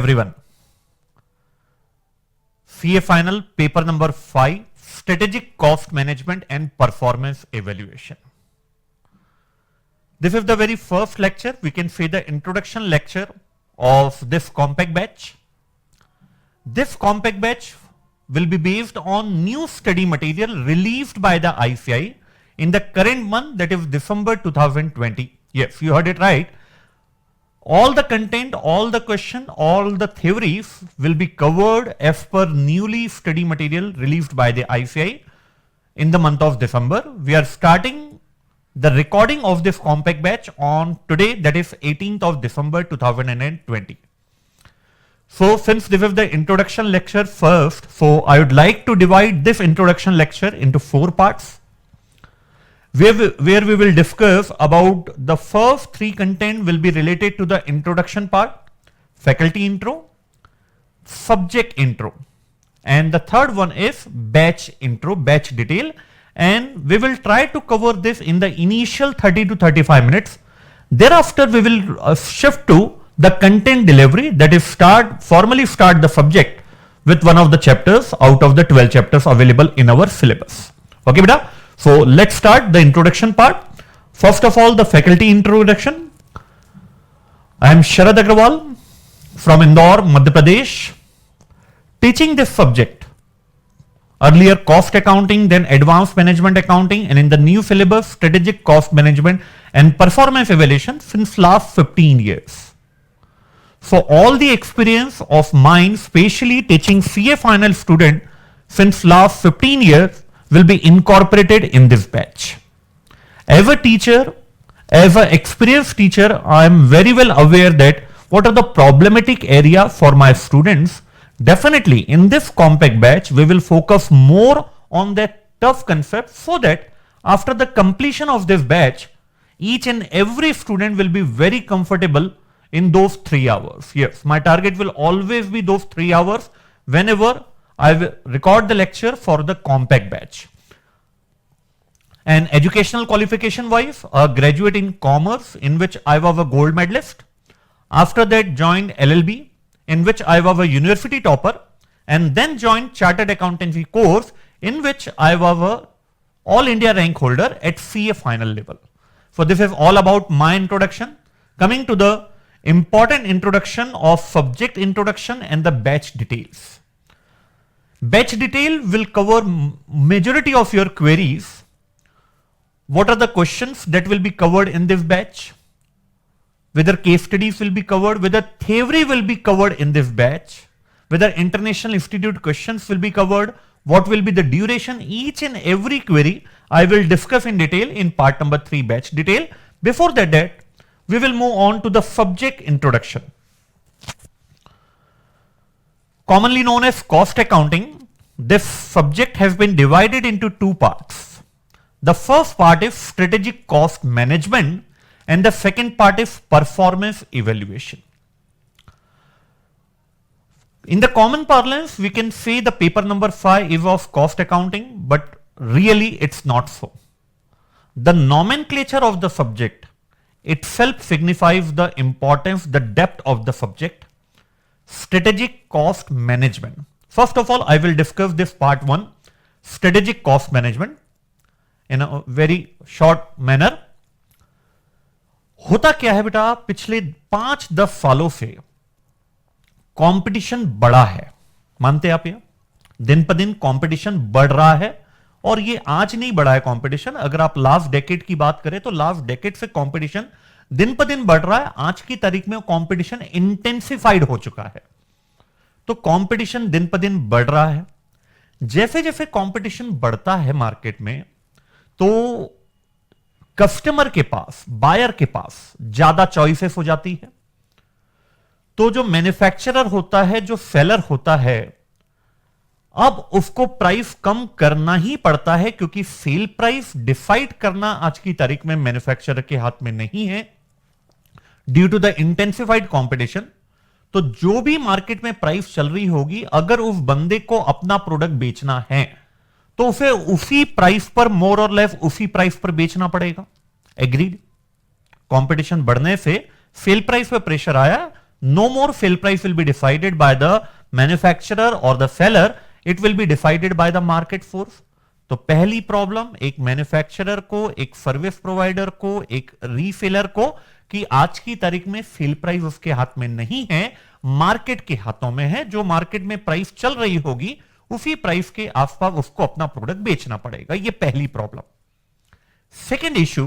everyone. CA Final paper number 5, Strategic Cost Management and Performance Evaluation. This is the very first lecture. We can say the introduction lecture of this compact batch. This compact batch will be based on new study material released by the ICI in the current month, that is December 2020. Yes, you heard it right. All the content, all the question, all the theories will be covered as per newly study material released by the ICI in the month of December. We are starting the recording of this compact batch on today, that is 18th of December 2020. So since this is the introduction lecture first, so I would like to divide this introduction lecture into 4 parts. Where we will discuss about the first 3 content will be related to the introduction part, faculty intro, subject intro, and the third one is batch intro, batch detail, and we will try to cover this in the initial 30 to 35 minutes. Thereafter we will shift to the content delivery, that is formally start the subject with one of the chapters out of the 12 chapters available in our syllabus. Okay, beta? So let's start the introduction part. First of all, the faculty introduction. I am Sharad Agrawal from Indore, Madhya Pradesh, teaching this subject. Earlier cost accounting, then advanced management accounting, and in the new syllabus strategic cost management and performance evaluation since last 15 years. So all the experience of mine, especially teaching CA final student since last 15 years, will be incorporated in this batch. As a teacher, as an experienced teacher, I am very well aware that what are the problematic area for my students. Definitely in this compact batch, we will focus more on that tough concept so that after the completion of this batch, each and every student will be very comfortable in those 3 hours. Yes, my target will always be those 3 hours whenever I will record the lecture for the compact batch. And educational qualification wise, a graduate in commerce in which I was a gold medalist. After that joined LLB in which I was a university topper, and then joined chartered accountancy course in which I was a all India rank holder at CA final level. So this is all about my introduction. Coming to the important introduction of subject introduction and the batch details. Batch detail will cover majority of your queries. What are the questions that will be covered in this batch? Whether case studies will be covered, whether theory will be covered in this batch, whether International Institute questions will be covered, what will be the duration, each and every query I will discuss in detail in part number 3 batch detail. Before that, we will move on to the subject introduction. Commonly known as cost accounting, this subject has been divided into 2 parts. The first part is strategic cost management and the second part is performance evaluation. In the common parlance, we can say the paper number 5 is of cost accounting, but really it's not so. The nomenclature of the subject itself signifies the importance, the depth of the subject. Strategic cost management. First of all, I will discuss this part 1, strategic cost management, in a very short manner. होता क्या है बेटा, पिछले 5-10 सालों से competition बढ़ा है. मानते हैं आप ये? दिन पर दिन कंपटीशन बढ़ रहा है और ये आज नहीं बढ़ा है कंपटीशन. अगर आप लास्ट डेकेड की बात करें तो लास्ट डेकेड से कंपटीशन दिन पर दिन बढ़ रहा है. आज की तारीख में कंपटीशन इंटेंसिफाइड हो चुका है. तो कंपटीशन दिन पर दिन बढ़ रहा है. जैसे जैसे कंपटीशन बढ़ता है मार्केट में, तो कस्टमर के पास, बायर के पास ज्यादा चॉइसेस हो जाती है. तो जो मैन्युफैक्चरर होता है, जो सेलर होता है, अब उसको प्राइस कम करना ही पड़ता है क्योंकि सेल प्राइस डिसाइड करना आज की तारीख में मैन्युफैक्चरर के हाथ में नहीं है due to the intensified competition. तो जो भी मार्केट में प्राइस चल रही होगी, अगर उस बंदे को अपना प्रोडक्ट बेचना है तो उसे उसी प्राइस पर, मोर और लेस उसी प्राइस पर बेचना पड़ेगा. एग्रीड? कंपटीशन बढ़ने से सेल प्राइस पर प्रेशर आया, No more sale price will be decided by the manufacturer or the seller. It will be decided by the market force. तो पहली प्रॉब्लम एक मैन्युफैक्चरर को, एक सर्विस प्रोवाइडर को, एक रीसेलर को, कि आज की तारीख में सेल प्राइस उसके हाथ में नहीं है, मार्केट के हाथों में है। जो मार्केट में प्राइस चल रही होगी उसी प्राइस के आसपास उसको अपना प्रोडक्ट बेचना पड़ेगा। ये पहली प्रॉब्लम। सेकेंड इश्यू,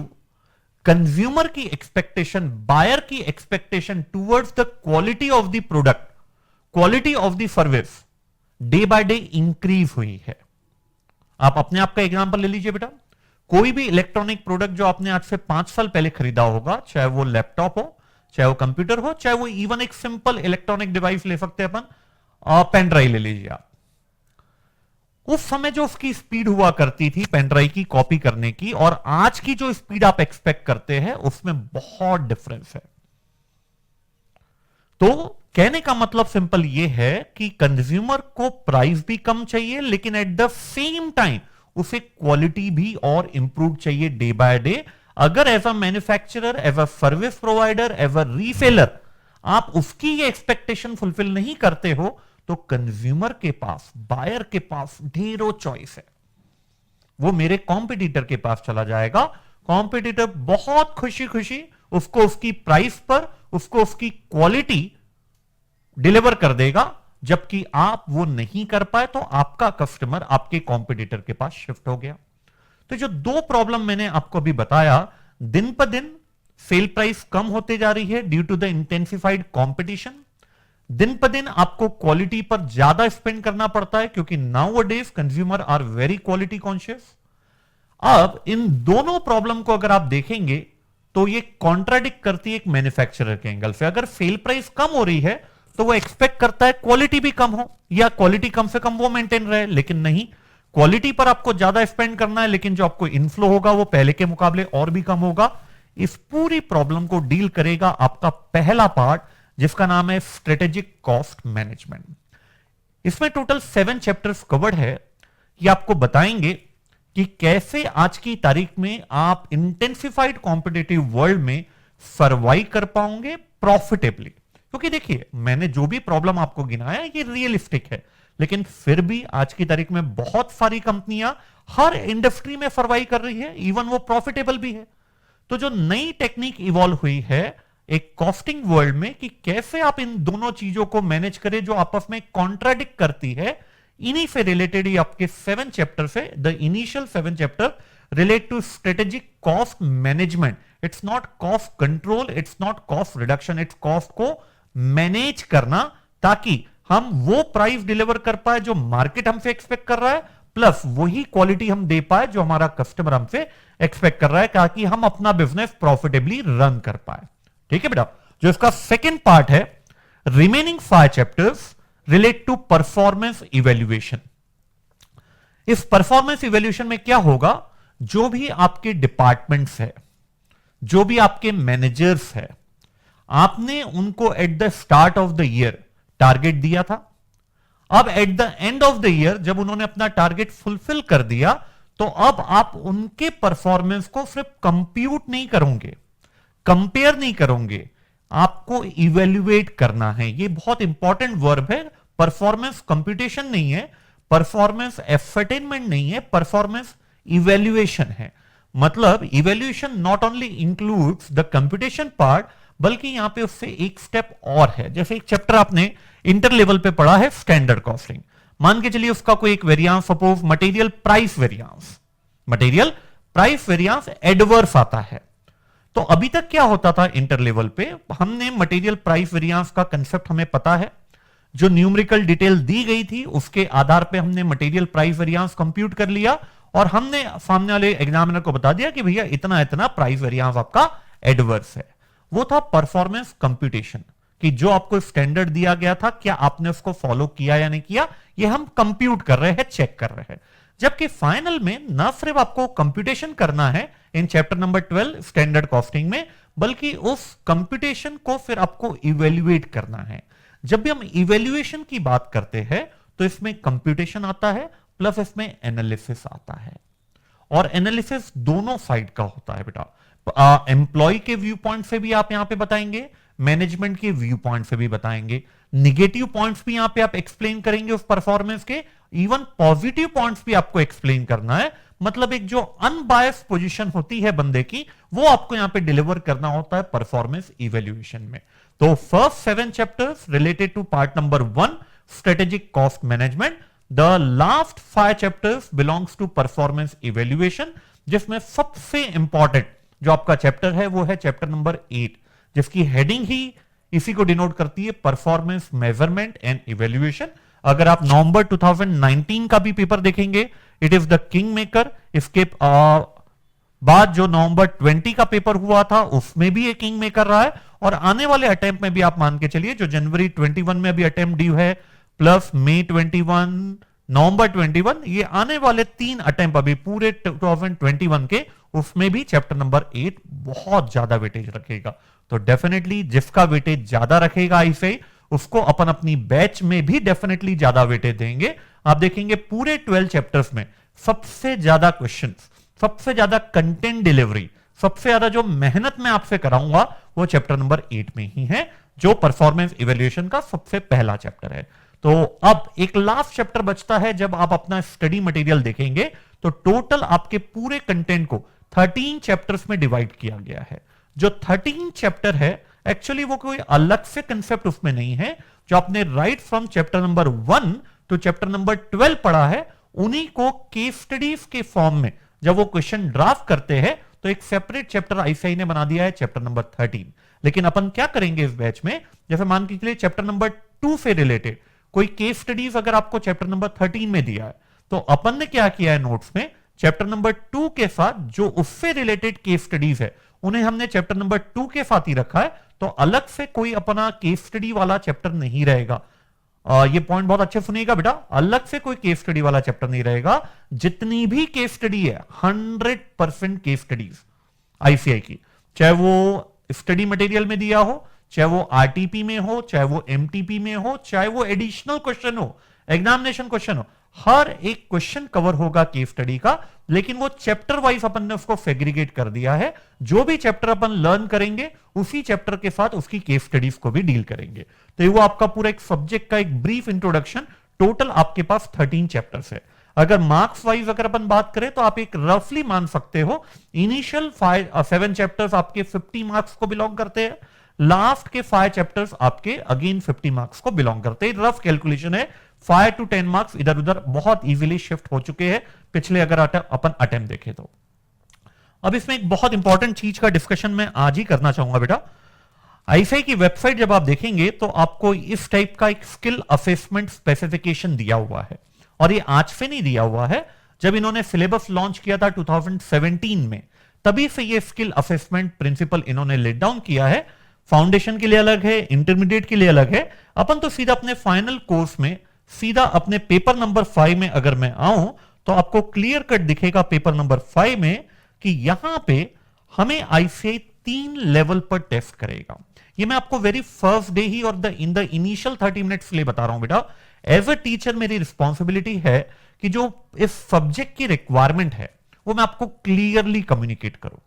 कंज्यूमर की एक्सपेक्टेशन, बायर की expectation towards the quality of the product, quality of the service day by day increase हुई है। आप अपने आप का एग्जांपल ले लीजिए बेटा। कोई भी इलेक्ट्रॉनिक प्रोडक्ट जो आपने आज से 5 साल पहले खरीदा होगा, चाहे वो लैपटॉप हो, चाहे वो कंप्यूटर हो, चाहे वो इवन एक सिंपल इलेक्ट्रॉनिक डिवाइस ले सकते हैं अपन, पेन ड्राइव ले लीजिए आप। उस समय जो उसकी स्पीड हुआ करती थी पेन ड्राइव की कॉपी करने की, और आज की जो स्पीड आप एक्सपेक्ट करते हैं, उसमें बहुत डिफरेंस है। तो कहने का मतलब सिंपल ये है कि कंज्यूमर को प्राइस भी कम चाहिए, लेकिन एट द सेम टाइम उसे क्वालिटी भी और इंप्रूव चाहिए डे बाय डे। अगर as a manufacturer, as a service provider, as a reseller आप उसकी ये एक्सपेक्टेशन फुलफिल नहीं करते हो, तो कंज्यूमर के पास, बायर के पास ढेरों चॉइस है। वो मेरे कॉम्पिटिटर के पास चला जाएगा। कॉम्पिटिटर बहुत खुशी खुशी उसको उसकी प्राइस पर, उसको उसकी क्वालिटी डिलीवर कर देगा, जबकि आप वो नहीं कर पाए तो आपका कस्टमर आपके कॉम्पिटिटर के पास शिफ्ट हो गया। तो जो दो प्रॉब्लम मैंने आपको अभी बताया, दिन पर दिन सेल प्राइस कम होते जा रही है due to the intensified competition. दिन पर दिन आपको क्वालिटी पर ज्यादा स्पेंड करना पड़ता है, क्योंकि nowadays consumer are very quality conscious. अब इन दोनों प्रॉब्लम को अगर आप देखेंगे तो ये कॉन्ट्राडिक्ट करती है एक मैन्युफैक्चरर के एंगल से। अगर सेल प्राइस कम हो रही है तो वो एक्सपेक्ट करता है क्वालिटी भी कम हो, या क्वालिटी कम से कम वो मेंटेन रहे, लेकिन नहीं, क्वालिटी पर आपको ज्यादा स्पेंड करना है, लेकिन जो आपको इनफ्लो होगा वो पहले के मुकाबले और भी कम होगा। इस पूरी प्रॉब्लम को डील करेगा आपका पहला पार्ट, जिसका नाम है स्ट्रेटेजिक कॉस्ट मैनेजमेंट। इसमें टोटल 7 चैप्टर्स कवर्ड है। ये आपको बताएंगे कि कैसे आज की तारीख में आप इंटेंसिफाइड कॉम्पिटिटिव वर्ल्ड में सर्वाइव कर पाओगे प्रॉफिटेबली। क्योंकि देखिए, मैंने जो भी प्रॉब्लम आपको गिनाया ये रियलिस्टिक है, लेकिन फिर भी आज की तारीख में बहुत सारी कंपनियां हर इंडस्ट्री में सर्वाइव कर रही है, इवन वो प्रॉफिटेबल भी है। तो जो नई टेक्निक इवॉल्व हुई है एक कॉस्टिंग वर्ल्ड में, कि कैसे आप इन दोनों चीजों को मैनेज करें जो आपस में कॉन्ट्राडिक्ट करती है, इन्हीं से रिलेटेड ही आपके 7 चैप्टर से, the initial 7 chapter relate to strategic cost management. It's not cost control, it's not cost reduction, it's cost को मैनेज करना, ताकि हम वो प्राइस डिलीवर कर पाए जो मार्केट हमसे एक्सपेक्ट कर रहा है, प्लस वही क्वालिटी हम दे पाए जो हमारा कस्टमर हमसे एक्सपेक्ट कर रहा है, ताकि हम अपना बिजनेस प्रॉफिटेबली रन कर पाए। ठीक है बेटा। जो इसका सेकेंड पार्ट है, remaining 5 chapters relate to performance evaluation. इस परफॉर्मेंस इवेल्युएशन में क्या होगा, जो भी आपके डिपार्टमेंट्स है, जो भी आपके मैनेजर्स है, आपने उनको at the start of the year target दिया था। अब at the end of the year जब उन्होंने अपना टारगेट फुलफिल कर दिया, तो अब आप उनके परफॉर्मेंस को सिर्फ कंप्यूट नहीं करोगे, कंपेयर नहीं करोगे, आपको इवेल्युएट करना है। ये बहुत इंपॉर्टेंट वर्ब है। परफॉर्मेंस कंप्यूटेशन नहीं है, परफॉर्मेंस एफर्टेनमेंट नहीं है, परफॉर्मेंस इवेल्युएशन है। मतलब evaluation not only includes the computation part, बल्कि यहां पे उससे एक स्टेप और है। जैसे एक चैप्टर आपने इंटर लेवल पे पढ़ा है स्टैंडर्ड कॉस्टिंग, मान के चलिए उसका कोई एक variance, suppose material price variance, material price variance adverse आता है। तो अभी तक क्या होता था इंटर लेवल पे, हमने मटेरियल प्राइस वेरिएंस का कंसेप्ट हमें पता है, जो न्यूमेरिकल डिटेल दी गई थी उसके आधार पे हमने मटेरियल प्राइस वेरिएंस कंप्यूट कर लिया, और हमने सामने वाले एग्जामिनर को बता दिया कि भैया इतना इतना प्राइस वेरिएंस आपका एडवर्स है। वो था परफॉर्मेंस कंप्यूटेशन, कि जो आपको स्टैंडर्ड दिया गया था क्या आपने उसको फॉलो किया या नहीं किया, ये हम कंप्यूट कर रहे हैं, चेक कर रहे हैं। जबकि फाइनल में ना सिर्फ आपको कंप्यूटेशन करना है in chapter number 12 standard costing में, बल्कि उस कंप्यूटेशन को फिर आपको इवेल्युएट करना है। जब भी हम इवेल्युएशन की बात करते हैं तो इसमें कंप्यूटेशन आता है, प्लस इसमें एनालिसिस आता है, और एनालिसिस दोनों साइड का होता है बेटा। एम्प्लॉय के व्यू पॉइंट से भी आप यहां पे बताएंगे, मैनेजमेंट के व्यू पॉइंट से भी बताएंगे, निगेटिव पॉइंट्स भी यहां पे आप एक्सप्लेन करेंगे उस परफॉर्मेंस के, इवन पॉजिटिव पॉइंट्स भी आपको एक्सप्लेन करना है। मतलब एक जो अनबायस पोजीशन होती है बंदे की, वो आपको यहां पे डिलीवर करना होता है परफॉर्मेंस इवैल्यूएशन में। तो first 7 chapters related to part number 1 strategic cost management, the last 5 chapters belongs to performance evaluation, जिसमें सबसे इंपॉर्टेंट जो आपका चैप्टर है वो है चैप्टर नंबर 8, जिसकी हेडिंग ही इसी को डिनोट करती है, परफॉर्मेंस मेजरमेंट एंड इवैल्यूएशन। अगर आप नवंबर 2019 का भी पेपर देखेंगे, it is the king maker. इसके बाद जो नवंबर 20 का पेपर हुआ था उसमें भी एक किंग मेकर रहा है, और आने वाले अटेम्प्ट में भी आप मान के चलिए जो जनवरी 21 में अभी अटेम्प्ट ड्यू है, प्लस मई 21, नवंबर 21, ये आने वाले 3 अटेम्प्ट अभी पूरे 2021 के, उसमें भी चैप्टर नंबर 8 बहुत ज्यादा वेटेज रखेगा। तो डेफिनेटली जिसका वेटेज ज्यादा रखेगा ऐसे उसको अपन अपनी बैच में भी डेफिनेटली ज्यादा वेटेज देंगे। आप देखेंगे पूरे 12 चैप्टर्स में सबसे ज्यादा क्वेश्चंस, सबसे ज्यादा कंटेंट डिलीवरी, सबसे ज्यादा जो मेहनत मैं आपसे कराऊंगा वो चैप्टर नंबर 8 में ही है, जो परफॉर्मेंस इवैल्यूएशन का सबसे पहला चैप्टर है। तो अब एक लास्ट चैप्टर बचता है। जब आप अपना स्टडी मटेरियल देखेंगे तो टोटल आपके पूरे कंटेंट को 13 चैप्टर्स में डिवाइड किया गया है। जो 13 चैप्टर है एक्चुअली वो कोई अलग से कंसेप्ट उसमें नहीं है, जो आपने right from chapter number 1 to chapter number 12 पढ़ा है, उन्हीं को केस स्टडीज के फॉर्म में जब वो क्वेश्चन ड्राफ्ट करते हैं तो एक सेपरेट चैप्टर आईसीआई ने बना दिया है, चैप्टर नंबर 13। लेकिन अपन क्या करेंगे इस बैच में, जैसे मान के चलिए चैप्टर नंबर 2 से रिलेटेड कोई केस स्टडीज अगर आपको चैप्टर नंबर 13 में दिया है, तो अपन ने क्या किया है नोट्स में, चैप्टर नंबर 2 के साथ जो उससे रिलेटेड केस स्टडीज है उन्हें हमने चैप्टर नंबर 2 के साथ ही रखा है। तो अलग से कोई अपना केस स्टडी वाला चैप्टर नहीं रहेगा। ये पॉइंट बहुत अच्छे सुनिएगा बेटा, अलग से कोई केस स्टडी वाला चैप्टर नहीं रहेगा। जितनी भी केस स्टडी है 100% केस स्टडीज आईसीआई की, चाहे वो स्टडी मटेरियल में दिया हो, चाहे वो आरटीपी में हो, चाहे वो एमटीपी में हो, चाहे वो एडिशनल क्वेश्चन हो, एग्जामिनेशन क्वेश्चन हो, हर एक क्वेश्चन कवर होगा केस स्टडी का। लेकिन वो चैप्टर वाइज अपन ने उसको सेग्रीगेट कर दिया है। जो भी चैप्टर अपन लर्न करेंगे उसी चैप्टर के साथ उसकी केस स्टडीज को भी डील करेंगे। तो ये वो आपका पूरा एक सब्जेक्ट का एक ब्रीफ इंट्रोडक्शन। टोटल आपके पास 13 चैप्टर्स है। अगर मार्क्स वाइज अगर अपन बात करें तो आप एक रफली मान सकते हो, इनिशियल 7 चैप्टर्स आपके 50 मार्क्स को बिलोंग करते हैं, लास्ट के 5 चैप्टर्स आपके अगेन 50 मार्क्स को बिलोंग करते हैं। रफ कैलकुलेशन है, 5 to 10 मार्क्स इधर उधर बहुत इजीली शिफ्ट हो चुके हैं पिछले अगर अपन अटेम्प्ट देखें तो। अब इसमें एक बहुत इंपॉर्टेंट चीज का डिस्कशन मैं आज ही करना चाहूंगा बेटा। आईसीआई की वेबसाइट जब आप देखेंगे तो आपको इस टाइप का एक स्किल असेसमेंट स्पेसिफिकेशन दिया हुआ है, और ये आज से नहीं दिया हुआ है। जब इन्होंने सिलेबस लॉन्च किया था 2017 में, तभी से ये स्किल असेसमेंट प्रिंसिपल इन्होंने लेट डाउन किया है। फाउंडेशन के लिए अलग है, इंटरमीडिएट के लिए अलग है। अपन तो सीधा अपने फाइनल कोर्स में सीधा अपने पेपर नंबर 5 में अगर मैं आऊं तो आपको क्लियर कट दिखेगा पेपर नंबर 5 में कि यहां पे हमें आईसीआई 3 लेवल पर टेस्ट करेगा। ये मैं आपको वेरी फर्स्ट डे ही और इन द इनिशियल 30 मिनट्स लिए बता रहा हूं बेटा। एज अ टीचर मेरी रिस्पॉन्सिबिलिटी है कि जो इस सब्जेक्ट की रिक्वायरमेंट है वो मैं आपको क्लियरली कम्युनिकेट करूं।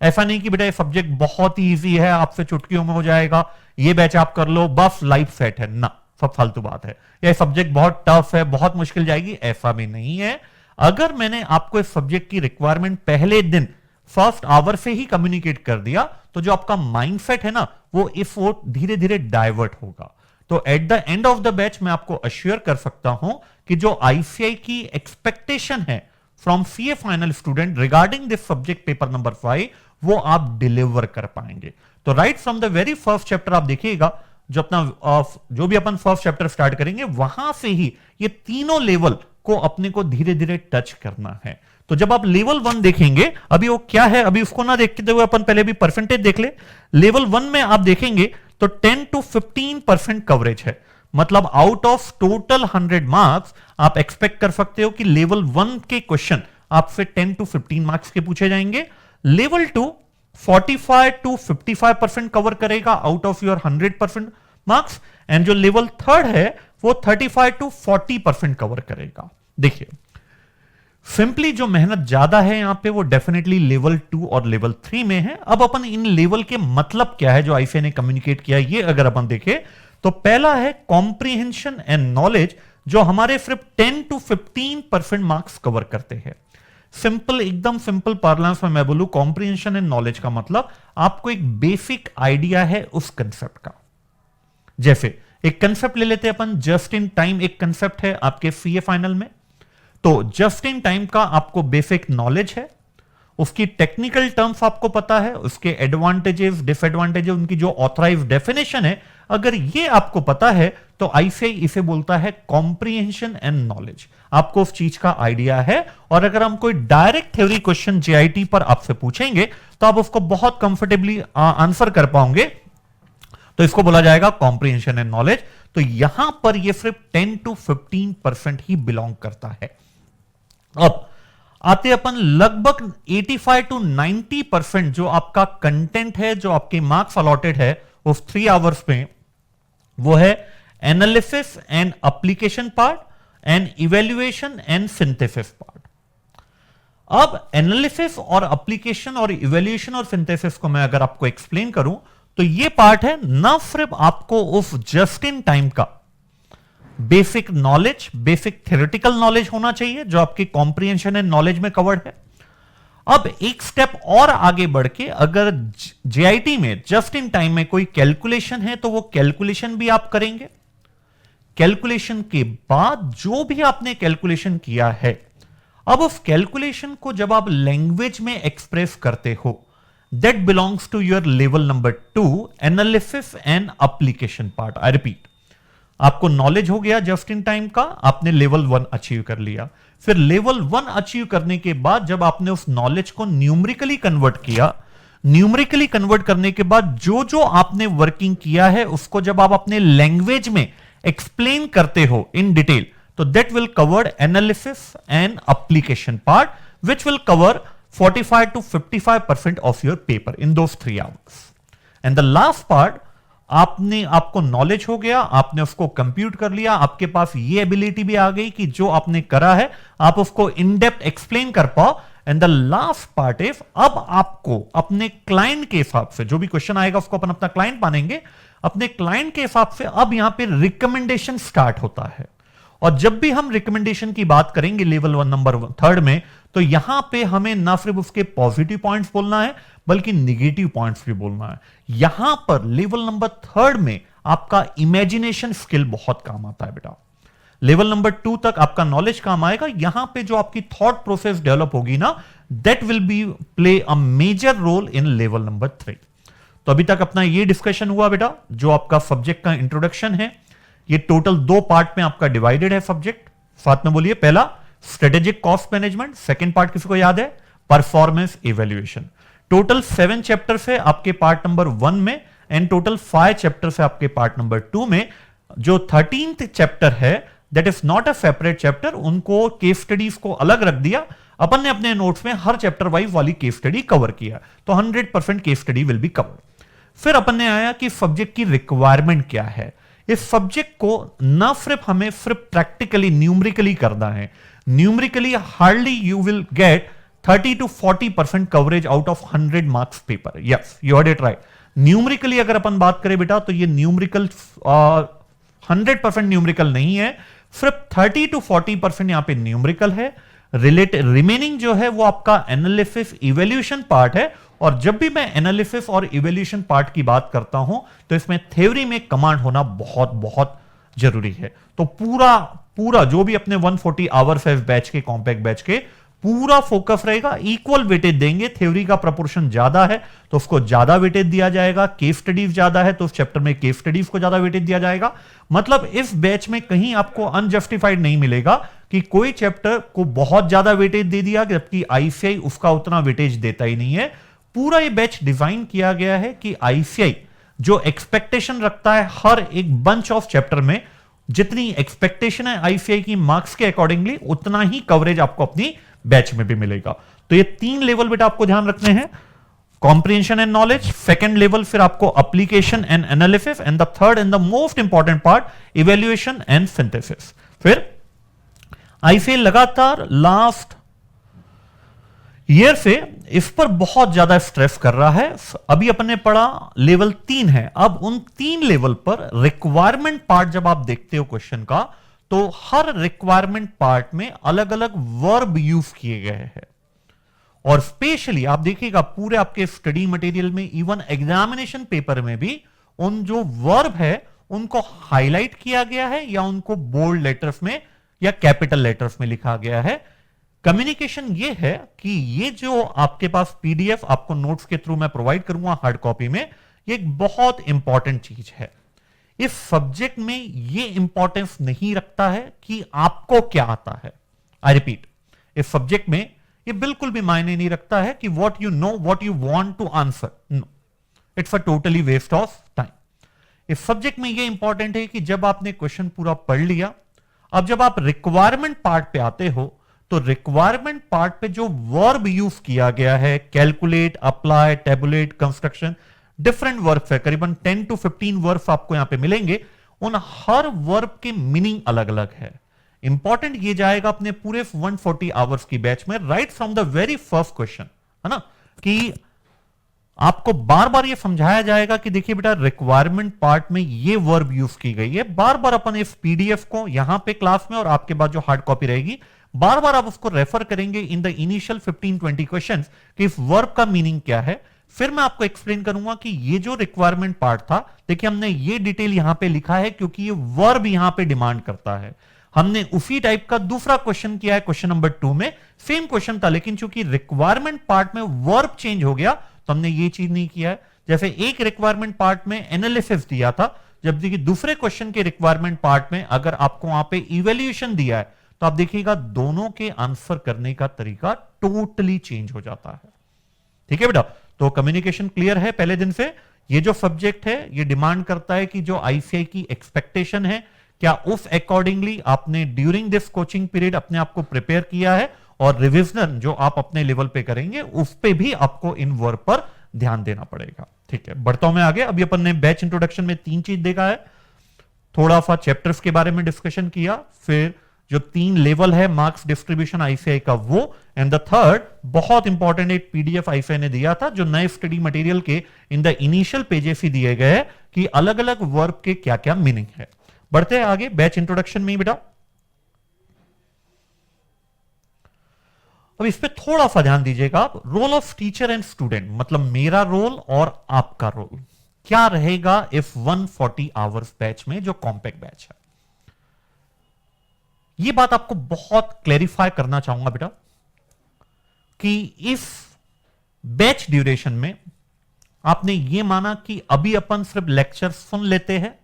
ऐसा नहीं कि बेटा ये सब्जेक्ट बहुत ही इजी है, आपसे चुटकियों में हो जाएगा, ये बैच आप कर लो बस लाइफ सेट है, ना, सब फालतू बात है। यह सब्जेक्ट बहुत टफ है, बहुत मुश्किल जाएगी, ऐसा भी नहीं है। अगर मैंने आपको इस सब्जेक्ट की रिक्वायरमेंट पहले दिन फर्स्ट आवर से ही कम्युनिकेट कर दिया तो जो आपका माइंडसेट है ना वो इस ओर धीरे धीरे डाइवर्ट होगा। तो at the end of the batch मैं आपको अश्योर कर सकता हूं कि जो आईसीआई की एक्सपेक्टेशन है from CA final student regarding this subject paper number 5 वो आप डिलीवर कर पाएंगे। तो right from the very first chapter आप देखिएगा, जो अपना जो भी अपन फर्स्ट चैप्टर स्टार्ट करेंगे वहां से ही ये तीनों लेवल को अपने को धीरे धीरे टच करना है। तो जब आप लेवल 1 देखेंगे, अभी वो क्या है अभी उसको ना देखते हुए अपन पहले भी परसेंटेज देख ले। लेवल 1 में आप देखेंगे तो 10 to 15% कवरेज है। मतलब आउट ऑफ टोटल 100 मार्क्स आप एक्सपेक्ट कर सकते हो कि लेवल 1 के क्वेश्चन आपसे 10 to 15 मार्क्स के पूछे जाएंगे। लेवल 2 45 to 55% कवर करेगा out of your 100% marks, and जो लेवल 3 है वो 35 to 40% कवर करेगा। देखिए सिंपली जो मेहनत ज्यादा है यहां पे वो डेफिनेटली लेवल 2 और लेवल 3 में है। अब अपन इन लेवल के मतलब क्या है जो आईसीए ने कम्युनिकेट किया, ये अगर अपन देखें तो पहला है कॉम्प्रिहेंशन एंड नॉलेज, जो हमारे सिर्फ 10 to 15% मार्क्स कवर करते हैं। सिंपल, एकदम सिंपल पार्लेंस में मैं बोलूं, कॉम्प्रिहेंशन एंड नॉलेज का मतलब आपको एक बेसिक आइडिया है उस कंसेप्ट का। जैसे एक कंसेप्ट ले लेते हैं अपन, जस्ट इन टाइम एक कंसेप्ट है आपके सीए फाइनल में, तो जस्ट इन टाइम का आपको बेसिक नॉलेज है, उसकी टेक्निकल टर्म्स आपको पता है, उसके एडवांटेजेस डिसएडवांटेजेस, उनकी जो ऑथराइज्ड डेफिनेशन है, अगर ये आपको पता है तो आईसीएआई इसे बोलता है कॉम्प्रिहेंशन एंड नॉलेज। आपको उस चीज का आइडिया है, और अगर हम कोई डायरेक्ट थ्योरी क्वेश्चन जेआईटी पर आपसे पूछेंगे तो आप उसको बहुत कंफर्टेबली आंसर कर पाओगे, तो इसको बोला जाएगा कॉम्प्रिहेंशन एंड नॉलेज। तो यहां पर ये सिर्फ 10 to 15% ही बिलोंग करता है। अब आते अपन लगभग 85 to 90% जो आपका कंटेंट है, जो आपके मार्क्स अलॉटेड है उस 3 आवर्स में, वो है analysis and application part and evaluation and synthesis part. अब एनालिसिस और एप्लीकेशन और इवेल्युएशन और सिंथेसिस को मैं अगर आपको एक्सप्लेन करूं तो ये पार्ट है ना सिर्फ आपको उस जस्ट इन टाइम का basic knowledge, basic theoretical knowledge होना चाहिए जो आपकी कॉम्प्रिहेंशन एंड नॉलेज में कवर्ड है। अब एक स्टेप और आगे बढ़ के अगर जेआईटी में जस्ट इन टाइम में कोई कैलकुलेशन है तो वो कैलकुलेशन भी आप करेंगे। कैलकुलेशन के बाद जो भी आपने कैलकुलेशन किया है, अब उस कैलकुलेशन को जब आप लैंग्वेज में एक्सप्रेस करते हो, that belongs to your level number 2 analysis and application part. I repeat, आपको नॉलेज हो गया जस्ट इन टाइम का, आपने लेवल 1 अचीव कर लिया। फिर लेवल 1 अचीव करने के बाद जब आपने उस नॉलेज को न्यूमेरिकली कन्वर्ट किया, न्यूमेरिकली कन्वर्ट करने के बाद जो जो आपने वर्किंग किया है उसको जब आप अपने लैंग्वेज में एक्सप्लेन करते हो इन डिटेल, तो that will cover analysis and application part, which will cover 45 to 55% of your paper in those 3 hours. And the last part, आपको नॉलेज हो गया, आपने उसको कंप्यूट कर लिया, आपके पास ये एबिलिटी भी आ गई कि जो आपने करा है आप उसको इन डेप्थ एक्सप्लेन कर पाओ। And the last part is, अब आपको अपने क्लाइंट के हिसाब से जो भी क्वेश्चन आएगा उसको अपन अपना क्लाइंट मानेंगे, अपने क्लाइंट के हिसाब से अब यहां पे रिकमेंडेशन स्टार्ट होता है। और जब भी हम रिकमेंडेशन की बात करेंगे लेवल 1 नंबर 3 में, तो यहां पे हमें ना सिर्फ उसके पॉजिटिव पॉइंट्स बोलना है बल्कि निगेटिव पॉइंट्स भी बोलना है। यहां पर लेवल नंबर 3 में आपका इमेजिनेशन स्किल बहुत काम आता है बेटा। लेवल नंबर 2 तक आपका नॉलेज काम आएगा, यहां पे जो आपकी थॉट प्रोसेस डेवलप होगी ना, that will be play a major role in level number 3। तो अभी तक अपना ये डिस्कशन हुआ बेटा, जो आपका सब्जेक्ट का इंट्रोडक्शन है। ये टोटल 2 पार्ट में आपका डिवाइडेड है सब्जेक्ट। साथ में बोलिए, पहला strategic cost management, second part किसी को याद है परफॉर्मेंस इवैल्यूएशन। टोटल 7 चैप्टर्स है आपके पार्ट नंबर 1 में, एंड टोटल 5 चैप्टर्स है आपके पार्ट नंबर 2 में। जो 13th चैप्टर है that is not a separate chapter, उनको केस स्टडीज को अलग रख दिया। अपन ने अपने नोट्स में हर चैप्टर वाइज वाली केस स्टडी कवर किया, तो 100% case study will be cover. फिर अपन ने आया कि सब्जेक्ट की रिक्वायरमेंट क्या है। इस सब्जेक्ट को ना सिर्फ हमें सिर्फ प्रैक्टिकली न्यूमेरिकली करना है, numerically hardly you will get 30 to 40% coverage out of 100 marks paper. Yes, you heard it right. Numerically अगर अपन बात करें बेटा, तो ये न्यूमेरिकल 100% न्यूमेरिकल नहीं है, सिर्फ 30 to 40% यहां पे न्यूमेरिकल है। रिमेनिंग जो है वो आपका एनालिसिस इवैल्यूएशन पार्ट है। और जब भी मैं एनालिसिस और इवैल्यूएशन पार्ट की बात करता हूं तो इसमें थ्योरी में कमांड होना बहुत बहुत जरूरी है। तो पूरा जो भी अपने 140 आवर्स है बैच के, कॉम्पैक्ट बैच के, पूरा फोकस रहेगा, इक्वल वेटेज देंगे। थ्योरी का प्रोपोर्शन ज्यादा है तो उसको ज्यादा वेटेज दिया जाएगा, केस स्टडीज ज्यादा है तो उस चैप्टर में केस स्टडीज को ज्यादा वेटेज दिया जाएगा। मतलब इस बैच में कहीं आपको अनजस्टिफाइड नहीं मिलेगा कि कोई चैप्टर को बहुत ज्यादा वेटेज दे दिया जबकि आईसीआई उसका उतना वेटेज देता ही नहीं है। पूरा ये बैच डिजाइन किया गया है कि आईसीआई जो एक्सपेक्टेशन रखता है हर एक बंच ऑफ चैप्टर में, जितनी एक्सपेक्टेशन है आईसीआई की मार्क्स के अकॉर्डिंगली, उतना ही कवरेज आपको अपनी बैच में भी मिलेगा। तो ये 3 लेवल बेटा आपको ध्यान रखने हैं, comprehension and knowledge, second level फिर आपको application and analysis, and the third and the most important part evaluation and synthesis. फिर आईसीआई लगातार लास्ट ईयर से इस पर बहुत ज्यादा स्ट्रेस कर रहा है। अभी अपन ने पढ़ा लेवल 3 है, अब उन 3 लेवल पर रिक्वायरमेंट पार्ट जब आप देखते हो क्वेश्चन का, तो हर रिक्वायरमेंट पार्ट में अलग अलग वर्ब यूज किए गए हैं। और स्पेशली आप देखिएगा पूरे आपके स्टडी मटेरियल में, इवन एग्जामिनेशन पेपर में भी उन जो वर्ब है उनको हाईलाइट किया गया है या उनको बोल्ड लेटर्स में या कैपिटल लेटर्स में लिखा गया है। कम्युनिकेशन ये है कि ये जो आपके पास पीडीएफ आपको नोट्स के थ्रू मैं प्रोवाइड करूंगा हार्ड कॉपी में, ये एक बहुत इंपॉर्टेंट चीज है। इस सब्जेक्ट में ये इंपॉर्टेंस नहीं रखता है कि आपको क्या आता है। आई रिपीट, इस सब्जेक्ट में ये बिल्कुल भी मायने नहीं रखता है कि what you know, what you want to answer. No, it's a totally waste of time. इस सब्जेक्ट में ये इंपॉर्टेंट है कि जब आपने क्वेश्चन पूरा पढ़ लिया, अब जब आप रिक्वायरमेंट पार्ट पे आते हो, तो रिक्वायरमेंट पार्ट पे जो वर्ब यूज किया गया है, calculate, apply, tablet, construction, different verbs है, करीबन 10 to 15 वर्ब्स आपको यहां पे मिलेंगे। उन हर वर्ब के मीनिंग अलग अलग है। इंपॉर्टेंट ये जाएगा अपने पूरे 140 आवर्स की बैच में, right from the very first question, है ना, कि आपको बार बार ये समझाया जाएगा कि देखिए बेटा रिक्वायरमेंट पार्ट में ये वर्ब यूज की गई है। बार बार अपन इस पीडीएफ को यहां पे क्लास में और आपके बाद जो हार्ड कॉपी रहेगी, बार बार आप उसको रेफर करेंगे इन द इनिशियल 15-20 क्वेश्चंस कि इस वर्ब का मीनिंग क्या है। फिर मैं आपको एक्सप्लेन करूंगा कि ये जो रिक्वायरमेंट पार्ट था, देखिए हमने ये डिटेल यहां पे लिखा है क्योंकि ये वर्ब यहां पे डिमांड करता है। हमने उसी टाइप का दूसरा क्वेश्चन किया है, क्वेश्चन नंबर 2 में सेम क्वेश्चन था, लेकिन चूंकि रिक्वायरमेंट पार्ट में वर्ब चेंज हो गया तो हमने ये चीज नहीं किया है। जैसे एक रिक्वायरमेंट पार्ट में एनालिसिस दिया था, जबकि दूसरे क्वेश्चन के रिक्वायरमेंट पार्ट में अगर आपको वहां पे इवैल्यूएशन दिया है, तो आप देखिएगा दोनों के आंसर करने का तरीका टोटली चेंज हो जाता है। ठीक है बेटा, तो कम्युनिकेशन क्लियर है पहले दिन से। ये जो सब्जेक्ट है ये डिमांड करता है कि जो आईसीआई की एक्सपेक्टेशन है, क्या उस अकॉर्डिंगली आपने ड्यूरिंग दिस कोचिंग पीरियड अपने आप को प्रिपेयर किया है, और रिविजन जो आप अपने लेवल पे करेंगे उस पे भी आपको इन वर्ब पर ध्यान देना पड़ेगा। ठीक है, बढ़ता हूं मैं आगे। अभी अपन ने बैच इंट्रोडक्शन में 3 चीज देखा है, थोड़ा सा चैप्टर्स के बारे में डिस्कशन किया, फिर जो 3 लेवल है मार्क्स डिस्ट्रीब्यूशन आईसीआई का वो, एंड द थर्ड बहुत इंपॉर्टेंट एक पीडीएफ आईसीआई ने दिया था जो नए स्टडी मटेरियल के इन द इनिशियल पेजेस ही दिए गए हैं कि अलग अलग वर्ब के क्या क्या मीनिंग है। बढ़ते हैं आगे बैच इंट्रोडक्शन में ही बेटा। अब इस पे थोड़ा सा ध्यान दीजिएगा आप। Role of teacher and student, मतलब मेरा रोल और आपका रोल क्या रहेगा इफ 140 आवर्स बैच में, जो कॉम्पैक्ट बैच है। यह बात आपको बहुत क्लैरिफाई करना चाहूंगा बेटा कि इस बैच ड्यूरेशन में आपने यह माना कि अभी अपन सिर्फ लेक्चर सुन लेते हैं,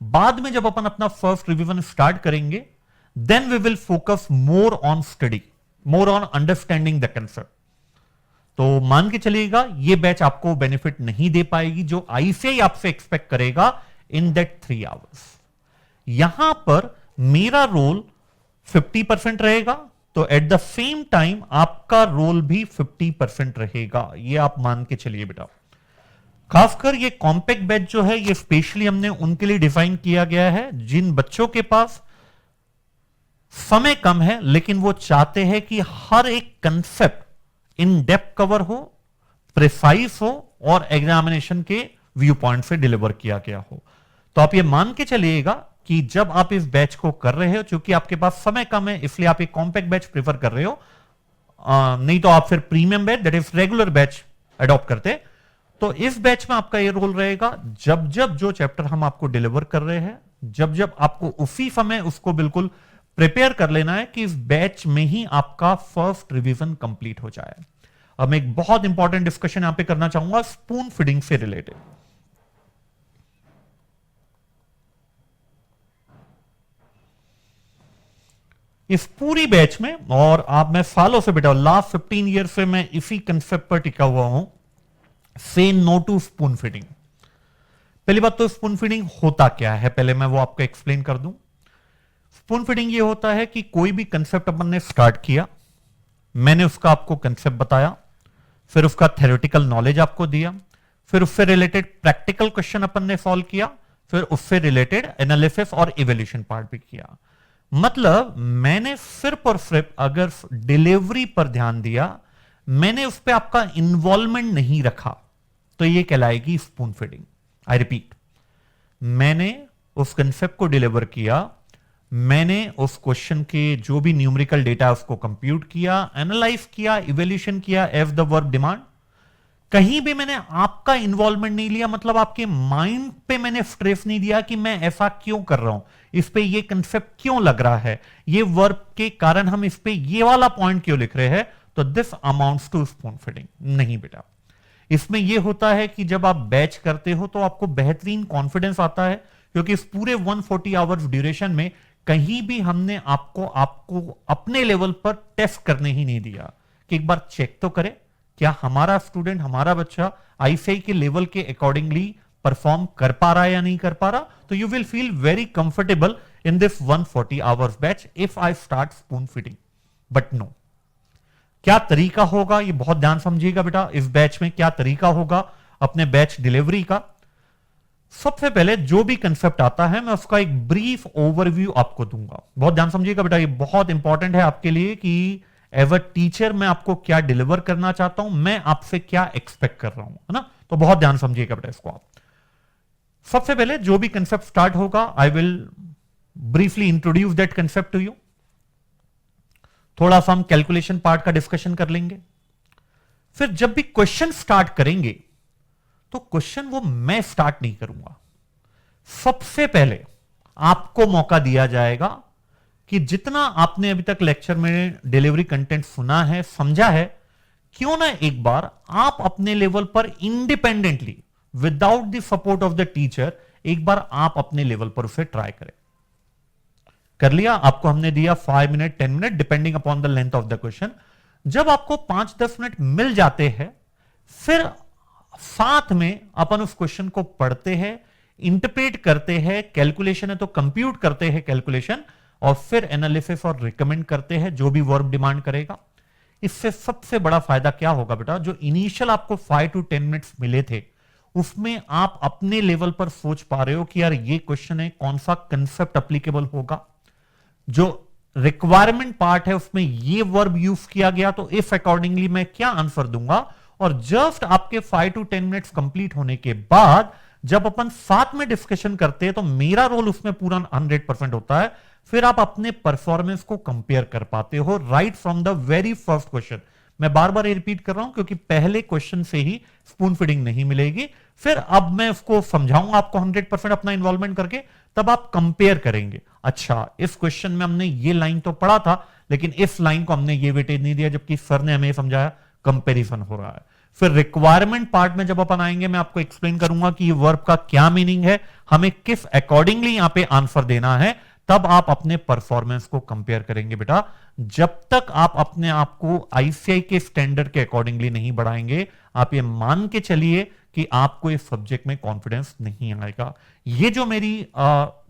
बाद में जब अपन अपना फर्स्ट रिवीजन स्टार्ट करेंगे, then we will focus more on study, more on understanding the concept. तो मान के चलिएगा ये बैच आपको बेनिफिट नहीं दे पाएगी जो आईसीआई आपसे एक्सपेक्ट करेगा इन दैट 3 आवर्स। यहां पर मेरा रोल 50% रहेगा, तो एट द सेम टाइम आपका रोल भी 50% रहेगा, ये आप मान के चलिए बेटा। खासकर ये कॉम्पैक्ट बैच जो है ये स्पेशली हमने उनके लिए डिजाइन किया गया है जिन बच्चों के पास समय कम है, लेकिन वो चाहते हैं कि हर एक कंसेप्ट इन डेप्थ कवर हो, प्रिसाइज हो और एग्जामिनेशन के व्यू पॉइंट से डिलीवर किया गया हो। तो आप ये मान के चलिएगा कि जब आप इस बैच को कर रहे हो, चूंकि आपके पास समय कम है इसलिए आप एक कॉम्पैक्ट बैच प्रेफर कर रहे हो, नहीं तो आप फिर premium batch that is regular batch adopt करते। तो इस बैच में आपका ये रोल रहेगा, जब जब जो चैप्टर हम आपको डिलीवर कर रहे हैं, जब जब आपको उसी समय उसको बिल्कुल प्रिपेयर कर लेना है कि इस बैच में ही आपका फर्स्ट रिवीजन कंप्लीट हो जाए। अब मैं एक बहुत इंपॉर्टेंट डिस्कशन यहां पे करना चाहूंगा स्पून फीडिंग से रिलेटेड। इस पूरी बैच में, और आप मैं सालों से बेटा लास्ट 15 ईयर से मैं इसी कंसेप्ट पर टिका हुआ हूं, से नो टू स्पून फीडिंग। पहली बात तो स्पून फीडिंग होता क्या है, पहले मैं वो आपको एक्सप्लेन कर दूं। स्पून फीडिंग ये होता है कि कोई भी कंसेप्ट अपन ने स्टार्ट किया, मैंने उसका आपको कंसेप्ट बताया, फिर उसका थ्योरेटिकल नॉलेज आपको दिया, फिर उससे रिलेटेड प्रैक्टिकल क्वेश्चन अपन ने सॉल्व किया, फिर उससे रिलेटेड एनालिसिस और इवैल्यूएशन पार्ट भी किया। मतलब मैंने सिर्फ और सिर्फ अगर डिलीवरी पर ध्यान दिया, मैंने उस पर आपका इन्वॉल्वमेंट नहीं रखा, तो ये कहलाएगी स्पून फीडिंग। आई रिपीट, मैंने उस कंसेप्ट को डिलीवर किया, मैंने उस क्वेश्चन के जो भी न्यूमेरिकल डेटा उसको कंप्यूट किया, एनालाइज किया, इवेल्यूशन किया एज द वर्ब डिमांड। कहीं भी मैंने आपका इन्वॉल्वमेंट नहीं लिया, मतलब आपके माइंड पे मैंने स्ट्रेस नहीं दिया कि मैं ऐसा क्यों कर रहा हूं, इस पे ये कंसेप्ट क्यों लग रहा है, ये वर्ब के कारण हम इस पे ये वाला पॉइंट क्यों लिख रहे हैं, तो this amounts two spoon feeding नहीं बेटा। इसमें यह होता है कि जब आप बैच करते हो तो आपको बेहतरीन कॉन्फिडेंस आता है, क्योंकि इस पूरे 140 आवर्स ड्यूरेशन में कहीं भी हमने आपको अपने लेवल पर टेस्ट करने ही नहीं दिया कि एक बार चेक तो करें क्या हमारा स्टूडेंट, हमारा बच्चा आईसीआई के लेवल के अकॉर्डिंगली परफॉर्म कर पा रहा है या नहीं कर पा रहा। तो you will feel very comfortable in this 140 hours batch if I start spoon feeding. But no, क्या तरीका होगा, ये बहुत ध्यान समझिएगा बेटा। इस बैच में क्या तरीका होगा अपने बैच डिलीवरी का। सबसे पहले जो भी कंसेप्ट आता है मैं उसका एक ब्रीफ ओवरव्यू आपको दूंगा। बहुत ध्यान समझिएगा बेटा, ये बहुत इंपॉर्टेंट है आपके लिए कि एज अ टीचर मैं आपको क्या डिलीवर करना चाहता हूं, मैं आपसे क्या एक्सपेक्ट कर रहा हूं, है ना। तो बहुत ध्यान समझिएगा बेटा इसको आप। सबसे पहले जो भी कंसेप्ट स्टार्ट होगा I will briefly introduce that concept to you. थोड़ा सा हम कैलकुलेशन पार्ट का डिस्कशन कर लेंगे। फिर जब भी क्वेश्चन स्टार्ट करेंगे तो क्वेश्चन वो मैं स्टार्ट नहीं करूंगा। सबसे पहले आपको मौका दिया जाएगा कि जितना आपने अभी तक लेक्चर में डिलीवरी कंटेंट सुना है, समझा है, क्यों ना एक बार आप अपने लेवल पर independently without the support of the teacher एक बार आप अपने लेवल पर उसे ट्राई करें। कर लिया, आपको हमने दिया 5 minute 10 minute depending upon the length of the question. जब आपको 5-10 मिनट मिल जाते हैं फिर साथ में अपन उस क्वेश्चन को पढ़ते हैं, इंटरप्रेट करते हैं, कैलकुलेशन है तो कंप्यूट करते हैं कैलकुलेशन, और फिर एनालिसिस और रिकमेंड करते हैं जो भी वर्ब डिमांड करेगा। इससे सबसे बड़ा फायदा क्या होगा बेटा, जो इनिशियल आपको 5 to 10 मिनट्स मिले थे उसमें आप अपने लेवल पर सोच पा रहे हो कि यार ये क्वेश्चन है, कौन सा कंसेप्ट एप्लीकेबल होगा। जो रिक्वायरमेंट पार्ट है उसमें ये वर्ब यूज किया गया तो इफ अकॉर्डिंगली मैं क्या आंसर दूंगा। और जस्ट आपके 5 to 10 मिनट्स कंप्लीट होने के बाद जब अपन साथ में डिस्कशन करते हैं तो मेरा रोल उसमें पूरा 100% होता है। फिर आप अपने परफॉर्मेंस को कंपेयर कर पाते हो right from the very first question. मैं बार बार रिपीट कर रहा हूं क्योंकि पहले क्वेश्चन से ही स्पून फीडिंग नहीं मिलेगी। फिर अब मैं उसको समझाऊंगा आपको 100% अपना इन्वॉल्वमेंट करके, तब आप कंपेयर करेंगे। अच्छा, इस क्वेश्चन में हमने ये लाइन तो पढ़ा था लेकिन इस लाइन को हमने ये वेटेज नहीं दिया, जबकि सर ने हमें समझाया। कंपैरिजन हो रहा है। फिर रिक्वायरमेंट पार्ट में जब अपन आएंगे मैं आपको एक्सप्लेन करूंगा कि ये वर्ब का क्या मीनिंग है, हमें किस अकॉर्डिंगली यहां पे आंसर देना है। तब आप अपने परफॉर्मेंस को कंपेयर करेंगे बेटा। जब तक आप अपने आप को आईसीआई के स्टैंडर्ड के अकॉर्डिंगली नहीं बढ़ाएंगे, आप ये मान के चलिए कि आपको इस सब्जेक्ट में कॉन्फिडेंस नहीं आएगा। ये जो मेरी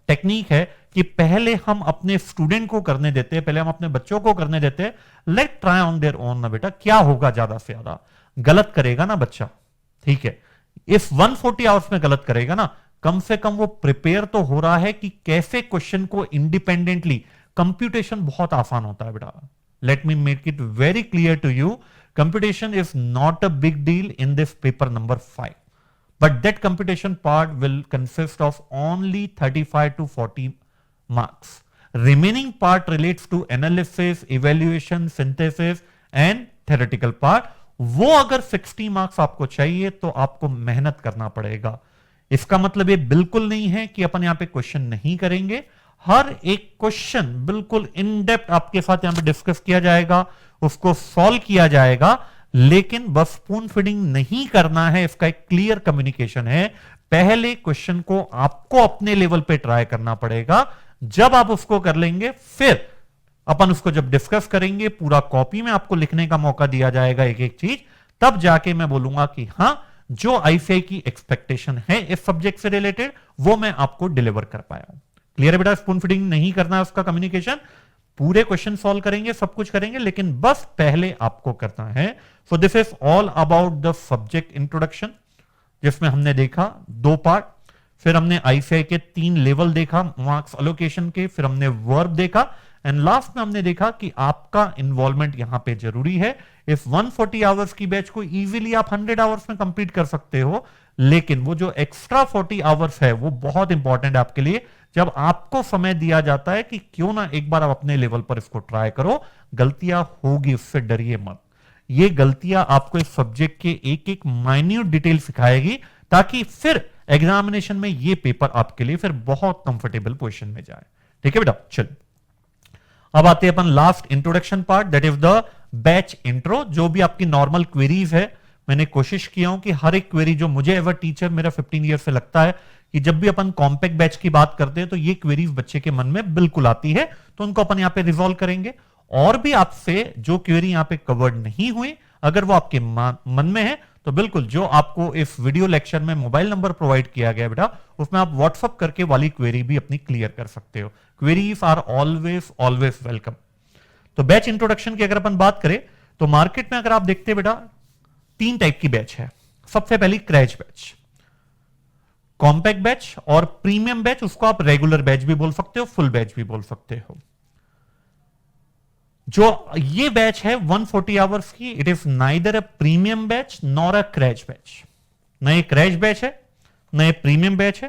टेक्निक है कि पहले हम अपने स्टूडेंट को करने देते हैं, पहले हम अपने बच्चों को करने देते हैं, late try on their own ना बेटा। क्या होगा, ज्यादा से ज्यादा गलत करेगा ना बच्चा, ठीक है, इस 140 आवर्स में गलत करेगा ना, कम से कम वो प्रिपेयर तो हो रहा है कि कैसे क्वेश्चन को इंडिपेंडेंटली। कंप्यूटेशन बहुत आसान होता है बेटा, let me make it very clear to you. Computation is not a big deal in this paper number 5, but that computation part will consist of only 35 to 40 marks. Remaining part relates to analysis, evaluation, synthesis and theoretical part. वो अगर 60 marks आपको चाहिए तो आपको मेहनत करना पड़ेगा। इसका मतलब ये बिल्कुल नहीं है कि अपन यहां पे क्वेश्चन नहीं करेंगे। हर एक क्वेश्चन बिल्कुल इन डेप्थ आपके साथ यहां पे डिस्कस किया जाएगा, उसको सॉल्व किया जाएगा, लेकिन बस स्पून फीडिंग नहीं करना है, इसका एक क्लियर कम्युनिकेशन है। पहले क्वेश्चन को आपको अपने लेवल पे ट्राई करना पड़ेगा। जब आप उसको कर लेंगे फिर अपन उसको जब डिस्कस करेंगे, पूरा कॉपी में आपको लिखने का मौका दिया जाएगा एक एक चीज, तब जाके मैं बोलूंगा कि हां जो आईसीआई की एक्सपेक्टेशन है इस सब्जेक्ट से रिलेटेड वो मैं आपको डिलीवर कर पाया हूं। क्लियर है बेटा, स्पून फीडिंग नहीं करना है उसका कम्युनिकेशन। पूरे क्वेश्चन सॉल्व करेंगे, सब कुछ करेंगे, लेकिन बस पहले आपको करना है। So this is all about the subject introduction, जिसमें हमने देखा 2 पार्ट। फिर हमने आईसीआई के 3 लेवल देखा मार्क्स एलोकेशन के, फिर हमने वर्ब देखा एंड लास्ट में हमने देखा कि आपका इन्वॉल्वमेंट यहां पे जरूरी है। इफ 140 आवर्स की बैच को इजीली आप 100 आवर्स में कंप्लीट कर सकते हो, लेकिन वो जो एक्स्ट्रा 40 आवर्स है वो बहुत इंपॉर्टेंट है आपके लिए। जब आपको समय दिया जाता है कि क्यों ना एक बार आप अपने लेवल पर इसको ट्राई करो, गलतियां होगी उससे डरिए मत। ये गलतियां आपको इस सब्जेक्ट के एक एक माइन्यूट डिटेल सिखाएगी, ताकि फिर एग्जामिनेशन में ये पेपर आपके लिए फिर बहुत कंफर्टेबल पोजीशन में जाए। ठीक है बेटा, चलिए अब आते हैं अपन last introduction part, that is the batch intro. जो भी आपकी नॉर्मल क्वेरीज है, मैंने कोशिश किया हूं कि हर एक क्वेरी जो मुझे एवर टीचर मेरा 15 ईयर से लगता है कि जब भी अपन कॉम्पैक्ट बैच की बात करते हैं तो ये क्वेरीज बच्चे के मन में बिल्कुल आती है, तो उनको अपन यहां पे रिजॉल्व करेंगे। और भी आपसे जो क्वेरी यहां पे कवर्ड नहीं हुई, अगर वो आपके मन में है तो बिल्कुल जो आपको इस वीडियो लेक्चर में मोबाइल नंबर प्रोवाइड किया गया बेटा, उसमें आप व्हाट्सअप करके वाली क्वेरी भी अपनी क्लियर कर सकते हो। Queries are always always welcome. तो बैच इंट्रोडक्शन की अगर अपन बात करें तो मार्केट में अगर आप देखते हैं बेटा 3 टाइप की बैच है। सबसे पहली क्रैश बैच, कॉम्पैक्ट बैच और प्रीमियम बैच। उसको आप रेगुलर बैच भी बोल सकते हो, फुल बैच भी बोल सकते हो। जो ये बैच है 140 आवर्स की, it is neither a premium batch nor a crash batch. न ये क्रैश बैच है न ये प्रीमियम बैच है।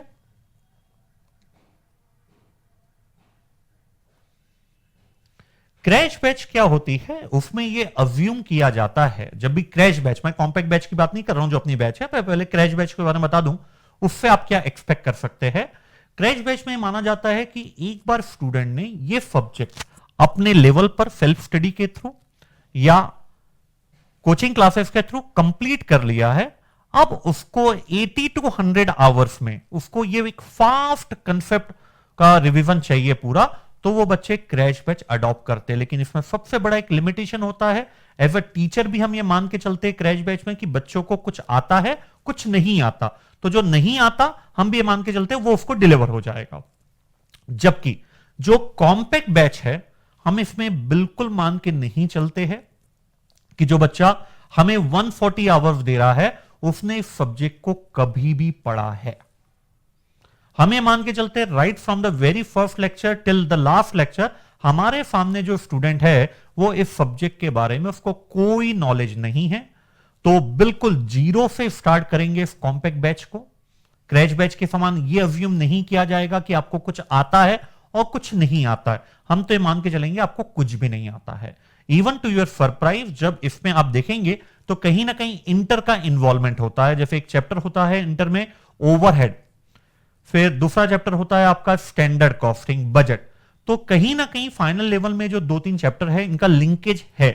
क्रैश बैच क्या होती है, उसमें ये अज्यूम किया जाता है, जब भी क्रैश बैच, मैं कॉम्पैक्ट बैच की बात नहीं कर रहा हूं जो अपनी बैच है, पहले क्रैश बैच के बारे में बता दूं, उससे आप क्या एक्सपेक्ट कर सकते हैं। क्रैश बैच में माना जाता है कि एक बार स्टूडेंट ने ये सब्जेक्ट अपने लेवल पर सेल्फ स्टडी के थ्रू या कोचिंग क्लासेस के थ्रू कंप्लीट कर लिया है, अब उसको 80 to 100 आवर्स में उसको ये एक फास्ट कंसेप्ट का रिवीजन चाहिए पूरा, तो वो बच्चे क्रैश बैच अडॉप्ट करते हैं। लेकिन इसमें सबसे बड़ा एक लिमिटेशन होता है, एज अ टीचर भी हम ये मान के चलते हैं क्रैश बैच में कि बच्चों को कुछ आता है कुछ नहीं आता, तो जो नहीं आता हम भी ये मान के चलते हैं वो उसको डिलीवर हो जाएगा। जबकि जो कॉम्पैक्ट बैच है, हम इसमें बिल्कुल मान के नहीं चलते हैं कि जो बच्चा हमें 140 आवर्स दे रहा है उसने इस सब्जेक्ट को कभी भी पढ़ा है। हमें मान के चलते right from the very first lecture till the last lecture हमारे सामने जो स्टूडेंट है वो इस सब्जेक्ट के बारे में उसको कोई नॉलेज नहीं है, तो बिल्कुल जीरो से स्टार्ट करेंगे इस कॉम्पैक्ट बैच को। क्रैश बैच के समान ये अज्यूम नहीं किया जाएगा कि आपको कुछ आता है और कुछ नहीं आता है। हम तो ये मान के चलेंगे आपको कुछ भी नहीं आता है। इवन टू योर सरप्राइज, जब इसमें आप देखेंगे तो कहीं ना कहीं इंटर का इन्वॉल्वमेंट होता है। जैसे एक चैप्टर होता है इंटर में ओवरहेड, फिर दूसरा चैप्टर होता है आपका स्टैंडर्ड कॉस्टिंग, बजट, तो कहीं ना कहीं फाइनल लेवल में जो 2-3 चैप्टर है इनका लिंकेज है।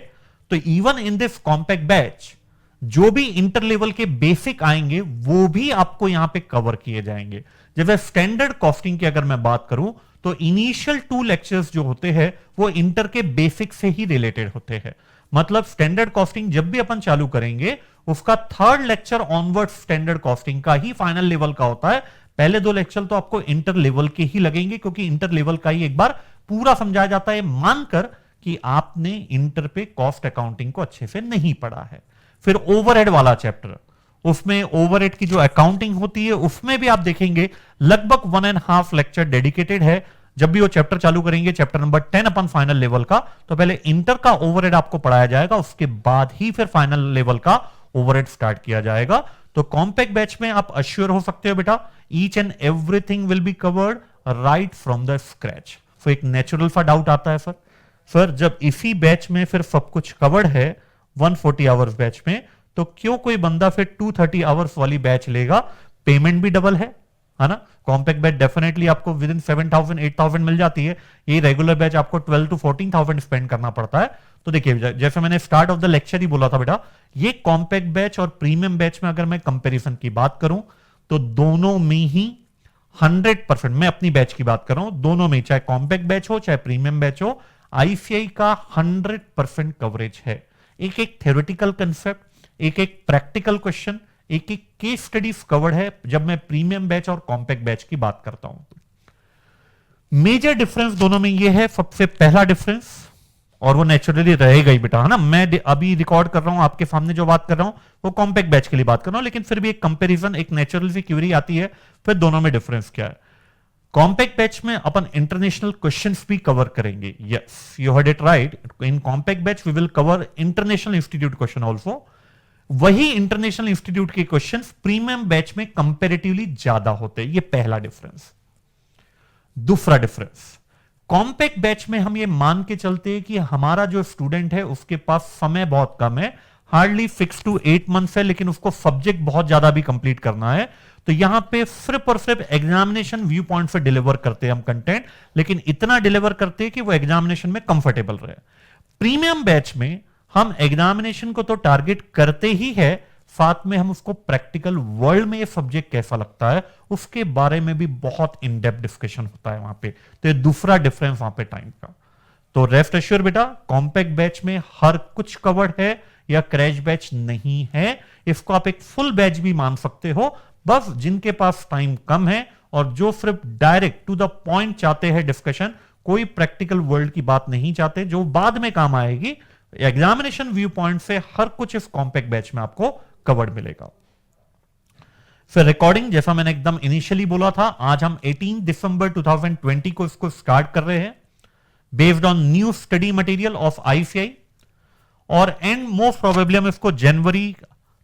तो even in this compact batch जो भी इंटर लेवल के बेसिक आएंगे वो भी आपको यहां पे कवर किए जाएंगे। जैसे स्टैंडर्ड कॉस्टिंग की अगर मैं बात करूं तो इनिशियल 2 लेक्चर्स जो होते हैं वो इंटर के बेसिक से ही रिलेटेड होते हैं। मतलब स्टैंडर्ड कॉस्टिंग जब भी अपन चालू करेंगे उसका 3rd lecture onward standard costing का ही फाइनल लेवल का होता है। पहले 2 लेक्चर तो आपको इंटर लेवल के ही लगेंगे, क्योंकि इंटर लेवल का ही एक बार पूरा समझाया जाता है मानकर कि आपने इंटर पे कॉस्ट अकाउंटिंग को अच्छे से नहीं पढ़ा है। फिर ओवरहेड वाला चैप्टर, उसमें ओवरहेड की जो अकाउंटिंग होती है उसमें भी आप देखेंगे लगभग 1.5 लेक्चर डेडिकेटेड है। जब भी वो चैप्टर चालू करेंगे, चैप्टर नंबर 10 अपन फाइनल लेवल का, तो पहले इंटर का ओवरहेड आपको पढ़ाया जाएगा, उसके बाद ही फिर फाइनल लेवल का ओवरहेड स्टार्ट किया जाएगा। तो कॉम्पैक्ट बैच में आप अश्योर हो सकते हो बेटा each and everything will be covered right from the scratch. तो एक नेचुरल सा डाउट आता है, सर जब इसी बैच में फिर सब कुछ कवर्ड है 140 आवर्स बैच में, तो क्यों कोई बंदा फिर 230 आवर्स वाली बैच लेगा? पेमेंट भी डबल है ना। कॉम्पैक्ट बैच डेफिनेटली आपको विद इन 7,000-8,000 मिल जाती है, ये रेगुलर बैच आपको 12,000 to 14,000 स्पेंड करना पड़ता है। तो देखिए जैसे मैंने स्टार्ट ऑफ द लेक्चर ही बोला था बेटा, ये कॉम्पैक्ट बैच और प्रीमियम बैच में अगर मैं कंपैरिजन की बात करूं तो दोनों में ही 100%, मैं अपनी बैच की बात कर रहा हूं, दोनों में चाहे कॉम्पैक्ट बैच हो चाहे प्रीमियम बैच हो, आईसीआई का 100% कवरेज है। एक एक थ्योरेटिकल कंसेप्ट, एक एक प्रैक्टिकल क्वेश्चन, एक एक केस स्टडीज कवर्ड है जब मैं प्रीमियम बैच और कॉम्पैक्ट बैच की बात करता हूं। मेजर डिफरेंस दोनों में यह है, सबसे पहला डिफरेंस और वो नेचुरली रहेगा ही बेटा, है ना। मैं अभी रिकॉर्ड कर रहा हूं, आपके सामने जो बात कर रहा हूं वो कॉम्पैक्ट बैच के लिए बात कर रहा हूं, लेकिन फिर भी एक कंपैरिजन, एक नेचुरल सी क्वेरी आती है, फिर दोनों में डिफरेंस क्या है। कॉम्पैक्ट बैच में अपन इंटरनेशनल क्वेश्चंस भी कवर करेंगे। Yes, you heard it right, in compact batch we will cover international institute question also. वही इंटरनेशनल इंस्टीट्यूट के क्वेश्चंस प्रीमियम बैच में कंपैरेटिवली ज्यादा होते हैं, ये पहला डिफरेंस। दूसरा डिफरेंस, कॉम्पैक्ट बैच में हम ये मान के चलते हैं कि हमारा जो स्टूडेंट है उसके पास समय बहुत कम है, हार्डली 6 to 8 मंथ्स है, लेकिन उसको सब्जेक्ट बहुत ज्यादा भी कंप्लीट करना है। तो यहां पे सिर्फ और सिर्फ एग्जामिनेशन व्यू पॉइंट से डिलीवर करते हैं हम कंटेंट, लेकिन इतना डिलीवर करते हैं कि वो एग्जामिनेशन में कंफर्टेबल रहे। प्रीमियम बैच में हम एग्जामिनेशन को तो टारगेट करते ही है, साथ में हम उसको प्रैक्टिकल वर्ल्ड में ये सब्जेक्ट कैसा लगता है उसके बारे में भी बहुत इन डेप्थ डिस्कशन होता है वहां पे। तो ये दूसरा डिफरेंस वहां पे टाइम का। तो रेस्ट एश्योर बेटा, कॉम्पैक्ट बैच में हर कुछ कवर्ड है या क्रैश बैच नहीं है, इसको आप एक फुल बैच भी मान सकते हो। बस जिनके पास टाइम कम है और जो सिर्फ डायरेक्ट टू द पॉइंट चाहते हैं डिस्कशन, कोई प्रैक्टिकल वर्ल्ड की बात नहीं चाहते जो बाद में काम आएगी, एग्जामिनेशन व्यू पॉइंट से हर कुछ इस कॉम्पैक्ट बैच में आपको कवर्ड मिलेगा। फिर रिकॉर्डिंग, जैसा मैंने एकदम इनिशियली बोला था, आज हम 18 दिसंबर 2020 को इसको स्टार्ट कर रहे हैं based on new study material of ICI, और एंड मोस्ट प्रोबेबली हम इसको जनवरी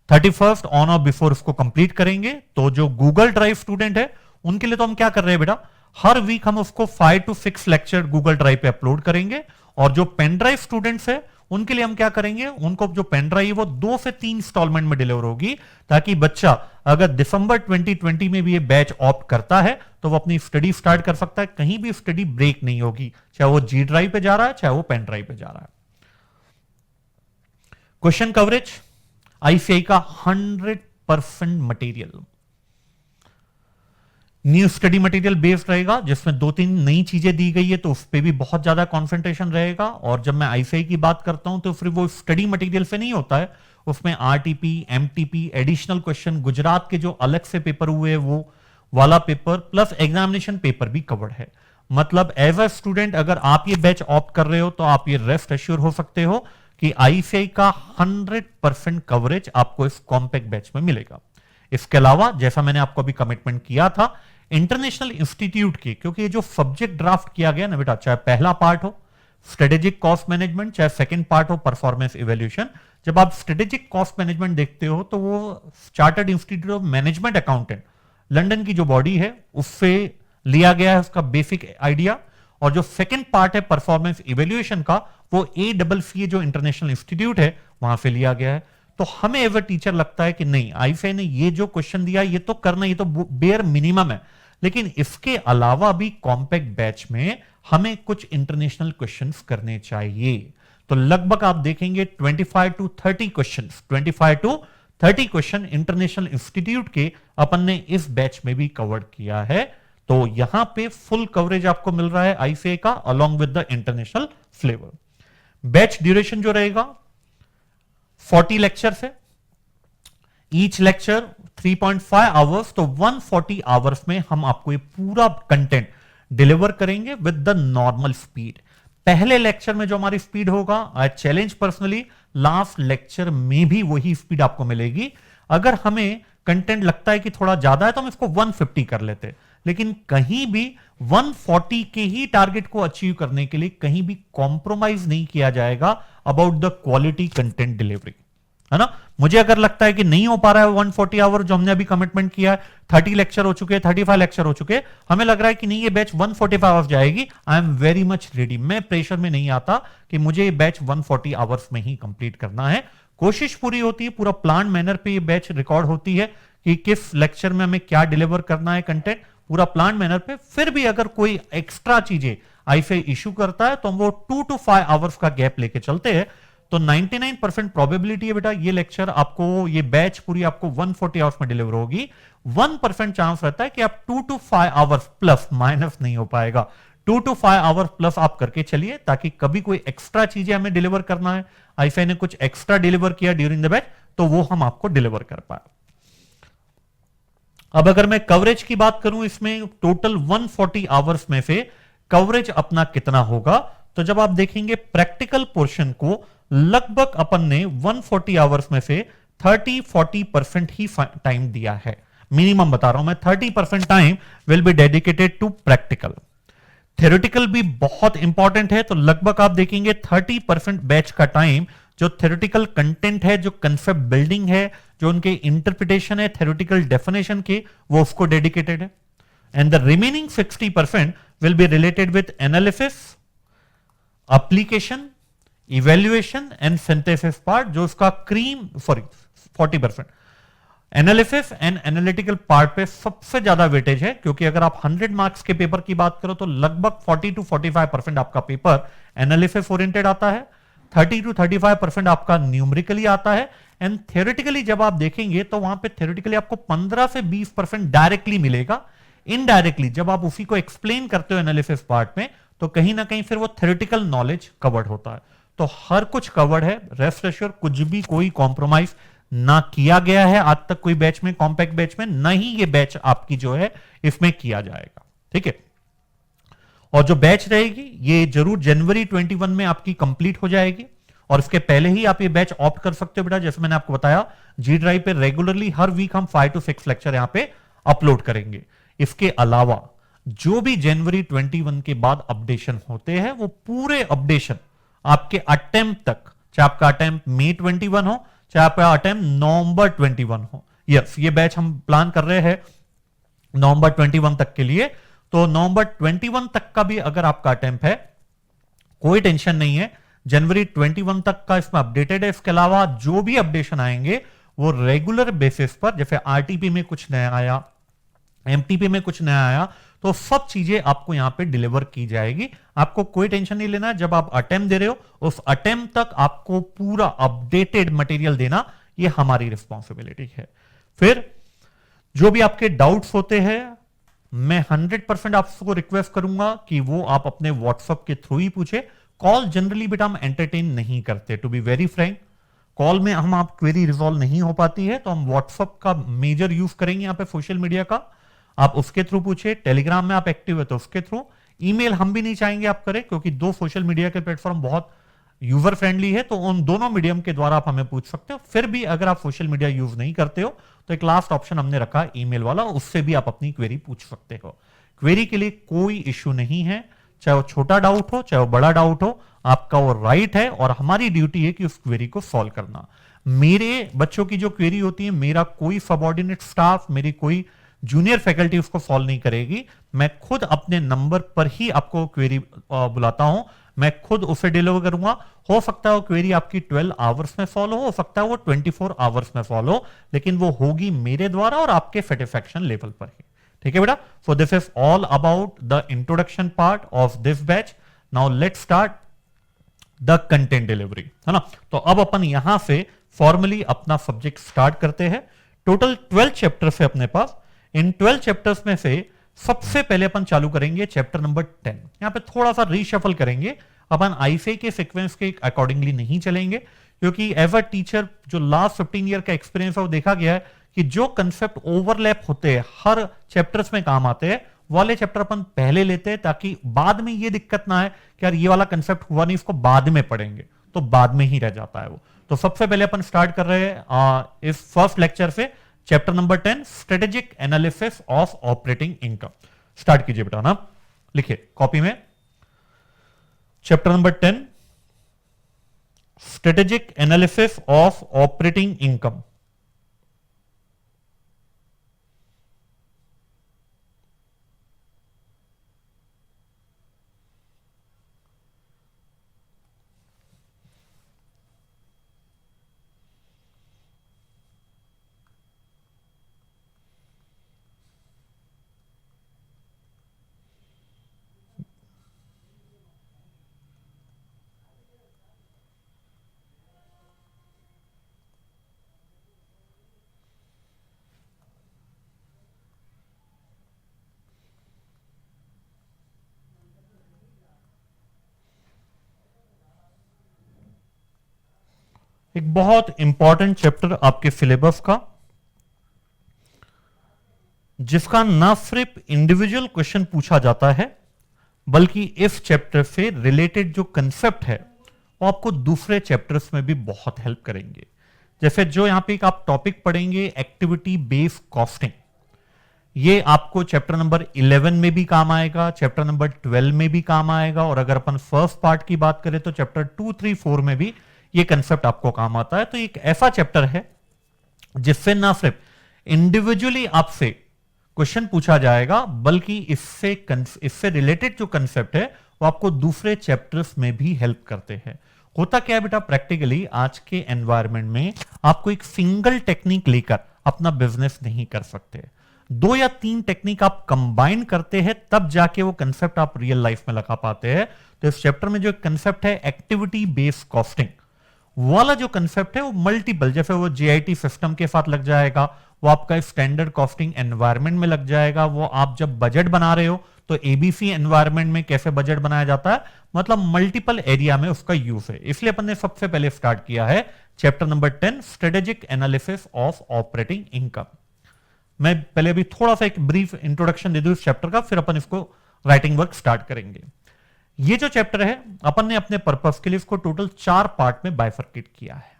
31 ऑन और बिफोर इसको कंप्लीट करेंगे। तो जो गूगल ड्राइव स्टूडेंट है उनके लिए तो हम क्या कर रहे हैं बेटा, हर वीक हम उसको 5 to 6 लेक्चर गूगल ड्राइव पे अपलोड करेंगे, और जो पेन ड्राइव स्टूडेंट्स है उनके लिए हम क्या करेंगे, उनको जो पेन ड्राइव है वो 2 से 3 इंस्टॉलमेंट में डिलीवर होगी, ताकि बच्चा अगर दिसंबर 2020 में भी ये बैच ऑप्ट करता है तो वो अपनी स्टडी स्टार्ट कर सकता है, कहीं भी स्टडी ब्रेक नहीं होगी, चाहे वो जी ड्राइव पे जा रहा है चाहे वो पेन ड्राइव पे जा रहा है। क्वेश्चन कवरेज आईसीआई का 100% material new study material based रहेगा, जिसमें 2-3 नई चीजें दी गई है, तो उस पर भी बहुत ज्यादा कॉन्सेंट्रेशन रहेगा। और जब मैं आईसीआई की बात करता हूं तो फिर वो स्टडी मटेरियल से नहीं होता है, उसमें RTP, MTP, additional question, Gujarat के जो अलग से पेपर हुए हैं वो वाला पेपर, प्लस एग्जामिनेशन पेपर भी कवर्ड है। मतलब एज अ स्टूडेंट अगर आप ये बैच ऑप्ट कर रहे हो तो आप ये रेस्ट एश्योर हो सकते हो कि आईसीआई का 100% कवरेज आपको इस कॉम्पैक्ट बैच में मिलेगा। इसके अलावा जैसा मैंने आपको अभी कमिटमेंट किया था, इंटरनेशनल इंस्टीट्यूट की, क्योंकि ये जो सब्जेक्ट ड्राफ्ट किया गया ना बेटा, चाहे पहला पार्ट हो स्ट्रेटेजिक कॉस्ट मैनेजमेंट, चाहे सेकंड पार्ट हो परफॉर्मेंस इवैल्यूएशन, जब आप स्ट्रेटेजिक कॉस्ट मैनेजमेंट देखते हो तो वो chartered institute of management accountant London की जो बॉडी है उससे लिया गया है उसका बेसिक आइडिया, और जो सेकंड पार्ट है परफॉर्मेंस इवैल्यूएशन का वो ACCA जो इंटरनेशनल इंस्टीट्यूट है वहां से लिया गया है। तो हमें एज अ टीचर लगता है कि नहीं, आईसीआई ने ये जो क्वेश्चन दिया ये तो करना, ये तो बेयर मिनिमम है, लेकिन इसके अलावा भी कॉम्पैक्ट बैच में हमें कुछ इंटरनेशनल क्वेश्चंस करने चाहिए। तो लगभग आप देखेंगे 25 to 30 questions, 25 to 30 question international institute के अपन ने इस बैच में भी कवर किया है। तो यहां पे फुल कवरेज आपको मिल रहा है आईसीआई का along with the international flavour. Batch duration जो रहेगा 40 लेक्चर है, ईच लेक्चर 3.5 आवर्स, तो 140 आवर्स में हम आपको ये पूरा कंटेंट डिलीवर करेंगे विद द नॉर्मल स्पीड। पहले लेक्चर में जो हमारी स्पीड होगा, I challenge personally last lecture में भी वही स्पीड आपको मिलेगी। अगर हमें कंटेंट लगता है कि थोड़ा ज्यादा है तो हम इसको 150 कर लेते, लेकिन कहीं भी 140 के ही टारगेट को अचीव करने के लिए कहीं भी कॉम्प्रोमाइज नहीं किया जाएगा about the quality content delivery, है ना। मुझे अगर लगता है कि नहीं हो पा रहा है 140 आवर जो हमने अभी कमिटमेंट किया है, 30 लेक्चर हो चुके हैं, 35 लेक्चर हो चुके हैं, हमें लग रहा है कि नहीं ये बैच 145 आवर्स जाएगी, I am very much ready. मैं प्रेशर में नहीं आता कि मुझे ये बैच 140 आवर्स में ही कंप्लीट करना है। कोशिश पूरी होती है, पूरा प्लान मैनर पे ये बैच रिकॉर्ड होती है कि किस लेक्चर में हमें क्या डिलीवर करना है कंटेंट, पूरा प्लान मैनर पे। फिर भी अगर कोई एक्स्ट्रा चीजें आईसीआई इशू करता है तो हम वो 2 to 5 आवर्स का गैप लेके चलते हैं। तो 99% प्रोबेबिलिटी है बेटा ये लेक्चर आपको, ये बैच पूरी आपको 140 आवर्स में डिलीवर होगी। 1% चांस रहता है कि आप 2 to 5 आवर्स प्लस माइनस नहीं हो पाएगा। 2 to 5 आवर्स प्लस आप करके चलिए, ताकि कभी कोई एक्स्ट्रा चीजें हमें डिलीवर करना है, आईसीआई ने कुछ एक्स्ट्रा डिलीवर किया ड्यूरिंग द बैच, तो वो हम आपको डिलीवर कर पाए। अब अगर मैं कवरेज की बात करूं, इसमें टोटल 140 आवर्स में से कवरेज अपना कितना होगा, तो जब आप देखेंगे प्रैक्टिकल पोर्शन को लगभग अपन ने 140 आवर्स में से 30-40% ही टाइम दिया है। मिनिमम बता रहा हूं मैं, 30% time will be dedicated to practical. Theoretical भी बहुत इंपॉर्टेंट है, तो लगभग आप देखेंगे 30% बैच का टाइम जो थ्योरेटिकल कंटेंट है, जो कंसेप्ट बिल्डिंग है, जो उनके इंटरप्रिटेशन है थ्योरेटिकल डेफिनेशन के, वो उसको डेडिकेटेड है। And the remaining 60% will be related with analysis, application, evaluation and synthesis part, जो उसका cream 40%। Analysis and analytical part पे सबसे ज्यादा वेटेज है, क्योंकि अगर आप 100 मार्क्स के पेपर की बात करो तो लगभग 40 to 45% आपका पेपर एनालिसिस ओरिएंटेड आता है, 30 to 35% आपका न्यूमेरिकली आता है। एंड थ्योरेटिकली जब आप देखेंगे तो वहां पे थ्योरेटिकली आपको 15 से 20% डायरेक्टली मिलेगा। इनडायरेक्टली जब आप उसी को एक्सप्लेन करते हो एनालिसिस पार्ट में, तो कहीं ना कहीं फिर वो थ्योरेटिकल नॉलेज कवर्ड होता है। तो हर कुछ कवर्ड है, रेस्ट एश्योर कुछ भी कोई कॉम्प्रोमाइज ना किया गया है आज तक कोई बैच में, कॉम्पैक्ट बैच में, ना ही ये बैच आपकी जो है इसमें किया जाएगा। ठीक है, और जो बैच रहेगी ये जरूर जनवरी 21 में आपकी कंप्लीट हो जाएगी, और इसके पहले ही आप ये बैच ऑप्ट कर सकते हो बेटा। जैसे मैंने आपको बताया, जी ड्राइव पे रेगुलरली हर वीक हम 5 to 6 लेक्चर यहां पे अपलोड करेंगे। इसके अलावा जो भी जनवरी 21 के बाद अपडेशन होते हैं, वो पूरे अपडेशन आपके अटेम्प्ट तक, चाहे आपका अटेम्प्ट मई 21 हो, चाहे आपका अटेम्प्ट नवंबर 21 हो। यस, ये बैच हम प्लान कर रहे हैं नवंबर 21 तक के लिए। तो नवंबर 21 तक का भी अगर आपका अटेम्प्ट है, कोई टेंशन नहीं है, जनवरी 21 तक का इसमें अपडेटेड है। इसके अलावा जो भी अपडेशन आएंगे वो रेगुलर बेसिस पर, जैसे आरटीपी में कुछ नया आया, एमटीपी में कुछ नया आया, तो सब चीजें आपको यहां पे डिलीवर की जाएगी। आपको कोई टेंशन नहीं लेना है। जब आप अटेम्प्ट दे रहे हो, उस अटेम्प्ट तक आपको पूरा अपडेटेड मटेरियल देना, ये हमारी रिस्पॉन्सिबिलिटी है। फिर जो भी आपके डाउट्स होते हैं, मैं 100% आपको रिक्वेस्ट करूंगा कि वो आप अपने व्हाट्सएप के थ्रू ही पूछे। कॉल जनरली बेटा हम एंटरटेन नहीं करते, to be very frank. Call में हम आप क्वेरी रिजॉल्व नहीं हो पाती है, तो हम व्हाट्सएप का मेजर यूज करेंगे यहां पे, सोशल मीडिया का आप उसके थ्रू पूछे। टेलीग्राम में आप एक्टिव है तो उसके थ्रू। ईमेल हम भी नहीं चाहेंगे आप करें, क्योंकि दो सोशल मीडिया के प्लेटफॉर्म बहुत यूजर फ्रेंडली है, तो उन दोनों मीडियम के द्वारा आप हमें पूछ सकते हो। फिर भी अगर आप सोशल मीडिया यूज नहीं करते हो, तो एक लास्ट ऑप्शन हमने रखा ईमेल वाला, उससे भी आप अपनी क्वेरी पूछ सकते हो। क्वेरी के लिए कोई इश्यू नहीं है, चाहे वो छोटा डाउट हो चाहे वो बड़ा डाउट हो, आपका वो राइट है, और हमारी ड्यूटी है कि उस क्वेरी को सॉल्व करना। मेरे बच्चों की जो क्वेरी होती है, मेरा कोई सबऑर्डिनेट स्टाफ, मेरी कोई जूनियर फैकल्टी उसको सॉल्व नहीं करेगी। मैं खुद अपने नंबर पर ही आपको क्वेरी बुलाता हूं, मैं खुद उसे डिलीवर करूंगा। हो सकता है वो क्वेरी आपकी 12 आवर्स में सॉल्व हो सकता है वो 24 आवर्स में सॉल्व हो, लेकिन वो होगी मेरे द्वारा और आपके सेटिस्फैक्शन लेवल पर ही। ठीक है बेटा, so this is all about the introduction part of this batch. Now let's start the content delivery, है ना। तो अब अपन यहां से फॉर्मली अपना सब्जेक्ट स्टार्ट करते हैं। टोटल 12 चैप्टर्स है अपने पास। इन 12 चैप्टर्स में से सबसे पहले अपन चालू करेंगे चैप्टर नंबर 10। यहां पे थोड़ा सा रीशफल करेंगे, अपन आईसीआई के सीक्वेंस के अकॉर्डिंगली नहीं चलेंगे, क्योंकि एज अ टीचर जो लास्ट 15 ईयर का एक्सपीरियंस है वो देखा गया है कि जो कंसेप्ट ओवरलैप होते हैं, हर चैप्टर्स में काम आते हैं, वाले चैप्टर अपन पहले लेते हैं, ताकि बाद में ये दिक्कत ना है कि यार ये वाला कंसेप्ट हुआ नहीं, इसको बाद में पढ़ेंगे, तो बाद में ही रह जाता है वो। तो सबसे पहले अपन स्टार्ट कर रहे हैं इस फर्स्ट लेक्चर से, chapter number 10, strategic analysis of operating income. Start कीजिए बेटा ना, लिखिए कॉपी में, chapter number 10, strategic analysis of operating income. एक बहुत इंपॉर्टेंट चैप्टर आपके सिलेबस का, जिसका ना सिर्फ इंडिविजुअल क्वेश्चन पूछा जाता है, बल्कि इस चैप्टर से रिलेटेड जो कंसेप्ट है वो आपको दूसरे चैप्टर्स में भी बहुत हेल्प करेंगे। जैसे जो यहां पे एक आप टॉपिक पढ़ेंगे एक्टिविटी बेस्ड कॉस्टिंग, ये आपको चैप्टर नंबर 11 में भी काम आएगा, चैप्टर नंबर 12 में भी काम आएगा, और अगर अपन फर्स्ट पार्ट की बात करें तो चैप्टर 2, 3, 4 में भी ये कंसेप्ट आपको काम आता है। तो एक ऐसा चैप्टर है जिससे ना सिर्फ इंडिविजुअली आपसे क्वेश्चन पूछा जाएगा, बल्कि इससे रिलेटेड जो कंसेप्ट है वो आपको दूसरे चैप्टर्स में भी हेल्प करते हैं। होता क्या है बेटा, प्रैक्टिकली आज के एनवायरनमेंट में आपको एक सिंगल टेक्निक लेकर अपना बिजनेस नहीं कर सकते, 2 या 3 टेक्निक आप कंबाइन करते हैं तब जाके वो कंसेप्ट आप रियल लाइफ में लगा पाते हैं। तो इस चैप्टर में जो कंसेप्ट है एक्टिविटी बेस्ड कॉस्टिंग वाला जो कंसेप्ट है वो मल्टीपल, जैसे वो जीआईटी सिस्टम के साथ लग जाएगा, वो आपका स्टैंडर्ड कॉस्टिंग एनवायरनमेंट में लग जाएगा, वो आप जब बजट बना रहे हो तो एबीसी एनवायरनमेंट में कैसे बजट बनाया जाता है, मतलब मल्टीपल एरिया में उसका यूज है। इसलिए अपन ने सबसे पहले स्टार्ट किया है chapter number 10 strategic analysis of operating income. मैं पहले अभी थोड़ा सा एक ब्रीफ इंट्रोडक्शन दे दूं इस चैप्टर का, फिर अपन इसको राइटिंग वर्क स्टार्ट करेंगे। ये जो चैप्टर है अपन ने अपने पर्पस के लिए इसको टोटल 4 पार्ट में बाइफर्केट किया है।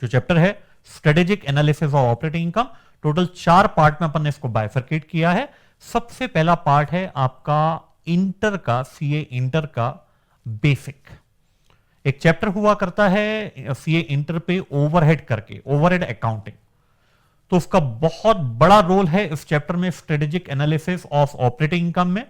जो चैप्टर है strategic analysis of operating income, total 4 part में अपन ने इसको बाइफर्केट किया है। सबसे पहला पार्ट है आपका इंटर का, सीए इंटर का बेसिक। एक चैप्टर हुआ करता है सीए इंटर पे ओवरहेड करके, ओवरहेड अकाउंटिंग, तो उसका बहुत बड़ा रोल है इस चैप्टर में strategic analysis of operating income में।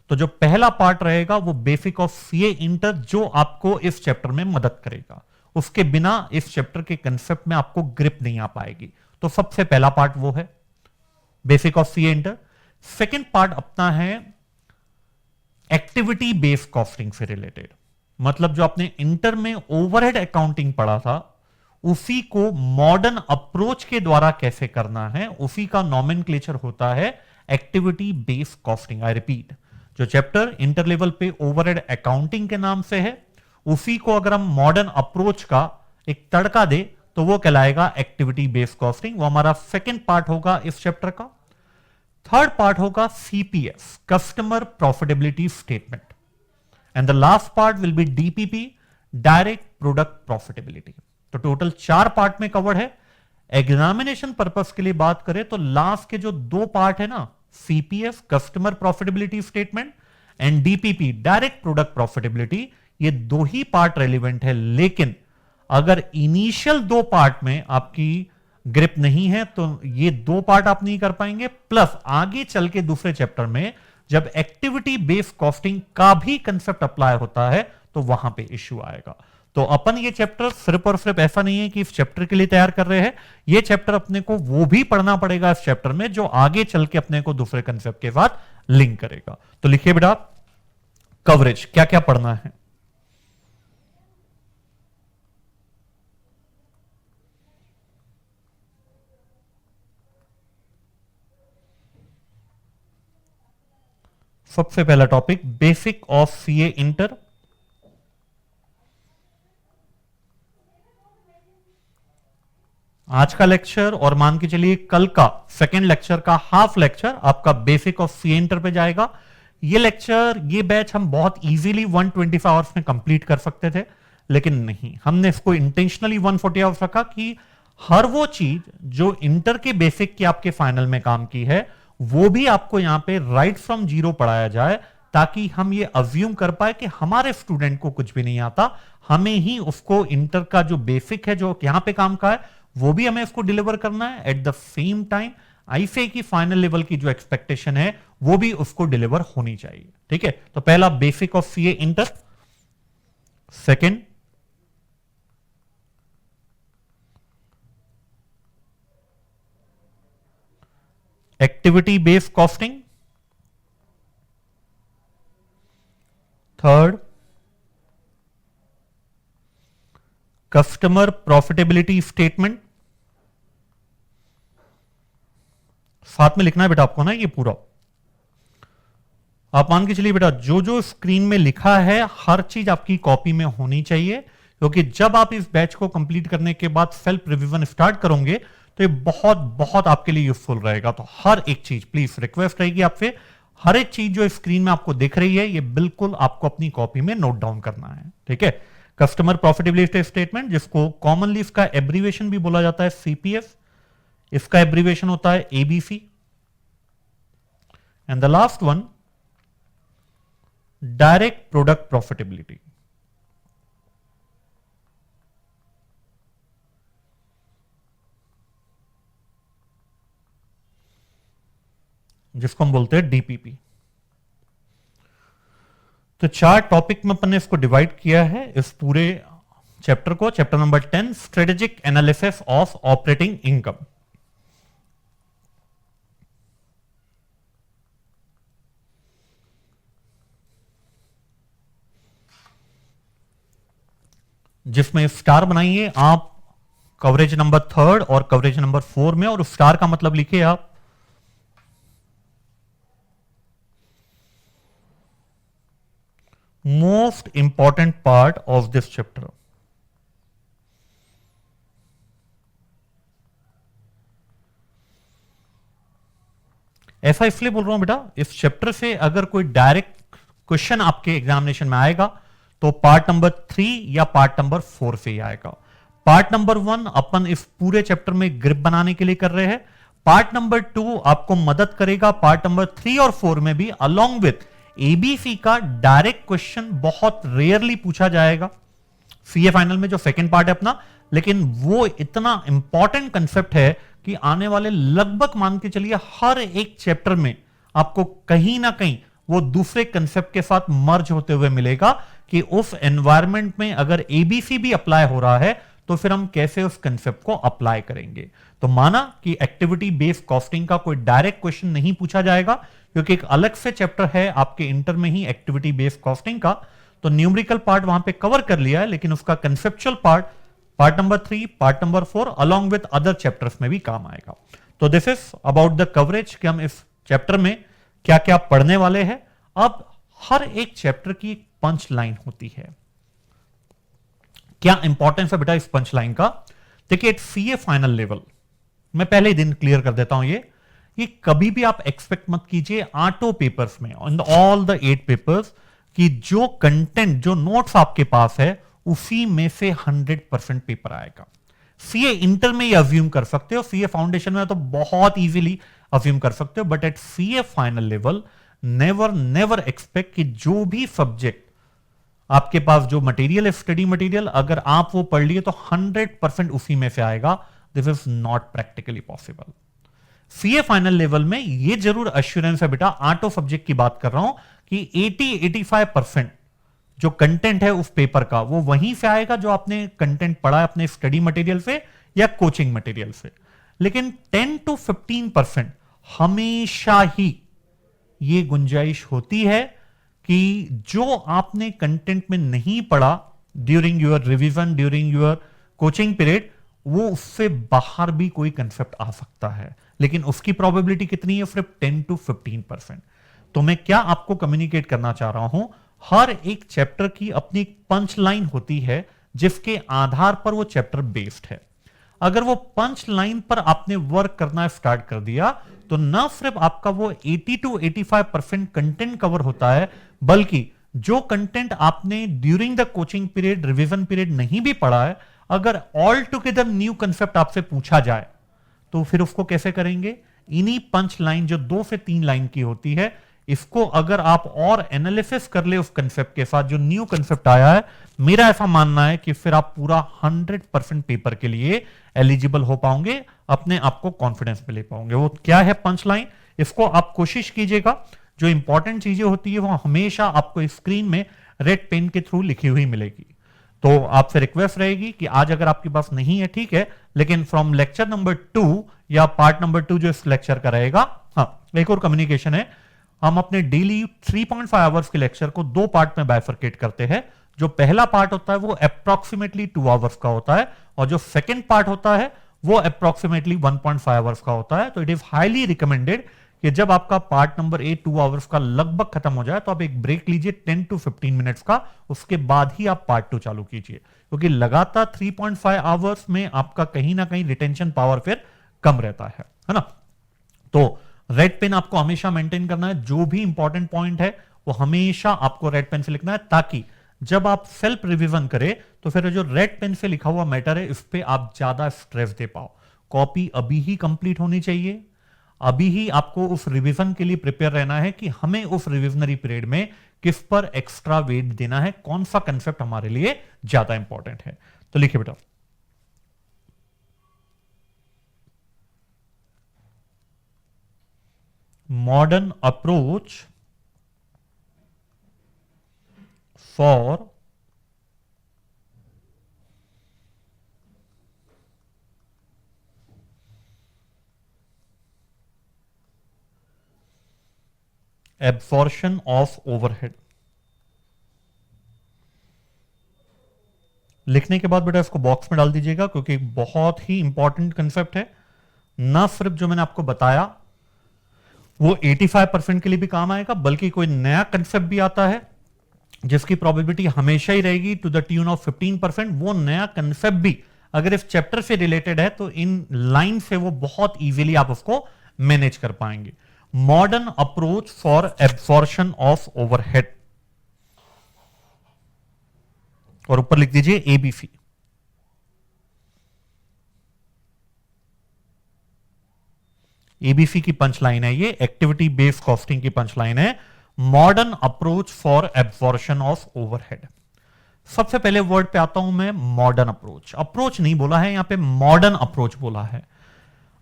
तो जो पहला पार्ट रहेगा वो बेसिक ऑफ सीए इंटर, जो आपको इस चैप्टर में मदद करेगा, उसके बिना इस चैप्टर के कंसेप्ट में आपको ग्रिप नहीं आ पाएगी। तो सबसे पहला पार्ट वो है basic of CA inter. Second part अपना है एक्टिविटी बेस्ड कॉस्टिंग से रिलेटेड, मतलब जो आपने इंटर में ओवरहेड अकाउंटिंग पढ़ा था उसी को मॉडर्न अप्रोच के द्वारा कैसे करना है, उसी का नॉमेनक्लेचर होता है activity based costing. I repeat, जो चैप्टर इंटर लेवल पे ओवरहेड अकाउंटिंग के नाम से है, उसी को अगर हम मॉडर्न अप्रोच का एक तड़का दे तो वो कहलाएगा एक्टिविटी बेस्ड कॉस्टिंग। वो हमारा सेकेंड पार्ट होगा इस चैप्टर का। थर्ड पार्ट होगा CPS, customer profitability statement, and the last part will be DPP, direct product profitability. तो टोटल 4 पार्ट में कवर्ड है। एग्जामिनेशन पर्पस के लिए बात करें तो लास्ट के जो 2 पार्ट है ना, CPS customer profitability statement and DPP direct product profitability, ये 2 ही पार्ट रेलिवेंट है। लेकिन अगर इनिशियल 2 पार्ट में आपकी ग्रिप नहीं है तो ये 2 पार्ट आप नहीं कर पाएंगे। प्लस आगे चल के दूसरे चैप्टर में जब एक्टिविटी बेस्ड कॉस्टिंग का भी कंसेप्ट अप्लाई होता है तो वहां पे इश्यू आएगा। तो अपन ये चैप्टर सिर्फ और सिर्फ ऐसा नहीं है कि इस चैप्टर के लिए तैयार कर रहे हैं, ये चैप्टर अपने को वो भी पढ़ना पड़ेगा इस चैप्टर में जो आगे चल के अपने को दूसरे कंसेप्ट के साथ लिंक करेगा। तो लिखिए बेटा कवरेज क्या क्या पढ़ना है। सबसे पहला topic basic of CA inter. आज का लेक्चर और मान के चलिए कल का सेकेंड लेक्चर का हाफ लेक्चर आपका बेसिक ऑफ सीए इंटर पे जाएगा। ये लेक्चर, ये बैच हम बहुत इजीली 125 आवर्स में कंप्लीट कर सकते थे, लेकिन नहीं, हमने इसको इंटेंशनली 140 आवर्स रखा कि हर वो चीज जो इंटर के बेसिक की आपके फाइनल में काम की है वो भी आपको यहां पे राइट फ्रॉम जीरो पढ़ाया जाए, ताकि हम ये अज्यूम कर पाए कि हमारे स्टूडेंट को कुछ भी नहीं आता, हमें ही उसको इंटर का जो बेसिक है जो यहां पे काम का है वो भी हमें इसको डिलीवर करना है। Eight the same time ICA की फाइनल लेवल की जो एक्सपेक्टेशन है वो भी उसको डिलीवर होनी चाहिए। ठीक है, तो पहला basic of CA inter. Second activity based costing. Third customer profitability statement. साथ में लिखना है बेटा आपको ना ये पूरा। आप मान के चलिए बेटा जो जो स्क्रीन में लिखा है हर चीज आपकी कॉपी में होनी चाहिए, क्योंकि जब आप इस बैच को कंप्लीट करने के बाद सेल्फ रिवीजन स्टार्ट करोगे तो ये बहुत बहुत आपके लिए यूजफुल रहेगा। तो हर एक चीज प्लीज रिक्वेस्ट रहेगी आपसे, हर एक चीज जो स्क्रीन में आपको दिख रही है ये बिल्कुल आपको अपनी कॉपी में नोट डाउन करना है, ठीक है। कस्टमर प्रॉफिटेबिलिटी स्टेटमेंट, जिसको कॉमनली इसका एब्रीवेशन भी बोला जाता है सीपीएफ, इसका एब्रीवेशन होता है ABC. And the last one, direct product profitability, जिसको हम बोलते हैं डीपीपी। तो 4 टॉपिक में अपन ने इसको डिवाइड किया है, इस पूरे चैप्टर को। Chapter number 10, strategic analysis of operating income. जिसमें स्टार बनाइए आप कवरेज नंबर 3 और कवरेज नंबर 4 में, और स्टार का मतलब लिखिए आप most important part of this chapter. ऐसा इसलिए बोल रहा हूं बेटा, इस चैप्टर से अगर कोई डायरेक्ट क्वेश्चन आपके एग्जामिनेशन में आएगा तो पार्ट नंबर 3 या पार्ट नंबर 4 से ही आएगा। पार्ट नंबर 1 अपन इस पूरे चैप्टर में ग्रिप बनाने के लिए कर रहे हैं। पार्ट नंबर 2 आपको मदद करेगा पार्ट नंबर 3 और 4 में भी, अलोंग विथ एबीसी का डायरेक्ट क्वेश्चन बहुत रेयरली पूछा जाएगा सीए फाइनल में, जो सेकंड पार्ट है अपना। लेकिन वो इतना इंपॉर्टेंट कंसेप्ट है कि आने वाले लगभग मान के चलिए हर एक चैप्टर में आपको कहीं ना कहीं वो दूसरे कंसेप्ट के साथ मर्ज होते हुए मिलेगा कि उस एनवायरमेंट में अगर एबीसी भी अप्लाई हो रहा है तो फिर हम कैसे उस कंसेप्ट को अप्लाई करेंगे। तो माना कि एक्टिविटी बेस्ड कॉस्टिंग का कोई डायरेक्ट क्वेश्चन नहीं पूछा जाएगा, क्योंकि एक अलग से चैप्टर है आपके इंटर में ही एक्टिविटी बेस्ड कॉस्टिंग का। तो न्यूमेरिकल पार्ट वहां पे कवर कर लिया है, लेकिन उसका conceptual part part number 3, part number 4 along with other chapters में भी काम आएगा। तो this is about the coverage कि हम इस चैप्टर में क्या क्या पढ़ने वाले हैं। अब हर एक चैप्टर की एक पंच लाइन होती है। क्या इंपॉर्टेंस है बेटा इस पंच लाइन का? देखिए, एट सीए फाइनल लेवल, मैं पहले ही दिन क्लियर कर देता हूं, ये कभी भी आप एक्सपेक्ट मत कीजिए ऑटो पेपर्स में, इन ऑल द 8 पेपर्स, कि जो कंटेंट जो नोट्स आपके पास है उसी में से 100% पेपर आएगा। सीए इंटर में ये अज्यूम कर सकते हो, सीए फाउंडेशन में तो बहुत इजीली अज्यूम कर सकते हो, but at CA final level never expect कि जो भी सब्जेक्ट आपके पास जो मटेरियल है, स्टडी मटेरियल, अगर आप वो पढ़ लिए तो 100% उसी में से आएगा। This is not practically possible. CA final level में ये जरूर एश्योरेंस है बेटा, आर्ट सब्जेक्ट की बात कर रहा हूं, कि 80-85% जो कंटेंट है उस पेपर का वो वहीं से आएगा जो आपने कंटेंट पढ़ा है अपने स्टडी मटेरियल से या कोचिंग मटेरियल से। लेकिन 10-15% हमेशा ही ये गुंजाइश होती है कि जो आपने कंटेंट में नहीं पढ़ा during your revision, during your coaching period, वो उससे बाहर भी कोई कंसेप्ट आ सकता है। लेकिन उसकी प्रोबेबिलिटी कितनी है? सिर्फ 10-15%। तो मैं क्या आपको कम्युनिकेट करना चाह रहा हूं, हर एक चैप्टर की अपनी एक पंच लाइन होती है जिसके आधार पर वो चैप्टर बेस्ड है। अगर वो पंच लाइन पर आपने वर्क करना स्टार्ट कर दिया तो न सिर्फ आपका वो 80-85% कंटेंट कवर होता है, बल्कि जो कंटेंट आपने during the coaching period, revision period नहीं भी पढ़ा है, अगर ऑल टुगेदर न्यू कंसेप्ट आपसे पूछा जाए तो फिर उसको कैसे करेंगे? इन्हीं पंच लाइन जो 2 से 3 लाइन की होती है, इसको अगर आप और एनालिसिस कर ले उस कंसेप्ट के साथ जो न्यू कंसेप्ट आया है, मेरा ऐसा मानना है कि फिर आप पूरा 100% पेपर के लिए एलिजिबल हो पाओगे, अपने आप को कॉन्फिडेंस में ले पाओगे। वो क्या है पंच लाइन, इसको आप कोशिश कीजिएगा। जो इंपॉर्टेंट चीजें होती है वो हमेशा आपको स्क्रीन में रेड पेन के थ्रू लिखी हुई मिलेगी। तो आपसे रिक्वेस्ट रहेगी कि आज अगर आपके पास नहीं है ठीक है, लेकिन फ्रॉम लेक्चर नंबर 2 या पार्ट नंबर 2 जो इस लेक्चर का रहेगा, हाँ एक और कम्युनिकेशन है, हम अपने डेली 3.5 आवर्स के लेक्चर को 2 पार्ट में बाइफरकेट करते हैं। जो पहला पार्ट होता है वो अप्रोक्सीमेटली 2 आवर्स का होता है, और जो सेकंड पार्ट होता है वो अप्रोक्सीमेटली 1.5 आवर्स का होता है। तो इट इज हाईली रिकमेंडेड कि जब आपका पार्ट नंबर 2 आवर्स का लगभग खत्म हो जाए तो आप एक ब्रेक लीजिए 10-15 मिनट्स का, उसके बाद ही आप पार्ट 2 चालू कीजिए, क्योंकि लगातार 3.5 आवर्स में आपका कहीं ना कहीं रिटेंशन पावर फिर कम रहता है ना। तो रेड पेन आपको हमेशा मेंटेन करना है, जो भी इंपॉर्टेंट पॉइंट है वो हमेशा आपको रेड पेन से लिखना है, ताकि जब आप सेल्फ रिवीजन करें तो फिर जो रेड पेन से लिखा हुआ मैटर है इस पे आप ज्यादा स्ट्रेस दे पाओ। कॉपी अभी ही कंप्लीट होनी चाहिए, अभी ही आपको उस रिवीजन के लिए प्रिपेयर रहना है कि हमें उस रिविजनरी पीरियड में किस पर एक्स्ट्रा वेट देना है, कौन सा कंसेप्ट हमारे लिए ज्यादा इंपॉर्टेंट है। तो लिखिए बेटा, modern approach for absorption of overhead. लिखने के बाद बेटा इसको बॉक्स में डाल दीजिएगा, क्योंकि बहुत ही इंपॉर्टेंट कंसेप्ट है। ना सिर्फ जो मैंने आपको बताया वो 85% के लिए भी काम आएगा, बल्कि कोई नया कंसेप्ट भी आता है जिसकी प्रोबेबिलिटी हमेशा ही रहेगी टू द ट्यून ऑफ 15%। वो नया कंसेप्ट भी अगर इस चैप्टर से रिलेटेड है तो इन लाइन से वो बहुत इजीली आप उसको मैनेज कर पाएंगे। Modern approach for absorption of overhead, और ऊपर लिख दीजिए एबीसी। एबीसी की पंच लाइन है ये, एक्टिविटी बेस्ड कॉस्टिंग की पंच लाइन है, modern approach for absorption of overhead. सबसे पहले वर्ड पे आता हूं मैं, मॉडर्न अप्रोच। अप्रोच नहीं बोला है यहां पे, मॉडर्न अप्रोच बोला है।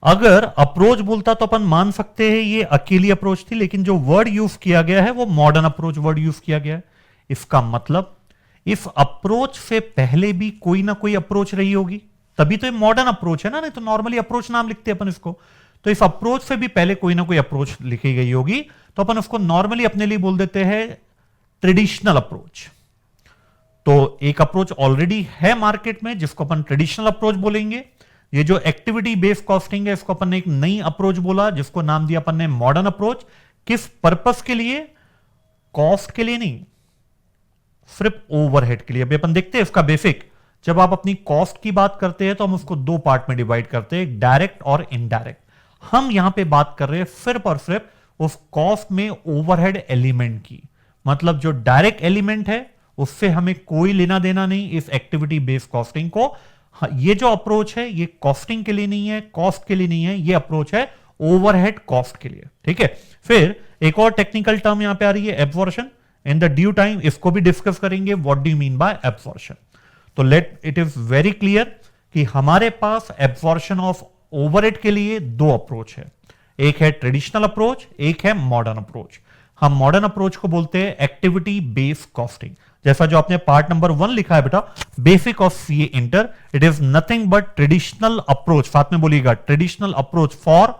अगर अप्रोच बोलता तो अपन मान सकते हैं ये अकेली अप्रोच थी, लेकिन जो वर्ड यूज किया गया है वो मॉडर्न अप्रोच वर्ड यूज किया गया है। इसका मतलब इस अप्रोच से पहले भी कोई ना कोई अप्रोच रही होगी, तभी तो ये मॉडर्न अप्रोच है ना, नहीं तो नॉर्मली अप्रोच नाम लिखते हैं अपन इसको। तो इस अप्रोच से भी पहले कोई ना कोई अप्रोच लिखी गई होगी, तो अपन उसको नॉर्मली अपने लिए बोल देते हैं ट्रेडिशनल अप्रोच। तो एक अप्रोच ऑलरेडी है मार्केट में जिसको अपन ट्रेडिशनल अप्रोच बोलेंगे। ये जो एक्टिविटी बेस्ड कॉस्टिंग है इसको अपन ने एक नई अप्रोच बोला जिसको नाम दिया अपन ने मॉडर्न अप्रोच। किस पर्पस के लिए? कॉस्ट के लिए नहीं, सिर्फ ओवरहेड के लिए। अभी अपन देखते हैं इसका बेसिक। जब आप अपनी कॉस्ट की बात करते हैं तो हम उसको दो पार्ट में डिवाइड करते हैं, डायरेक्ट और इनडायरेक्ट। हम यहां पे बात कर रहे हैं सिर्फ और सिर्फ उस कॉस्ट में ओवरहेड एलिमेंट की, मतलब जो डायरेक्ट एलिमेंट है उससे हमें कोई लेना देना नहीं इस एक्टिविटी बेस्ड कॉस्टिंग को। ये जो अप्रोच है ये कॉस्टिंग के लिए नहीं है, कॉस्ट के लिए नहीं है, ये अप्रोच है ओवरहेड कॉस्ट के लिए। ठीक है, फिर एक और टेक्निकल टर्म यहां पे आ रही है, absorption. In the due time इसको भी डिस्कस करेंगे, what do you mean by absorption. तो let it is very clear कि हमारे पास एब्सॉर्प्शन ऑफ ओवरहेड के लिए दो अप्रोच है, एक है ट्रेडिशनल अप्रोच, एक है मॉडर्न अप्रोच। हम मॉडर्न अप्रोच को बोलते हैं एक्टिविटी बेस्ड कॉस्टिंग। जैसा जो आपने पार्ट नंबर 1 लिखा है बेटा, basic of CA inter, it is nothing but traditional approach. साथ में बोलिएगा ट्रेडिशनल अप्रोच फॉर,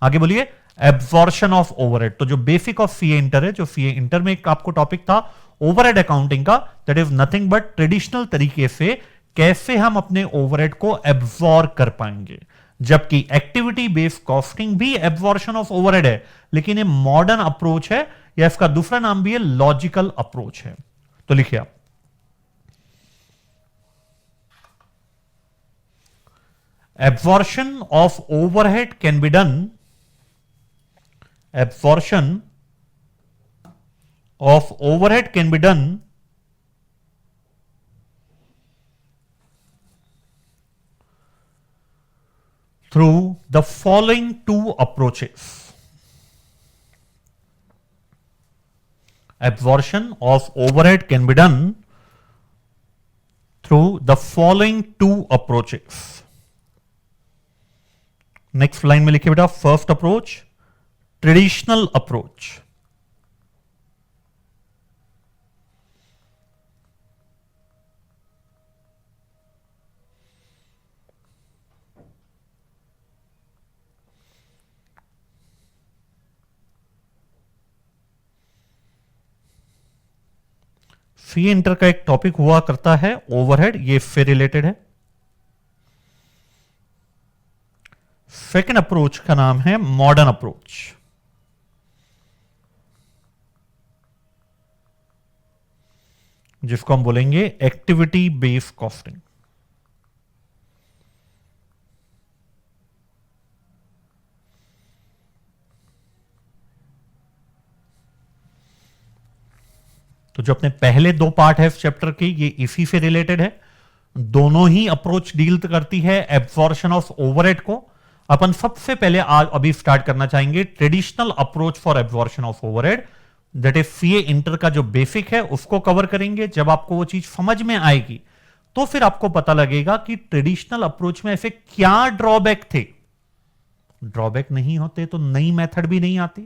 आगे बोलिए, एब्सॉर्प्शन ऑफ ओवरहेड। तो जो बेसिक ऑफ सीए इंटर है, जो सीए इंटर में एक आपको टॉपिक था ओवरहेड अकाउंटिंग का, that is nothing but traditional तरीके से कैसे हम अपने ओवरहेड को एब्सॉर्ब कर पाएंगे। जबकि एक्टिविटी बेस्ड कॉस्टिंग भी एब्सॉर्प्शन ऑफ ओवरहेड है, लेकिन ये मॉडर्न अप्रोच है, या इसका दूसरा नाम भी है लॉजिकल अप्रोच है। तो लिखिए आप, absorption of overhead can be done, absorption of overhead can be done through the following two approaches. Absorption of overhead can be done through the following two approaches. Next line में लिखिए बेटा, first approach, traditional approach. C inter का एक topic हुआ करता है overhead, ये इससे रिलेटेड है। सेकेंड अप्रोच का नाम है मॉडर्न अप्रोच, जिसको हम बोलेंगे एक्टिविटी बेस्ड कॉस्टिंग। तो जो अपने पहले दो पार्ट है चैप्टर के, ये इसी से रिलेटेड है। दोनों ही अप्रोच डील करती है एब्जॉर्प्शन ऑफ ओवरहेड को। अपन सबसे पहले आज अभी स्टार्ट करना चाहेंगे traditional approach for absorption of overhead, that is CA inter का जो बेसिक है उसको कवर करेंगे। जब आपको वो चीज समझ में आएगी तो फिर आपको पता लगेगा कि ट्रेडिशनल अप्रोच में ऐसे क्या ड्रॉबैक थे। ड्रॉबैक नहीं होते तो नई मेथड भी नहीं आती।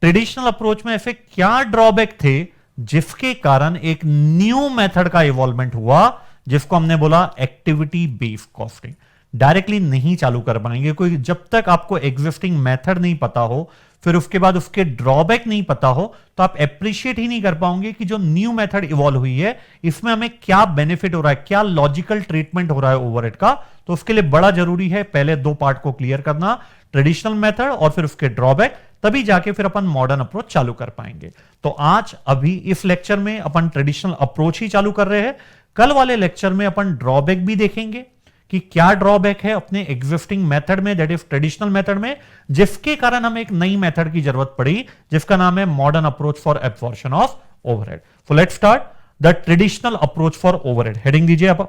ट्रेडिशनल अप्रोच में ऐसे क्या ड्रॉबैक थे जिसके कारण एक न्यू मेथड का इवॉल्वमेंट हुआ, जिसको हमने बोला एक्टिविटी बेस्ड कॉस्टिंग। डायरेक्टली नहीं चालू कर पाएंगे कोई, जब तक आपको एग्जिस्टिंग मेथड नहीं पता हो, फिर उसके बाद उसके ड्रॉबैक नहीं पता हो, तो आप एप्रिशिएट ही नहीं कर पाओगे कि जो न्यू मेथड इवॉल्व हुई है इसमें हमें क्या बेनिफिट हो रहा है, क्या लॉजिकल ट्रीटमेंट हो रहा है ओवरहेड का। तो उसके लिए बड़ा जरूरी है पहले दो पार्ट को क्लियर करना, ट्रेडिशनल मेथड और फिर उसके ड्रॉबैक, तभी जाके फिर अपन मॉडर्न अप्रोच चालू कर पाएंगे। तो आज अभी इस लेक्चर में अपन ट्रेडिशनल अप्रोच ही चालू कर रहे हैं। कल वाले लेक्चर में अपन ड्रॉबैक भी देखेंगे कि क्या ड्रॉबैक है अपने एग्जिस्टिंग मेथड में, दैट इज ट्रेडिशनल मेथड में, जिसके कारण हमें एक नई मेथड की जरूरत पड़ी जिसका नाम है modern approach for absorption of overhead. So let's start the traditional approach for overhead. Heading दीजिए आप,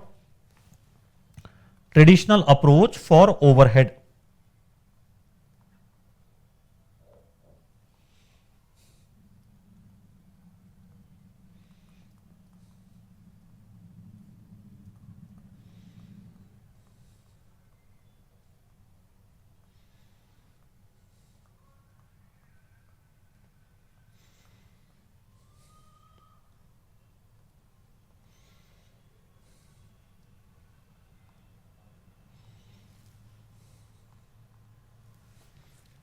ट्रेडिशनल अप्रोच फॉर ओवरहेड।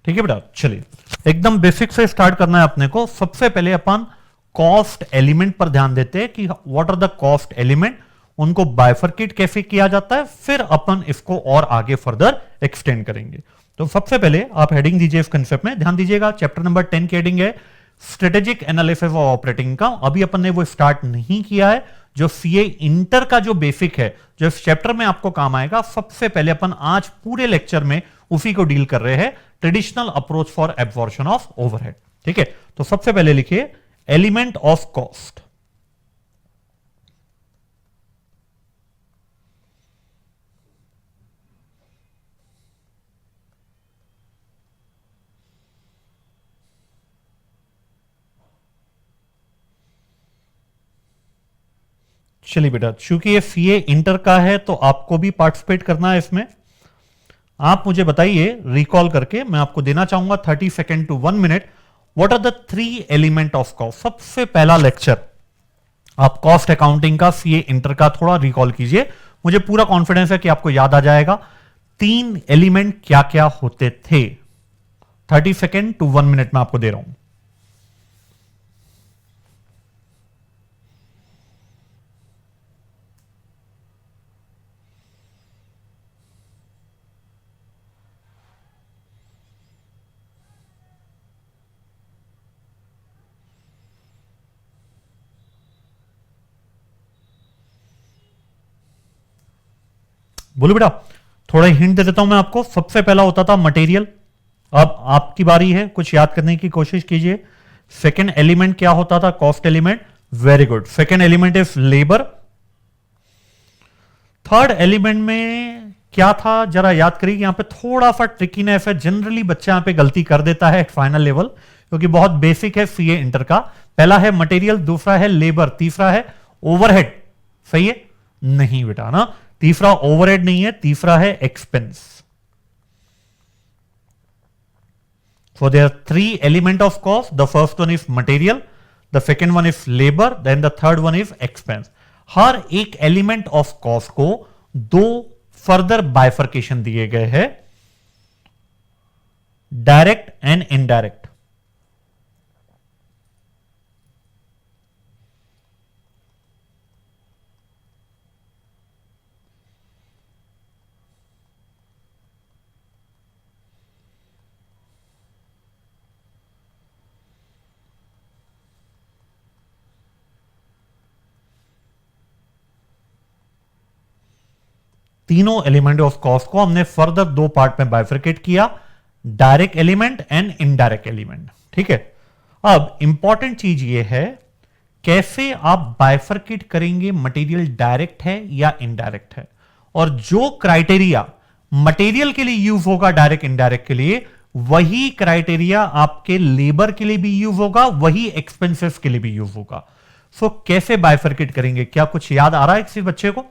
ठीक है बेटा, चलिए एकदम बेसिक से स्टार्ट करना है अपने को। सबसे पहले अपन कॉस्ट एलिमेंट पर ध्यान देते हैं कि what are the cost element, उनको बाइफरकेट कैसे किया जाता है, फिर अपन इसको और आगे फर्दर एक्सटेंड करेंगे। तो सबसे पहले आप हेडिंग दीजिए इस कंसेप्ट में, ध्यान दीजिएगा। चैप्टर नंबर 10 की हेडिंग है strategic analysis of operating income. अभी अपन ने वो स्टार्ट नहीं किया है। जो सीए इंटर का जो बेसिक है, जो इस चैप्टर में आपको काम आएगा, सबसे पहले अपन आज पूरे लेक्चर में उसी को डील कर रहे हैं, traditional approach for absorption of overhead. ठीक है, तो सबसे पहले लिखिए एलिमेंट ऑफ कॉस्ट। चलिए बेटा, चूंकि ये सीए इंटर का है तो आपको भी पार्टिसिपेट करना है इसमें। आप मुझे बताइए रिकॉल करके, मैं आपको देना चाहूंगा 30 second to 1 minute, what are the 3 element of cost. सबसे पहला लेक्चर आप कॉस्ट अकाउंटिंग का सीए इंटर का थोड़ा रिकॉल कीजिए, मुझे पूरा कॉन्फिडेंस है कि आपको याद आ जाएगा 3 एलिमेंट क्या क्या होते थे। 30 सेकेंड टू 1 मिनट में आपको दे रहा हूं। बोलो बेटा, थोड़ा हिंट दे देता हूं मैं आपको। सबसे पहला होता था मटेरियल। अब आपकी बारी है, कुछ याद करने की कोशिश कीजिए। सेकंड एलिमेंट क्या होता था? Cost element. Very good, second element is labour. Third element में क्या था जरा याद करिए। यहां पे थोड़ा सा ट्रिकीनेस है, जनरली बच्चा यहां पे गलती कर देता है एट फाइनल लेवल, क्योंकि बहुत बेसिक है सीए इंटर का। पहला है मटेरियल, दूसरा है लेबर, तीसरा है ओवरहेड। सही है? नहीं बेटा ना, तीसरा ओवरहेड नहीं है, तीसरा है expense. So there are 3 elements of cost. The first one is material, the second one is labor, then the third one is expense. हर एक एलिमेंट ऑफ कॉस्ट को 2 फर्दर बाइफर्केशन दिए गए हैं, डायरेक्ट एंड इनडायरेक्ट। तीनों element of cost को हमने further 2 part में bifurcate किया, direct element and indirect element. ठीक है, अब इंपॉर्टेंट चीज यह है कैसे आप बाइफरकेट करेंगे मटेरियल डायरेक्ट है या इनडायरेक्ट है, और जो क्राइटेरिया मटेरियल के लिए यूज होगा डायरेक्ट इनडायरेक्ट के लिए, वही क्राइटेरिया आपके लेबर के लिए भी यूज होगा, वही एक्सपेंसेस के लिए भी यूज होगा। सो कैसे बाइफरकेट करेंगे, क्या कुछ याद आ रहा है किसी बच्चे को?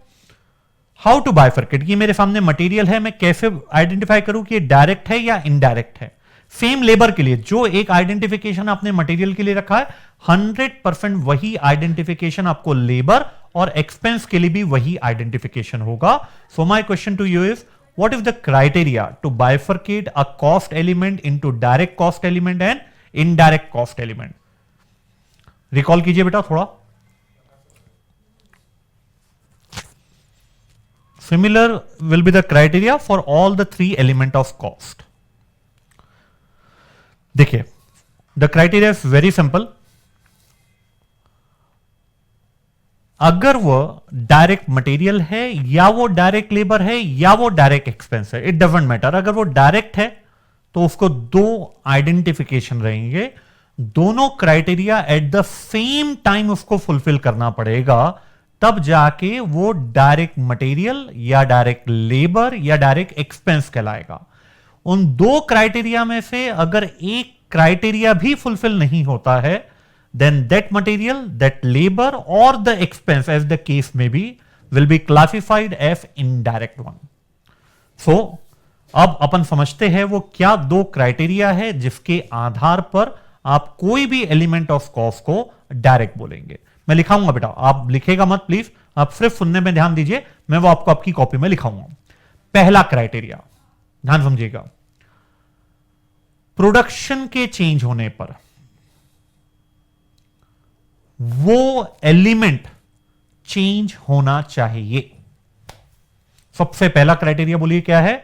हाउ टू बाइफरकेट, ये मेरे सामने मटेरियल है, मैं कैसे आइडेंटिफाई करूं कि डायरेक्ट है या इनडायरेक्ट है। सेम लेबर के लिए जो एक आइडेंटिफिकेशन आपने मटेरियल के लिए रखा है, 100% वही आइडेंटिफिकेशन आपको लेबर और एक्सपेंस के लिए भी वही आइडेंटिफिकेशन होगा। So my question to you is, what is the criteria to bifurcate a cost element into direct cost element and indirect cost element? Recall कीजिए बेटा थोड़ा। Similar will be the criteria for all the three element of cost. देखिए, the criteria is very simple. अगर वो direct material है या वो direct labour है या वो डायरेक्ट एक्सपेंस है, इट डजंट मैटर। अगर वो डायरेक्ट है तो उसको दो आइडेंटिफिकेशन रहेंगे, दोनों criteria eight the same time उसको फुलफिल करना पड़ेगा, तब जाके वो डायरेक्ट मटेरियल या डायरेक्ट लेबर या डायरेक्ट एक्सपेंस कहलाएगा। उन दो क्राइटेरिया में से अगर एक क्राइटेरिया भी फुलफिल नहीं होता है, then that material, that labor or the expense as the case may be will be classified as indirect one. So अब अपन समझते हैं वो क्या दो क्राइटेरिया है जिसके आधार पर आप कोई भी एलिमेंट ऑफ कॉस्ट को डायरेक्ट बोलेंगे। मैं लिखाऊंगा बेटा, आप लिखेगा मत प्लीज, आप सिर्फ सुनने में ध्यान दीजिए, मैं वो आपको आपकी कॉपी में लिखाऊंगा। पहला क्राइटेरिया ध्यान समझिएगा, प्रोडक्शन के चेंज होने पर वो एलिमेंट चेंज होना चाहिए। सबसे पहला क्राइटेरिया बोलिए क्या है?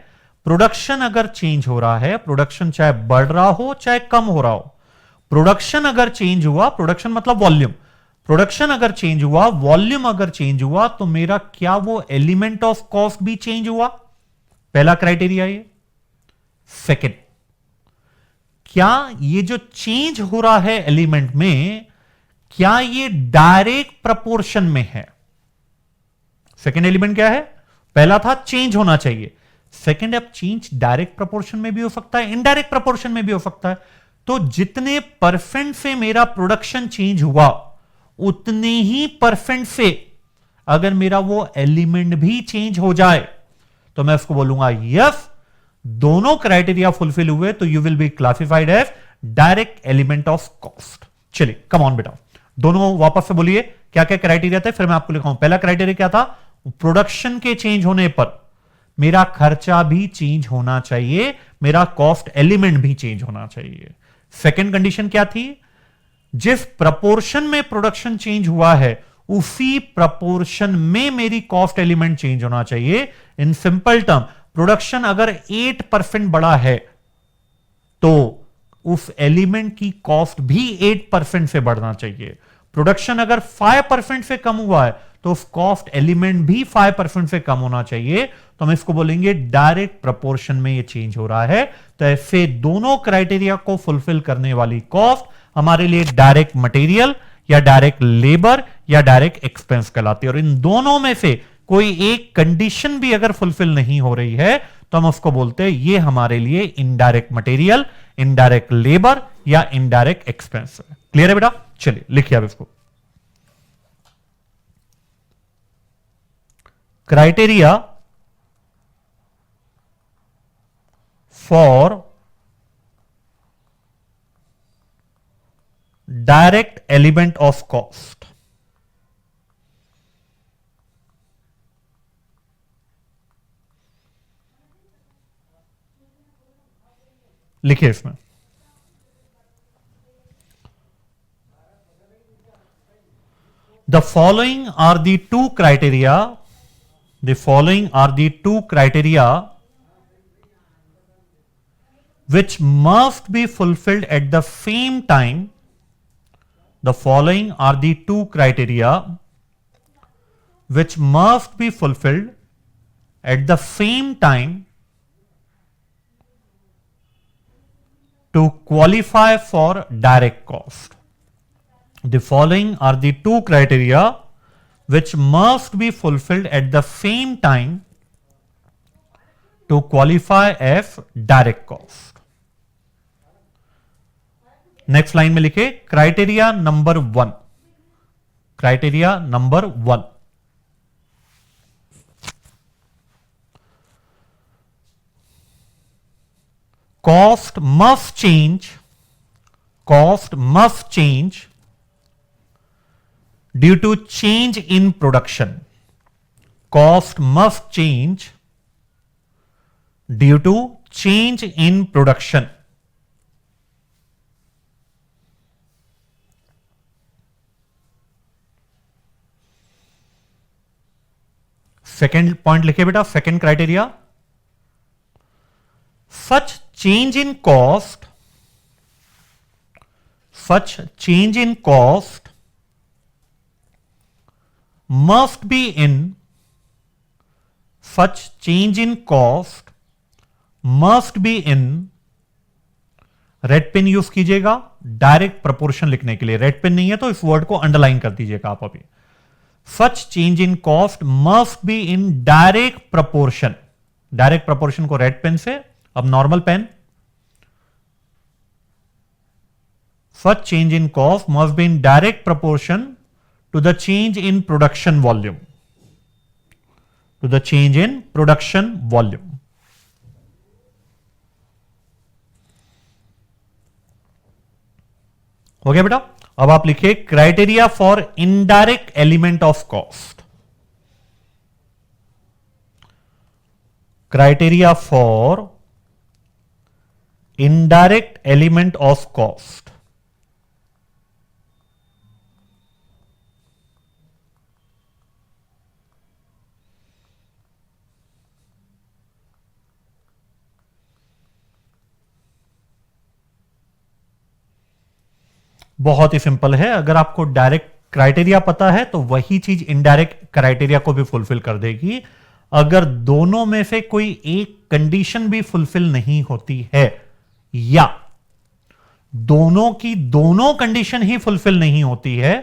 प्रोडक्शन अगर चेंज हो रहा है, प्रोडक्शन चाहे बढ़ रहा हो चाहे कम हो रहा हो, प्रोडक्शन अगर चेंज हुआ, प्रोडक्शन मतलब वॉल्यूम, प्रोडक्शन अगर चेंज हुआ, वॉल्यूम अगर चेंज हुआ, तो मेरा क्या वो एलिमेंट ऑफ कॉस्ट भी चेंज हुआ? पहला क्राइटेरिया ये। सेकंड, क्या ये जो चेंज हो रहा है एलिमेंट में, क्या ये डायरेक्ट प्रपोर्शन में है? सेकेंड एलिमेंट क्या है? पहला था चेंज होना चाहिए, सेकेंड अब चेंज डायरेक्ट प्रपोर्शन में भी हो सकता है, इनडायरेक्ट प्रपोर्शन में भी हो सकता है। तो जितने परसेंट से मेरा प्रोडक्शन चेंज हुआ, उतने ही परसेंट से अगर मेरा वो एलिमेंट भी चेंज हो जाए, तो मैं उसको बोलूंगा यस, दोनों क्राइटेरिया फुलफिल हुए, तो you will be classified as direct element of cost. चलिए कम ऑन बेटा, दोनों वापस से बोलिए क्या क्या क्राइटेरिया थे, फिर मैं आपको लिखाऊं। पहला क्राइटेरिया क्या था? प्रोडक्शन के चेंज होने पर मेरा खर्चा भी चेंज होना चाहिए, मेरा कॉस्ट एलिमेंट भी चेंज होना चाहिए। सेकंड कंडीशन क्या थी? जिस प्रपोर्शन में प्रोडक्शन चेंज हुआ है, उसी प्रपोर्शन में मेरी कॉस्ट एलिमेंट चेंज होना चाहिए। इन सिंपल टर्म, प्रोडक्शन अगर 8% बढ़ा है, तो उस एलिमेंट की कॉस्ट भी 8% से बढ़ना चाहिए। प्रोडक्शन अगर 5% से कम हुआ है, तो उस कॉस्ट एलिमेंट भी 5% से कम होना चाहिए। तो हम इसको बोलेंगे डायरेक्ट प्रपोर्शन में ये चेंज हो रहा है। तो ऐसे दोनों क्राइटेरिया को फुलफिल करने वाली कॉस्ट हमारे लिए डायरेक्ट मटेरियल या डायरेक्ट लेबर या डायरेक्ट एक्सपेंस कहलाती है। और इन दोनों में से कोई एक कंडीशन भी अगर फुलफिल नहीं हो रही है, तो हम उसको बोलते हैं ये हमारे लिए इनडायरेक्ट मटेरियल, इनडायरेक्ट लेबर या इनडायरेक्ट एक्सपेंस है। क्लियर है बेटा? चलिए लिखिए अब इसको। Criteria for direct element of cost. लिखिए इसमें, the following are the two criteria, the following are the two criteria which must be fulfilled at the same time. The following are the two criteria which must be fulfilled at the same time to qualify for direct cost. The following are the two criteria which must be fulfilled at the same time to qualify as direct cost. Next line में लिखे criteria number 1. Criteria number 1, cost must change due to change in production. Cost must change due to change in production. Second point लिखे बेटा, second criteria, such change in cost must be in red pen use कीजिएगा direct proportion लिखने के लिए. Red pen नहीं है तो इस वर्ड को अंडरलाइन कर दीजिएगा आप अभी. Such change in cost must be in direct proportion. Direct proportion को रेड पेन से, अब normal pen. Such change in cost must be in direct proportion to the change in production volume. हो गया बेटा. अब आप लिखिए criteria for indirect element of cost. Criteria for indirect element of cost. बहुत ही simple है. अगर आपको डायरेक्ट क्राइटेरिया पता है तो वही चीज इनडायरेक्ट क्राइटेरिया को भी फुलफिल कर देगी. अगर दोनों में से कोई एक कंडीशन भी फुलफिल नहीं होती है या दोनों की दोनों कंडीशन ही फुलफिल नहीं होती है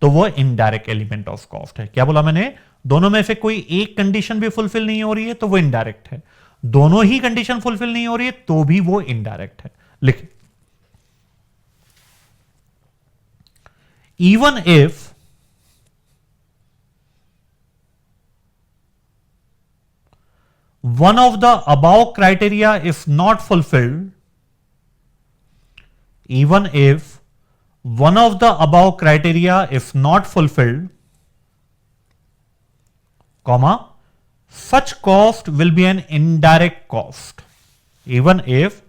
तो वो इनडायरेक्ट एलिमेंट ऑफ कॉस्ट है. क्या बोला मैंने? दोनों में से कोई एक कंडीशन भी फुलफिल नहीं हो रही है तो वो इनडायरेक्ट है. दोनों ही कंडीशन फुलफिल नहीं हो रही है तो भी वो इनडायरेक्ट है. लिखिए, even if one of the above criteria is not fulfilled, even if one of the above criteria is not fulfilled, comma, such cost will be an indirect cost. Even if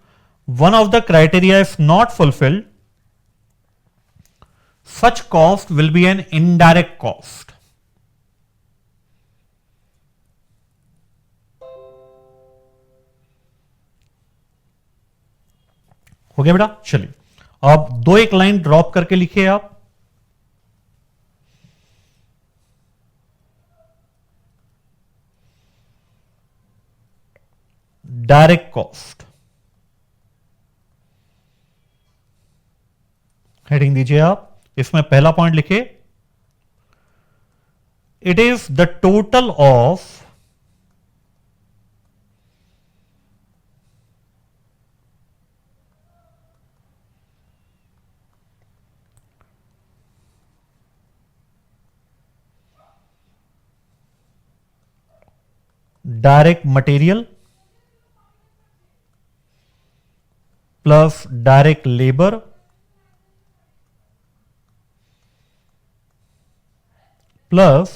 one of the criteria is not fulfilled, such cost will be an indirect cost. हो गया बेटा. चलिए अब दो एक line drop करके लिखिए आप. डायरेक्ट कॉस्ट हेडिंग दीजिए आप. इसमें पहला पॉइंट लिखे, it is the total of direct material plus direct labour plus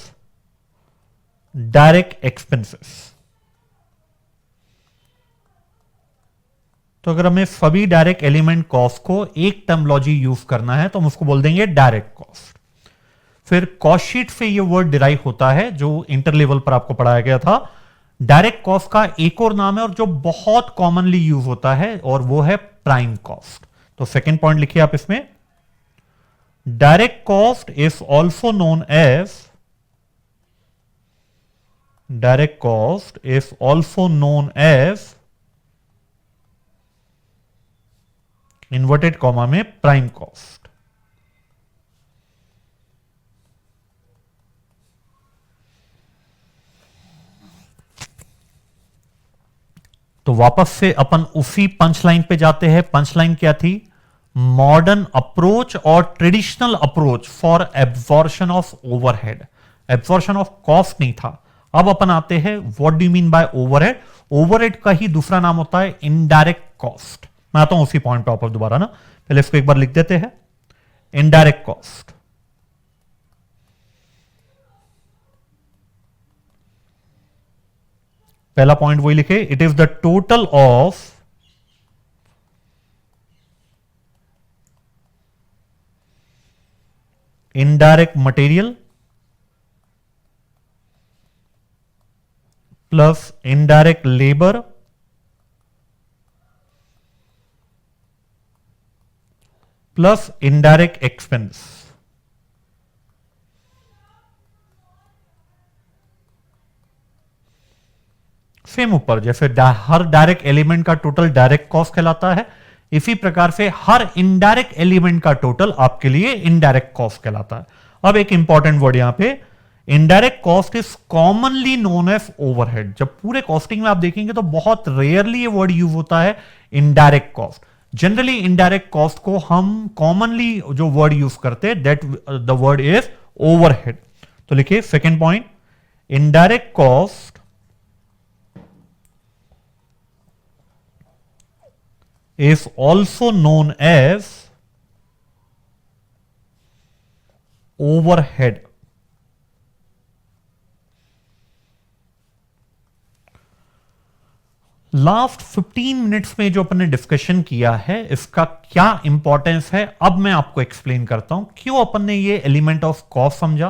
direct expenses. तो अगर हमें सभी डायरेक्ट एलिमेंट कॉस्ट को एक टर्मोलॉजी यूज करना है तो हम उसको बोल देंगे डायरेक्ट कॉस्ट. फिर कॉस्ट शीट से ये वर्ड डिराइव होता है जो इंटर लेवल पर आपको पढ़ाया गया था. डायरेक्ट कॉस्ट का एक और नाम है और जो बहुत कॉमनली यूज होता है और वो है प्राइम कॉस्ट. तो सेकेंड पॉइंट लिखिए आप इसमें, direct cost is also known as inverted comma में प्राइम कॉस्ट. तो वापस से अपन उसी पंच लाइन पे जाते हैं। पंच लाइन क्या थी? मॉडर्न अप्रोच और traditional approach for absorption of overhead. Absorption of cost नहीं था। अब अपन आते हैं what do you mean bye overhead. Overhead का ही दूसरा नाम होता है इनडायरेक्ट कॉस्ट। मैं आता हूं उसी पॉइंट पे वापस दोबारा ना, पहले इसको एक बार लिख देते हैं। इनडायरेक्ट कॉस्ट, पहला पॉइंट वही लिखे, it is the total of indirect material plus indirect labor plus indirect expense। Same ऊपर जैसे हर डायरेक्ट एलिमेंट का टोटल डायरेक्ट कॉस्ट कहलाता है, इसी प्रकार से हर इनडायरेक्ट एलिमेंट का टोटल आपके लिए इनडायरेक्ट कॉस्ट कहलाता है। अब एक इंपॉर्टेंट वर्ड यहां पे, indirect cost is commonly known as overhead. जब पूरे कॉस्टिंग में आप देखेंगे तो बहुत रेयरली ये वर्ड यूज होता है indirect cost. Generally indirect cost को हम कॉमनली जो वर्ड यूज करते हैं that the word is overhead. तो लिखिए second point, indirect cost is also known as overhead। Last 15 minutes में जो अपन ने डिस्कशन किया है इसका क्या इंपॉर्टेंस है, अब मैं आपको एक्सप्लेन करता हूं क्यों अपन ने ये एलिमेंट ऑफ कॉस्ट समझा,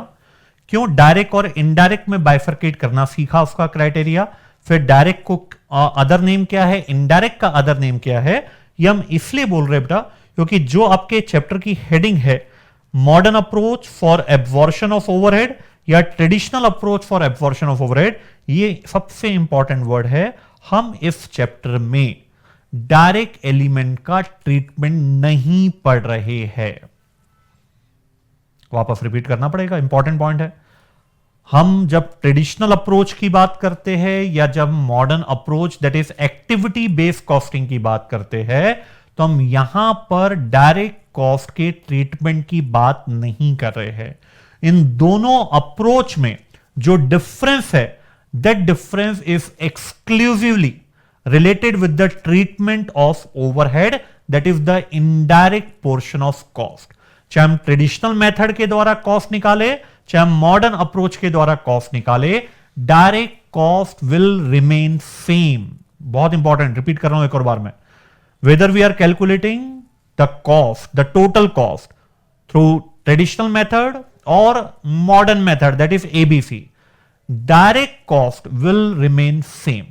क्यों डायरेक्ट और इनडायरेक्ट में बाइफरकेट करना सीखा उसका क्राइटेरिया, फिर डायरेक्ट को अदर नेम क्या है, इनडायरेक्ट का अदर नेम क्या है। ये हम इसलिए बोल रहे हैं बेटा क्योंकि जो आपके चैप्टर की हेडिंग है modern approach for absorption of overhead या traditional approach for absorption of overhead, ये सबसे इंपॉर्टेंट वर्ड है। हम इस चैप्टर में डायरेक्ट एलिमेंट का ट्रीटमेंट नहीं पढ़ रहे हैं। वापस रिपीट करना पड़ेगा, इंपॉर्टेंट पॉइंट है। हम जब ट्रेडिशनल अप्रोच की बात करते हैं या जब modern approach that is activity based costing की बात करते हैं तो हम यहां पर डायरेक्ट कॉस्ट के ट्रीटमेंट की बात नहीं कर रहे हैं। इन दोनों अप्रोच में जो डिफरेंस है that difference is exclusively related with the treatment of overhead that is the indirect portion of cost. चाहे हम ट्रेडिशनल मेथड के द्वारा कॉस्ट निकाले चाहे हम मॉडर्न अप्रोच के द्वारा कॉस्ट निकाले, direct cost will remain same. बहुत इंपॉर्टेंट, रिपीट कर रहा हूं एक और बार में, whether we are calculating the cost, the total cost through traditional method और modern method that is ABC, direct cost will remain same.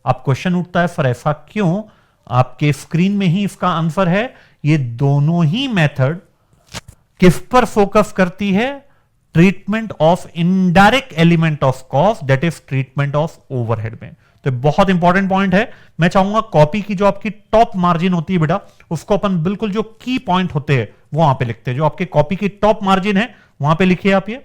अब क्वेश्चन उठता है सर ऐसा क्यों? आपके स्क्रीन में ही इसका आंसर है। ये दोनों ही मेथड किस पर फोकस करती है? Treatment of indirect element of cost that is treatment of overhead में। तो बहुत इंपॉर्टेंट पॉइंट है। मैं चाहूंगा कॉपी की जो आपकी टॉप मार्जिन होती है बेटा उसको अपन बिल्कुल जो की पॉइंट होते हैं वो वहां पे लिखते हैं। जो आपके कॉपी की टॉप मार्जिन है वहां पे लिखिए आप ये।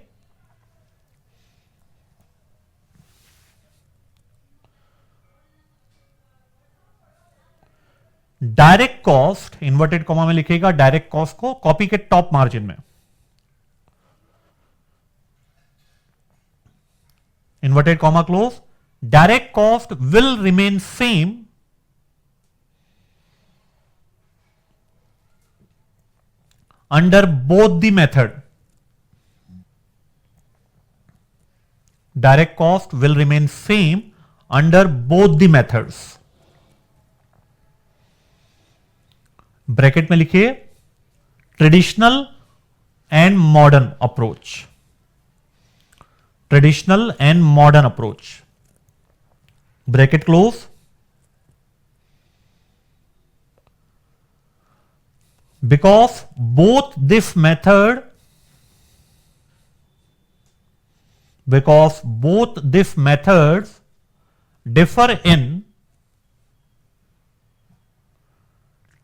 डायरेक्ट कॉस्ट इन्वर्टेड कॉमा में लिखेगा, डायरेक्ट कॉस्ट को कॉपी के टॉप मार्जिन में inverted comma close, direct cost will remain same under both the method। direct cost will remain same under both the methods। Bracket में लिखिए traditional and modern approach, traditional and modern approach, bracket close, because both this method methods differ in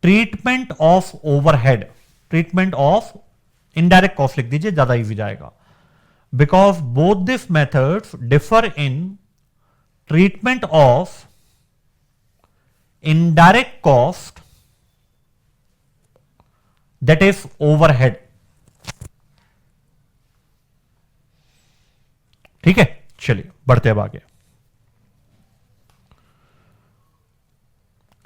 treatment of overhead, treatment of indirect cost लिख दीजिए ज्यादा easy जाएगा। Because both these methods differ in treatment of indirect cost that is overhead. ठीक है, चलिए बढ़ते हैं आगे।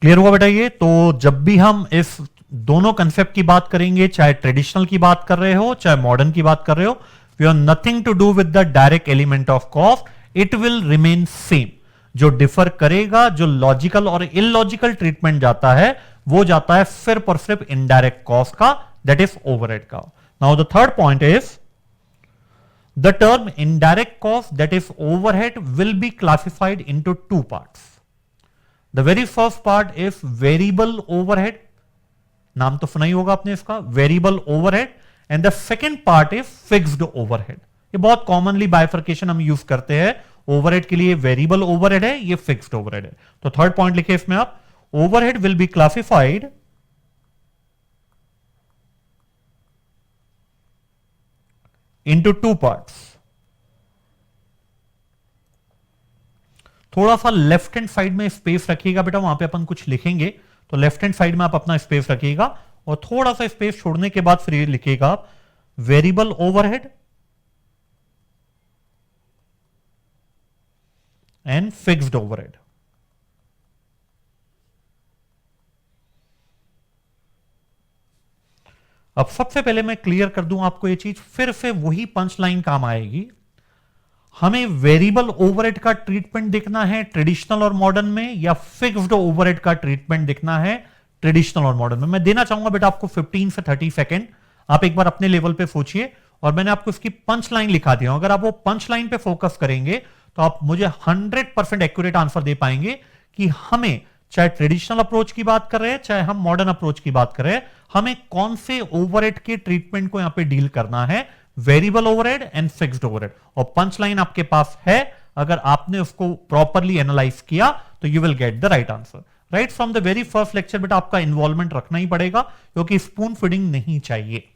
क्लियर हुआ बेटा ये? तो जब भी हम इस दोनों कंसेप्ट की बात करेंगे, चाहे ट्रेडिशनल की बात कर रहे हो चाहे मॉडर्न की बात कर रहे हो, we have nothing to do with the direct element of cost, it will remain same. जो डिफर करेगा, जो लॉजिकल और इलॉजिकल ट्रीटमेंट जाता है, वो जाता है सिर्फ और सिर्फ इनडायरेक्ट कॉस्ट का, दैट इज ओवरहेड का। Now the third point is the term indirect cost, that is overhead, will be classified into two parts. The very first part is variable overhead, नाम तो सुना ही होगा आपने इसका, variable overhead, and the second part is fixed overhead. ये बहुत commonly bifurcation हम use करते हैं। ओवरहेड के लिए वेरिएबल ओवरहेड है, ये फिक्स्ड ओवरहेड है। तो थर्ड पॉइंट लिखे इसमें आप, overhead will be classified into two parts. थोड़ा सा लेफ्ट हैंड साइड में स्पेस रखिएगा बेटा, वहां पे अपन कुछ लिखेंगे, तो लेफ्ट हैंड साइड में आप अपना स्पेस रखिएगा और थोड़ा सा स्पेस छोड़ने के बाद फिर लिखिएगा आप variable overhead and fixed overhead. अब सबसे पहले मैं क्लियर कर दूं आपको ये चीज, फिर से वही पंच लाइन काम आएगी। हमें वेरिएबल ओवरहेड का ट्रीटमेंट देखना है ट्रेडिशनल और मॉडर्न में, या फिक्स्ड ओवरहेड का ट्रीटमेंट देखना है ट्रेडिशनल और मॉडर्न में। मैं देना चाहूंगा बेटा आपको 15 से 30 सेकेंड, आप एक बार अपने लेवल पे सोचिए, और मैंने आपको इसकी पंच लाइन लिखा दिया। अगर आप वो पंच लाइन पे फोकस करेंगे तो आप मुझे 100% एक्यूरेट आंसर दे पाएंगे कि हमें, चाहे ट्रेडिशनल अप्रोच की बात कर रहे हैं चाहे हम मॉडर्न अप्रोच की बात कर रहे हैं, हमें कौन से ओवरहेड के ट्रीटमेंट को यहां पे डील करना है, variable overhead and fixed overhead. और पंच लाइन आपके पास है, अगर आपने उसको प्रॉपरली एनालाइज किया तो you will get the right answer. Right from the very first lecture बेटा आपका इन्वॉल्वमेंट रखना ही पड़ेगा, क्योंकि स्पून फीडिंग नहीं चाहिए।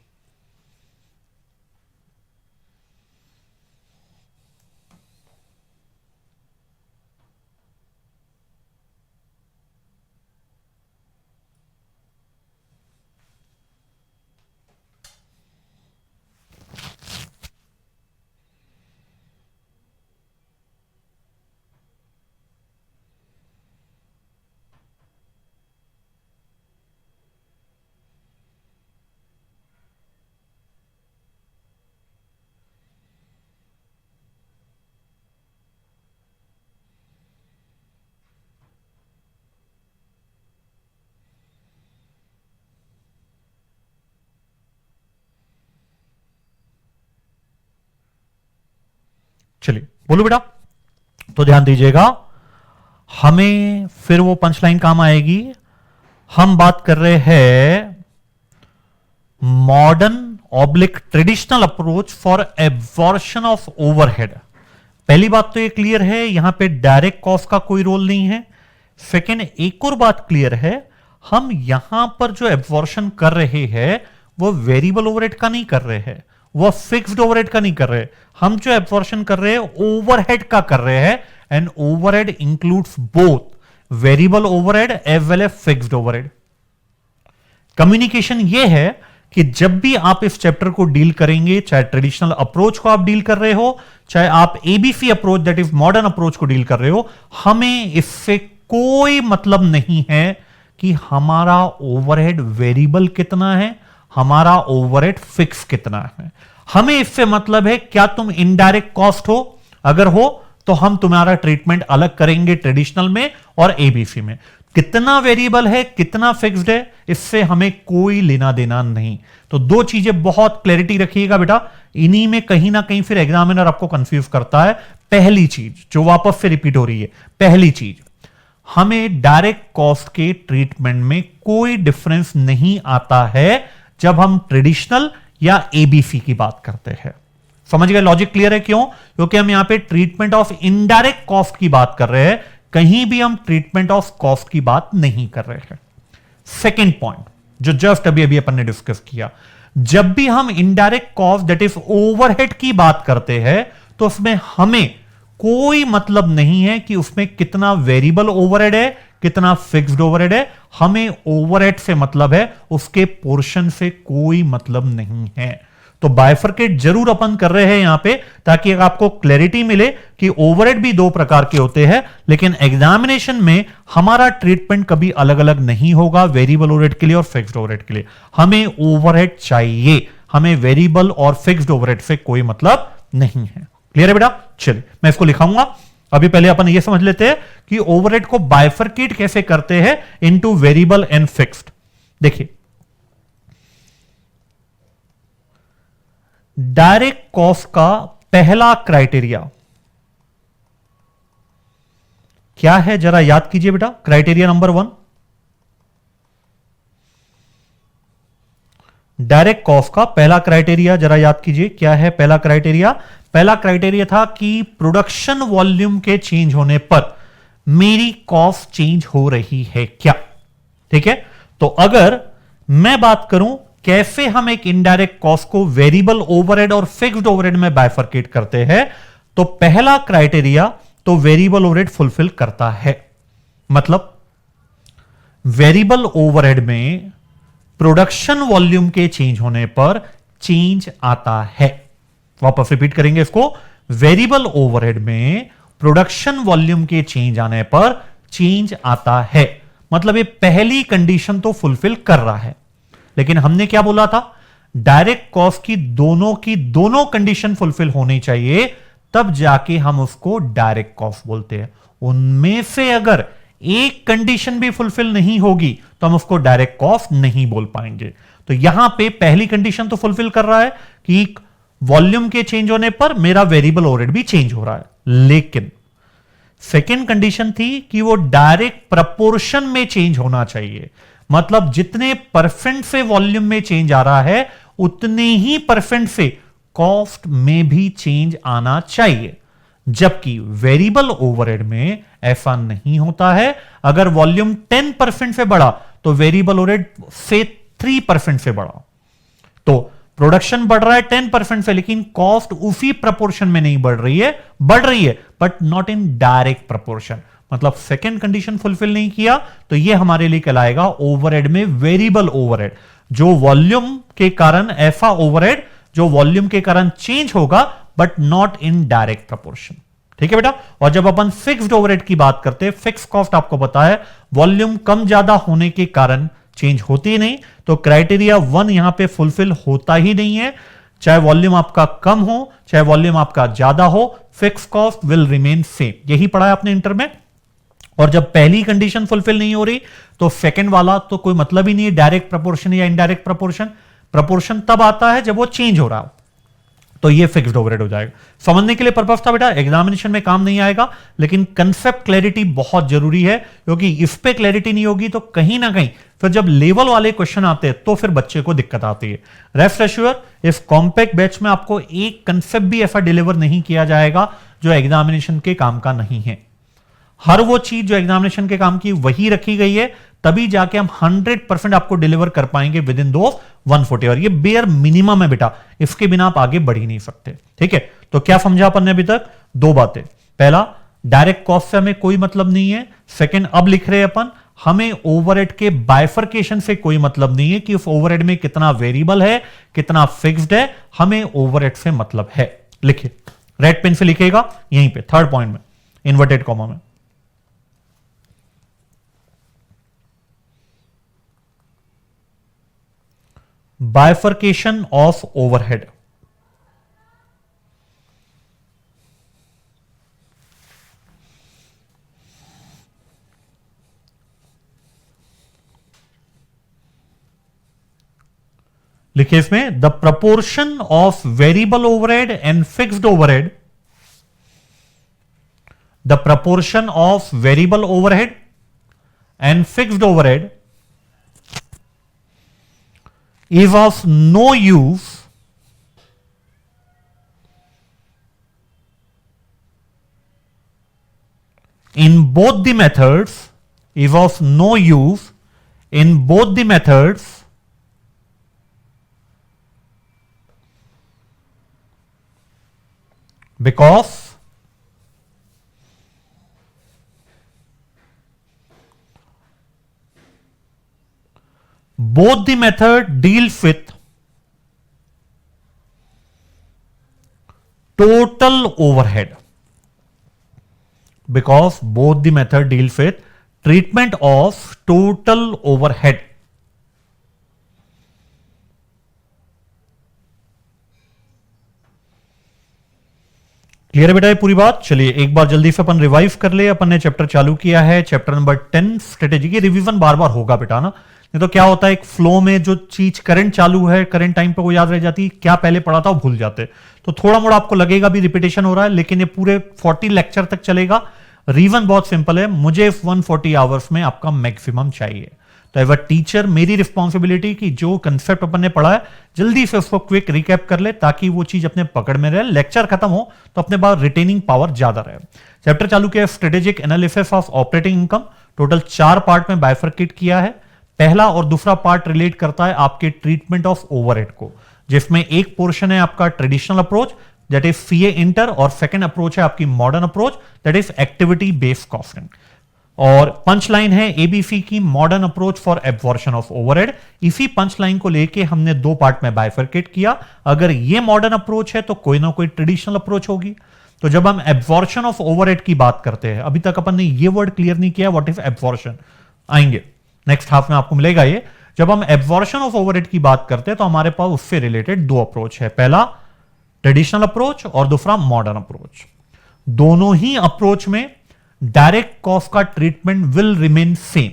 चलिए बोलो बेटा, तो ध्यान दीजिएगा, हमें फिर वो पंच लाइन काम आएगी। हम बात कर रहे हैं modern oblique traditional approach for absorption of overhead. पहली बात तो ये क्लियर है, यहां पे डायरेक्ट कॉस्ट का कोई रोल नहीं है। सेकेंड, एक और बात क्लियर है, हम यहां पर जो एब्जॉर्प्शन कर रहे हैं वो वेरिएबल ओवरहेड का नहीं कर रहे हैं, वो फिक्स्ड ओवरहेड का नहीं कर रहे। हम जो एब्जॉर्प्शन कर रहे हैं ओवरहेड का कर रहे हैं, and overhead includes both variable overhead as well as fixed overhead. Communication ये है कि जब भी आप इस चैप्टर को डील करेंगे, चाहे ट्रेडिशनल अप्रोच को आप डील कर रहे हो, चाहे आप ABC approach that is modern approach को डील कर रहे हो, हमें इससे कोई मतलब नहीं है कि हमारा ओवरहेड वेरिएबल कितना है, हमारा ओवरहेड फिक्स कितना है। हमें इससे मतलब है क्या तुम इनडायरेक्ट कॉस्ट हो, अगर हो तो हम तुम्हारा ट्रीटमेंट अलग करेंगे ट्रेडिशनल में और एबीसी में। कितना वेरिएबल है कितना फिक्स्ड है इससे हमें कोई लेना देना नहीं। तो दो चीजें बहुत क्लैरिटी रखिएगा बेटा, इन्हीं में कहीं ना कहीं फिर एग्जामिनर आपको कंफ्यूज करता है। पहली चीज जो वापस से रिपीट हो रही है, पहली चीज, हमें डायरेक्ट कॉस्ट के ट्रीटमेंट में कोई डिफरेंस नहीं आता है जब हम ट्रेडिशनल या एबीसी की बात करते हैं। समझ गए? लॉजिक क्लियर है? क्यों? क्योंकि हम यहां पे ट्रीटमेंट ऑफ इनडायरेक्ट कॉस्ट की बात कर रहे हैं, कहीं भी हम ट्रीटमेंट ऑफ कॉस्ट की बात नहीं कर रहे हैं। सेकेंड पॉइंट जो जस्ट अभी अभी अपन ने डिस्कस किया, जब भी हम indirect cost that is overhead की बात करते हैं तो उसमें हमें कोई मतलब नहीं है कि उसमें कितना वेरिएबल ओवरहेड है कितना फिक्स्ड ओवरहेड है, हमें ओवरहेड से मतलब है, उसके पोर्शन से कोई मतलब नहीं है। तो बाइफरकेट जरूर अपन कर रहे हैं यहां पे, ताकि आपको क्लैरिटी मिले कि ओवरहेड भी दो प्रकार के होते हैं, लेकिन एग्जामिनेशन में हमारा ट्रीटमेंट कभी अलग अलग नहीं होगा वेरिएबल ओवरहेड के लिए और फिक्स्ड ओवरहेड के लिए। हमें ओवरहेड चाहिए, हमें वेरिएबल और फिक्स्ड ओवरहेड से कोई मतलब नहीं है। क्लियर है बेटा? चलिए मैं इसको लिखाऊंगा। अभी पहले अपन ये समझ लेते हैं कि ओवरहेड को बाइफरकेट कैसे करते हैं इनटू वेरिएबल एंड फिक्स्ड। देखिए, डायरेक्ट कॉस्ट का पहला क्राइटेरिया क्या है, जरा याद कीजिए बेटा। क्राइटेरिया नंबर 1, डायरेक्ट कॉस्ट का पहला क्राइटेरिया जरा याद कीजिए, क्या है पहला क्राइटेरिया? पहला क्राइटेरिया था कि प्रोडक्शन वॉल्यूम के चेंज होने पर मेरी कॉस्ट चेंज हो रही है क्या। ठीक है, तो अगर मैं बात करूं कैसे हम एक इनडायरेक्ट कॉस्ट को वेरिएबल ओवरहेड और फिक्स्ड ओवरहेड में बाइफरकेट करते हैं, तो पहला क्राइटेरिया तो वेरिएबल ओवरहेड फुलफिल करता है। मतलब वेरिएबल ओवरहेड में प्रोडक्शन वॉल्यूम के चेंज होने पर चेंज आता है। वापस रिपीट करेंगे इसको, वेरिएबल ओवरहेड में प्रोडक्शन वॉल्यूम के चेंज आने पर चेंज आता है। मतलब ये पहली कंडीशन तो फुलफिल कर रहा है। लेकिन हमने क्या बोला था? डायरेक्ट कॉस्ट की दोनों कंडीशन फुलफिल होनी चाहिए, तब जाके हम उसको डायरेक्ट कॉस्ट बोलते हैं। उनमें से अगर एक कंडीशन भी फुलफिल नहीं होगी तो हम उसको डायरेक्ट कॉस्ट नहीं बोल पाएंगे। तो यहां पे पहली कंडीशन तो फुलफिल कर रहा है कि वॉल्यूम के चेंज होने पर मेरा वेरिएबल ओवरहेड भी चेंज हो रहा है, लेकिन सेकेंड कंडीशन थी कि वो डायरेक्ट प्रपोर्शन में चेंज होना चाहिए। मतलब जितने परसेंट से वॉल्यूम में चेंज आ रहा है उतने ही परसेंट से कॉस्ट में भी चेंज आना चाहिए, जबकि वेरिएबल ओवरहेड में ऐसा नहीं होता है। अगर वॉल्यूम 10% से बढ़ा तो वेरिएबल ओवरहेड से 3% से बढ़ा, तो प्रोडक्शन बढ़ रहा है 10% से, लेकिन कॉस्ट उसी प्रपोर्शन में नहीं बढ़ रही है but not in direct proportion. मतलब सेकेंड कंडीशन फुलफिल नहीं किया, तो यह हमारे लिए कहलाएगा ओवरहेड में वेरिएबल ओवरहेड। जो वॉल्यूम के कारण ऐसा ओवरहेड जो वॉल्यूम के कारण चेंज होगा but not in direct proportion. ठीक है बेटा? और जब अपन फिक्स्ड ओवरहेड की बात करते हैं, फिक्स कॉस्ट आपको पता है वॉल्यूम कम ज्यादा होने के कारण चेंज होती ही नहीं, तो क्राइटेरिया 1 यहां पे फुलफिल होता ही नहीं है। चाहे वॉल्यूम आपका कम हो चाहे वॉल्यूम आपका ज्यादा हो, fix cost will remain same. यही पढ़ा है आपने इंटर में। और जब पहली कंडीशन फुलफिल नहीं हो रही तो सेकंड वाला तो कोई मतलब ही नहीं है, डायरेक्ट प्रपोर्शन या इनडायरेक्ट प्रपोर्शन। प्रपोर्शन तब आता है जब वो चेंज हो रहा हो, तो ये फिक्स्ड ओवरहेड हो जाएगा। समझने के लिए पर्पस था बेटा, एग्जामिनेशन में काम नहीं आएगा, लेकिन कंसेप्ट क्लैरिटी बहुत जरूरी है, क्योंकि इस पे क्लैरिटी नहीं होगी तो कहीं ना कहीं फिर जब लेवल वाले क्वेश्चन आते हैं तो फिर बच्चे को दिक्कत आती है। रेस्ट एश्योर, इस कॉम्पैक्ट बैच में आपको एक कंसेप्ट भी ऐसा डिलीवर नहीं किया जाएगा जो एग्जामिनेशन के काम का नहीं है। हर वो चीज जो एग्जामिनेशन के काम की वही रखी गई है, तभी जाके हम 100% आपको डिलीवर कर पाएंगे विद इन दो 140। और ये बेयर मिनिमम है बेटा, इसके बिना आप आगे बढ़ ही नहीं सकते। ठीक है, तो क्या समझा अपन ने अभी तक? दो बातें। पहला, डायरेक्ट कॉस्ट से हमें कोई मतलब नहीं है। सेकंड, अब लिख रहे हैं अपन, हमें ओवरहेड के बाइफरकेशन से कोई मतलब नहीं है कि उस ओवरहेड में कितना वेरिएबल है कितना फिक्स्ड है, हमें ओवरहेड से मतलब है। लिखिए, रेड पेन से लिखेगा यहीं पे थर्ड पॉइंट में इन्वर्टेड कॉमा में। Bifurcation of overhead. लिखिए इसमें, the proportion of variable overhead and fixed overhead, the proportion of variable overhead and fixed overhead is of no use in both the methods, is of no use in both the methods because both the method deals with total overhead, because both the method deals with treatment of total overhead. Clear है बेटा ये पूरी बात? चलिए एक बार जल्दी से अपन revive कर ले। अपन ने चैप्टर चालू किया है, चैप्टर नंबर 10 स्ट्रेटेजी की। रिवीजन बार बार होगा बेटा ना, नहीं तो क्या होता है एक फ्लो में जो चीज करंट चालू है, करंट टाइम पे वो याद रह जाती, क्या पहले पढ़ा था वो भूल जाते। तो थोड़ा मोड़ा आपको लगेगा भी रिपीटेशन हो रहा है, लेकिन ये पूरे 40 लेक्चर तक चलेगा। रीजन बहुत सिंपल है, मुझे 140 आवर्स में आपका मैक्सिमम चाहिए। तो एज अ टीचर मेरी रिस्पॉन्सिबिलिटी कि जो कंसेप्ट अपन ने पढ़ा है जल्दी से उसको क्विक रिकैप कर ले, ताकि वो चीज अपने पकड़ में रहे। लेक्चर खत्म हो तो अपने पास रिटेनिंग पावर ज्यादा रहे। चैप्टर चालू किया strategic analysis of operating income. Total 4 part में बाइफरकेट किया है। पहला और दूसरा पार्ट रिलेट करता है आपके ट्रीटमेंट ऑफ ओवरहेड को, जिसमें एक पोर्शन है आपका traditional approach that is CA inter, और सेकंड अप्रोच है आपकी modern approach that is activity based costing. और पंच लाइन है एबीसी की modern approach for absorption of overhead. इसी पंच लाइन को लेके हमने 2 पार्ट में बाइफरकेट किया। अगर ये मॉडर्न अप्रोच है तो कोई ना कोई ट्रेडिशनल अप्रोच होगी। तो जब हम एब्जॉर्प्शन ऑफ ओवरहेड की बात करते हैं, अभी तक अपन ने ये वर्ड क्लियर नहीं किया व्हाट इज एब्जॉर्प्शन, आएंगे नेक्स्ट हाफ में आपको मिलेगा ये। जब हम एब्जॉर्प्शन ऑफ ओवरहेड की बात करते हैं तो हमारे पास उससे रिलेटेड 2 अप्रोच है, पहला ट्रेडिशनल अप्रोच और दूसरा मॉडर्न अप्रोच। दोनों ही अप्रोच में डायरेक्ट कॉस्ट का ट्रीटमेंट विल रिमेन सेम,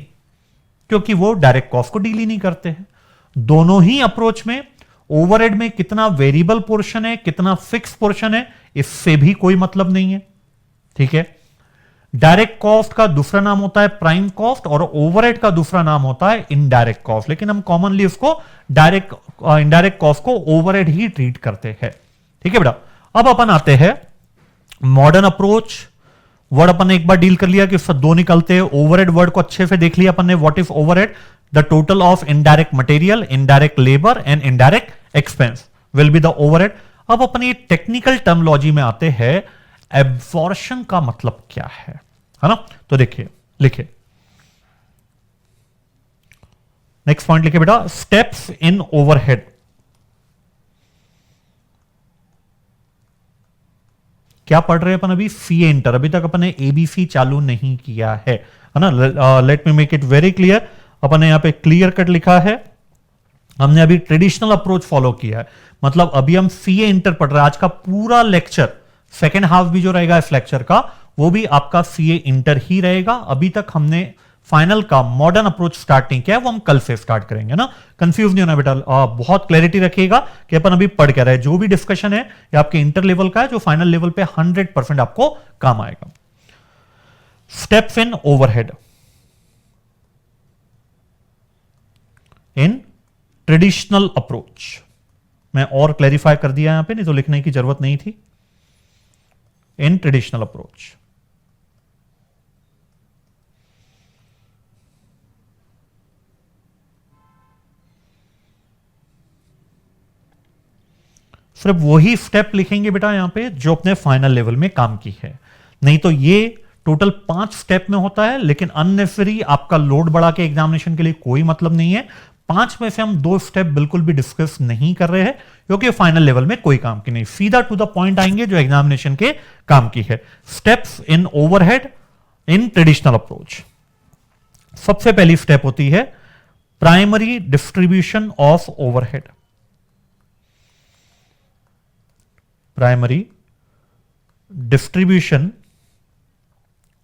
क्योंकि वो डायरेक्ट कॉस्ट को डील ही नहीं करते हैं। दोनों ही अप्रोच में ओवरहेड में कितना वेरिएबल पोर्शन है, कितना फिक्स पोर्शन है, इससे भी कोई मतलब नहीं है। ठीक है, डायरेक्ट कॉस्ट का दूसरा नाम होता है प्राइम कॉस्ट और ओवरहेड का दूसरा नाम होता है इनडायरेक्ट कॉस्ट, लेकिन हम कॉमनली उसको डायरेक्ट इनडायरेक्ट कॉस्ट को ओवरहेड ही ट्रीट करते हैं। ठीक है बेटा, अब अपन आते हैं मॉडर्न अप्रोच। वर्ड अपन ने एक बार डील कर लिया कि उससे 2 निकलते हैं। ओवरहेड वर्ड को अच्छे से देख लिया अपन ने, what is overhead, the total of indirect material, indirect labour and indirect expense will be the overhead. अब अपन ये टेक्निकल टर्मोलॉजी में आते हैं, एब्जॉर्प्शन का मतलब क्या है ना? तो देखिए, लिखे नेक्स्ट पॉइंट लिखे बेटा, स्टेप्स इन ओवरहेड। क्या पढ़ रहे हैं अपन अभी? CA inter. अभी तक अपन ने एबीसी चालू नहीं किया है ना? Let me make it very clear. अपन ने यहां पे क्लियर कट लिखा है, हमने अभी ट्रेडिशनल अप्रोच फॉलो किया है, मतलब अभी हम सीए इंटर पढ़ रहे हैं। आज का पूरा लेक्चर, सेकेंड हाफ भी जो रहेगा इस लेक्चर का, वो भी आपका सीए इंटर ही रहेगा। अभी तक हमने फाइनल का मॉडर्न अप्रोच स्टार्ट नहीं किया है, वो हम कल से स्टार्ट करेंगे ना। कंफ्यूज नहीं होना बेटा, बहुत क्लैरिटी रखिएगा कि अपन अभी पढ़ क्या रहे हैं। जो भी डिस्कशन है ये आपके इंटर लेवल का है, जो फाइनल लेवल पे 100% आपको काम आएगा। Steps in overhead in traditional approach, मैं और क्लैरिफाई कर दिया यहां पे, नहीं तो लिखने की जरूरत नहीं थी। इन ट्रेडिशनल अप्रोच सिर्फ वही स्टेप लिखेंगे बेटा यहां पे जो अपने फाइनल लेवल में काम की है, नहीं तो ये टोटल 5 स्टेप में होता है, लेकिन अननेसेसरी आपका लोड बढ़ा के एग्जामिनेशन के लिए कोई मतलब नहीं है। 5 में से हम 2 स्टेप बिल्कुल भी डिस्कस नहीं कर रहे हैं, क्योंकि फाइनल लेवल में कोई काम की नहीं, सीधा टू द पॉइंट आएंगे जो एग्जामिनेशन के काम की है। Steps in overhead in traditional approach. सबसे पहली स्टेप होती है primary distribution of overhead. Primary distribution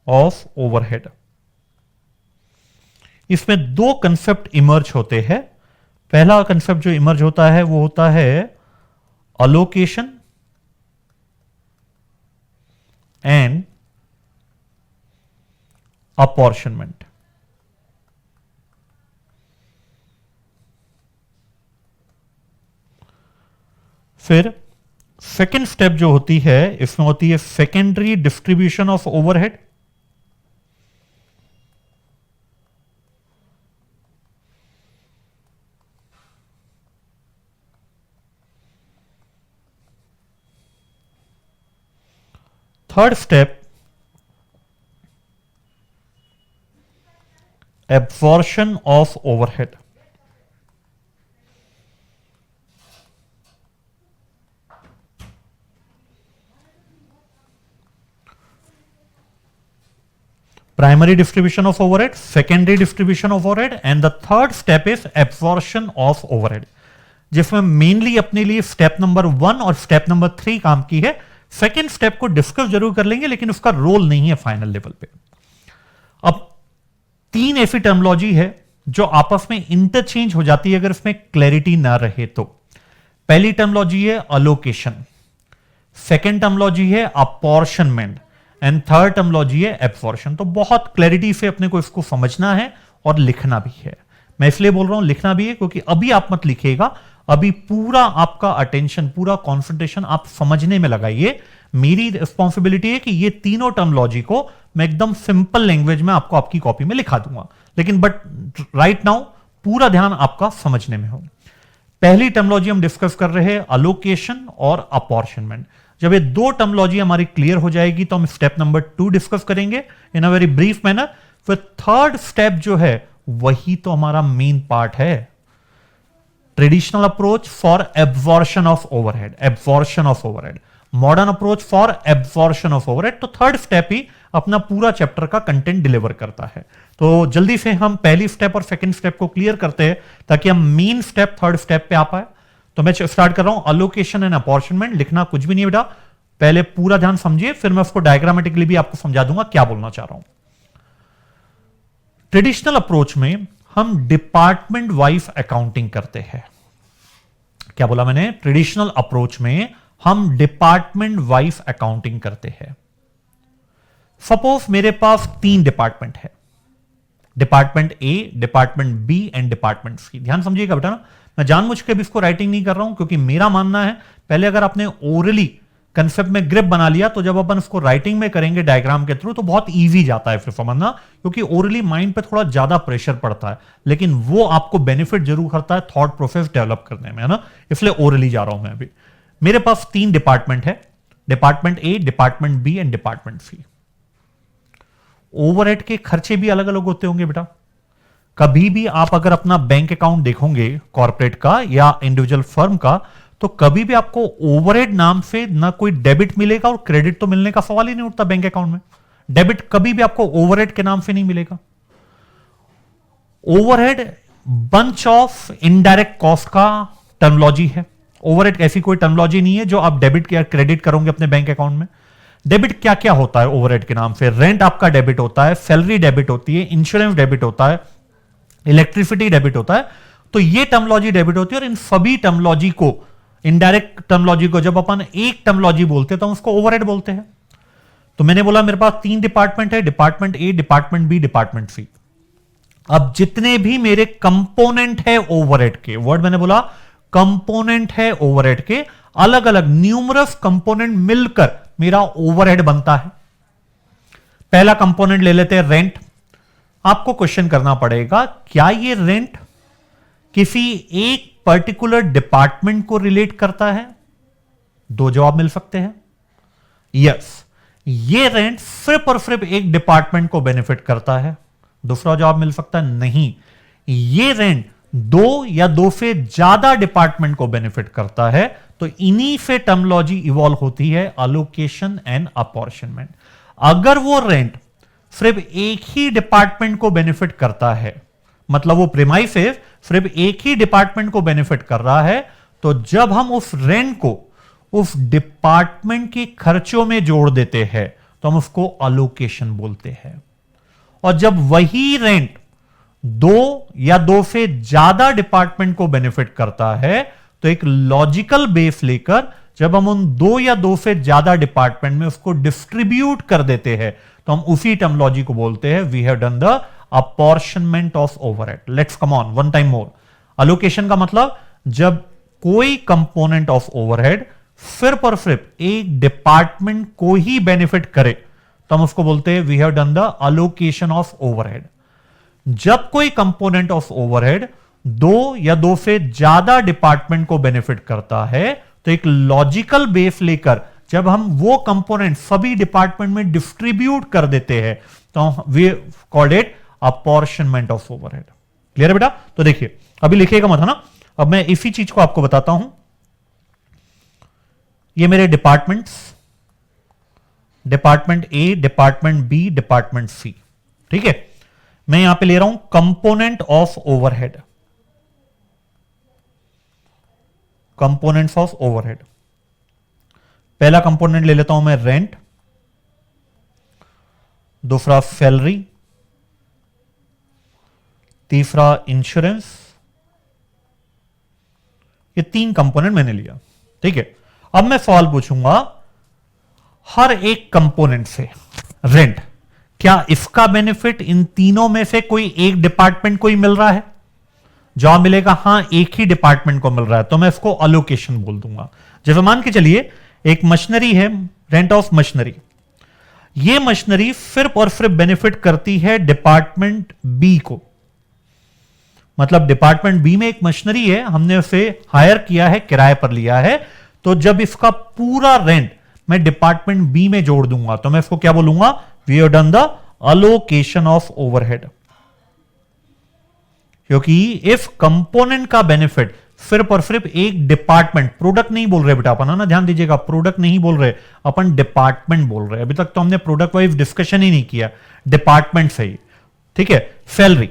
of overhead. इसमें 2 कंसेप्ट इमर्ज होते हैं। पहला कंसेप्ट जो इमर्ज होता है वो होता है अलोकेशन एंड अपॉर्शनमेंट। फिर सेकेंड स्टेप जो होती है, इसमें होती है secondary distribution of overhead. Third step absorption of overhead. primary distribution of overhead, secondary distribution of overhead, and the third step is absorption of overhead, जिसमें मेनली अपने लिए स्टेप नंबर 1 और स्टेप नंबर 3 काम की है। सेकेंड स्टेप को discuss जरूर कर लेंगे, लेकिन उसका रोल नहीं है फाइनल लेवल पे। अब 3 ऐसी टर्मोलॉजी है जो आपस में इंटरचेंज हो जाती है अगर इसमें क्लैरिटी ना रहे तो। पहली टर्मोलॉजी है अलोकेशन, सेकेंड टर्मोलॉजी है अपॉर्शनमेंट, एंड थर्ड टर्मोलॉजी है एब्जॉर्प्शन। तो बहुत क्लैरिटी से अपने को इसको समझना है और लिखना भी है। मैं इसलिए बोल रहा हूं लिखना भी है क्योंकि अभी आप मत लिखिएगा, अभी पूरा आपका अटेंशन, पूरा कॉन्सेंट्रेशन आप समझने में लगाइए। मेरी रिस्पॉन्सिबिलिटी है कि ये तीनों टर्मोलॉजी को मैं एकदम सिंपल लैंग्वेज में आपको आपकी कॉपी में लिखा दूंगा, लेकिन बट राइट नाउ पूरा ध्यान आपका समझने में हो। पहली टर्मोलॉजी हम डिस्कस कर रहे हैं अलोकेशन और अपॉर्शनमेंट। जब ये दो टर्मोलॉजी हमारी क्लियर हो जाएगी तो हम स्टेप नंबर 2 डिस्कस करेंगे इन अ वेरी ब्रीफ मैनर। फिर थर्ड स्टेप जो है वही तो हमारा मेन पार्ट है, traditional approach for absorption of overhead, absorption of overhead, modern approach for absorption of overhead. तो थर्ड स्टेप ही अपना पूरा चैप्टर का कंटेंट डिलीवर करता है। तो जल्दी से हम पहली स्टेप और सेकंड स्टेप को क्लियर करते हैं ताकि हम मेन स्टेप थर्ड स्टेप पे आ पाए। तो मैं स्टार्ट कर रहा हूं अलोकेशन एंड अपॉर्शनमेंट। लिखना कुछ भी नहीं बेटा, पहले पूरा ध्यान समझिए, फिर मैं उसको डायग्रामेटिकली भी आपको समझा दूंगा क्या बोलना चाह रहा हूं। ट्रेडिशनल अप्रोच में हम डिपार्टमेंट वाइज अकाउंटिंग करते हैं। क्या बोला मैंने? ट्रेडिशनल अप्रोच में हम डिपार्टमेंट वाइज अकाउंटिंग करते हैं। सपोज मेरे पास 3 डिपार्टमेंट है, department A, department B and department C. ध्यान समझिएगा बेटा ना, मैं जानबूझ के भी इसको राइटिंग नहीं कर रहा हूं क्योंकि मेरा मानना है पहले अगर आपने ओरली कंसेप्ट में ग्रिप बना लिया तो जब अपन उसको राइटिंग में करेंगे डायग्राम के थ्रू तो बहुत इजी जाता है फिर समझना, क्योंकि ओरली माइंड पे थोड़ा ज्यादा प्रेशर पड़ता है, लेकिन वो आपको बेनिफिट जरूर करता है थॉट प्रोसेस डेवलप करने में, है ना। इसलिए ओरली जा रहा हूं मैं अभी। मेरे पास 3 डिपार्टमेंट है, department A, department B and department C. Overhead के खर्चे भी अलग अलग होते होंगे बेटा। कभी भी आप अगर अपना बैंक अकाउंट देखोगे कॉर्पोरेट का या इंडिविजुअल फर्म का, तो कभी भी आपको ओवरहेड नाम से ना कोई डेबिट मिलेगा और क्रेडिट तो मिलने का सवाल ही नहीं उठता बैंक अकाउंट में। डेबिट कभी भी आपको ओवरहेड के नाम से नहीं मिलेगा। Overhead bunch of indirect cost का टर्मोलॉजी है। ओवरहेड ऐसी कोई टर्मोलॉजी नहीं है जो आप डेबिट या क्रेडिट करोगे अपने बैंक अकाउंट में। डेबिट क्या क्या होता है ओवरहेड के नाम से? रेंट आपका डेबिट होता है, सैलरी डेबिट होती है, इंश्योरेंस डेबिट होता है, इलेक्ट्रिसिटी डेबिट होता है। तो ये टर्मोलॉजी डेबिट होती है और इन सभी टर्मोलॉजी को, इनडायरेक्ट टर्मोलॉजी को जब अपन एक टर्मोलॉजी बोलते हैं तो हम उसको ओवरहेड बोलते हैं। तो मैंने बोला मेरे पास 3 डिपार्टमेंट है, department A, department B, department सी। अब जितने भी मेरे कंपोनेंट है ओवरहेड के, वर्ड मैंने बोला कंपोनेंट है ओवरहेड के, अलग अलग न्यूमरस कंपोनेंट मिलकर मेरा ओवरहेड बनता है। पहला कंपोनेंट ले लेते हैं रेंट। आपको क्वेश्चन करना पड़ेगा क्या ये रेंट किसी एक पर्टिकुलर डिपार्टमेंट को रिलेट करता है? 2 जवाब मिल सकते हैं। यस, ये रेंट सिर्फ और सिर्फ एक डिपार्टमेंट को बेनिफिट करता है। दूसरा जवाब मिल सकता है नहीं, ये रेंट 2 या 2 से ज्यादा डिपार्टमेंट को बेनिफिट करता है। तो इन्हीं से टर्मोलॉजी इवॉल्व होती है अलोकेशन एंड अपॉर्शनमेंट। अगर वो रेंट सिर्फ एक ही डिपार्टमेंट को बेनिफिट करता है, मतलब वो प्रीमाइसेस सिर्फ एक ही डिपार्टमेंट को बेनिफिट कर रहा है, तो जब हम उस रेंट को उस डिपार्टमेंट के खर्चों में जोड़ देते हैं तो हम उसको अलोकेशन बोलते हैं। और जब वही रेंट 2 या 2 से ज्यादा डिपार्टमेंट को बेनिफिट करता है तो एक लॉजिकल बेस लेकर जब हम उन 2 या 2 से ज्यादा डिपार्टमेंट में उसको डिस्ट्रीब्यूट कर देते हैं तो हम उसी टर्मोलॉजी को बोलते हैं we have done the apportionment of overhead. Let's come on one time more. Allocation का मतलब जब कोई कंपोनेंट ऑफ ओवरहेड सिर्फ और सिर्फ एक डिपार्टमेंट को ही बेनिफिट करे तो हम उसको बोलते हैं we have done the allocation of overhead. जब कोई कंपोनेंट ऑफ ओवरहेड 2 या 2 से ज्यादा डिपार्टमेंट को बेनिफिट करता है तो एक लॉजिकल बेस लेकर जब हम वो कंपोनेंट सभी डिपार्टमेंट में डिस्ट्रीब्यूट कर देते हैं तो we called it apportionment of overhead. Clear है बेटा? तो देखिए अभी लिखिएगा मत, है ना। अब मैं इसी चीज को आपको बताता हूं। ये मेरे departments, department A, department B, department सी। ठीक है, मैं यहां पे ले रहा हूं component of overhead, components of overhead. पहला कंपोनेंट ले लेता हूं मैं रेंट, दूसरा सैलरी, तीसरा इंश्योरेंस। ये तीन कंपोनेंट मैंने लिया, ठीक है। अब मैं सवाल पूछूंगा हर एक कंपोनेंट से, रेंट, क्या इसका बेनिफिट इन तीनों में से कोई एक डिपार्टमेंट को ही मिल रहा है? जवाब मिलेगा हां, एक ही डिपार्टमेंट को मिल रहा है, तो मैं इसको अलोकेशन बोल दूंगा। जैसे मान के चलिए एक मशीनरी है, रेंट ऑफ मशीनरी। ये मशीनरी सिर्फ और सिर्फ बेनिफिट करती है डिपार्टमेंट बी को। मतलब डिपार्टमेंट बी में एक मशीनरी है, हमने उसे हायर किया है, किराए पर लिया है, तो जब इसका पूरा रेंट मैं डिपार्टमेंट बी में जोड़ दूंगा तो मैं इसको क्या बोलूंगा? We have done the allocation of overhead. क्योंकि इफ कंपोनेंट का बेनिफिट सिर्फ और सिर्फ एक डिपार्टमेंट, प्रोडक्ट नहीं बोल रहे बेटा अपन, ना ध्यान दीजिएगा, प्रोडक्ट नहीं बोल रहे अपन, डिपार्टमेंट बोल रहे। अभी तक तो हमने प्रोडक्ट वाइज डिस्कशन ही नहीं किया, डिपार्टमेंट से ही, ठीक है। सैलरी,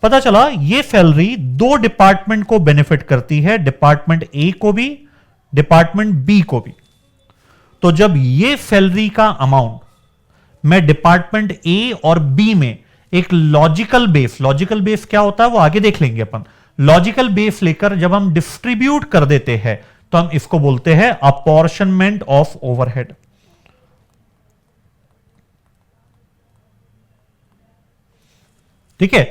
पता चला ये सैलरी दो डिपार्टमेंट को बेनिफिट करती है, डिपार्टमेंट ए को भी, डिपार्टमेंट बी को भी। तो जब ये सैलरी का अमाउंट मैं डिपार्टमेंट ए और बी में एक लॉजिकल बेस क्या होता है वो आगे देख लेंगे अपन, लॉजिकल बेस लेकर जब हम डिस्ट्रीब्यूट कर देते हैं तो हम इसको बोलते हैं अपॉर्शनमेंट ऑफ ओवरहेड। ठीक है।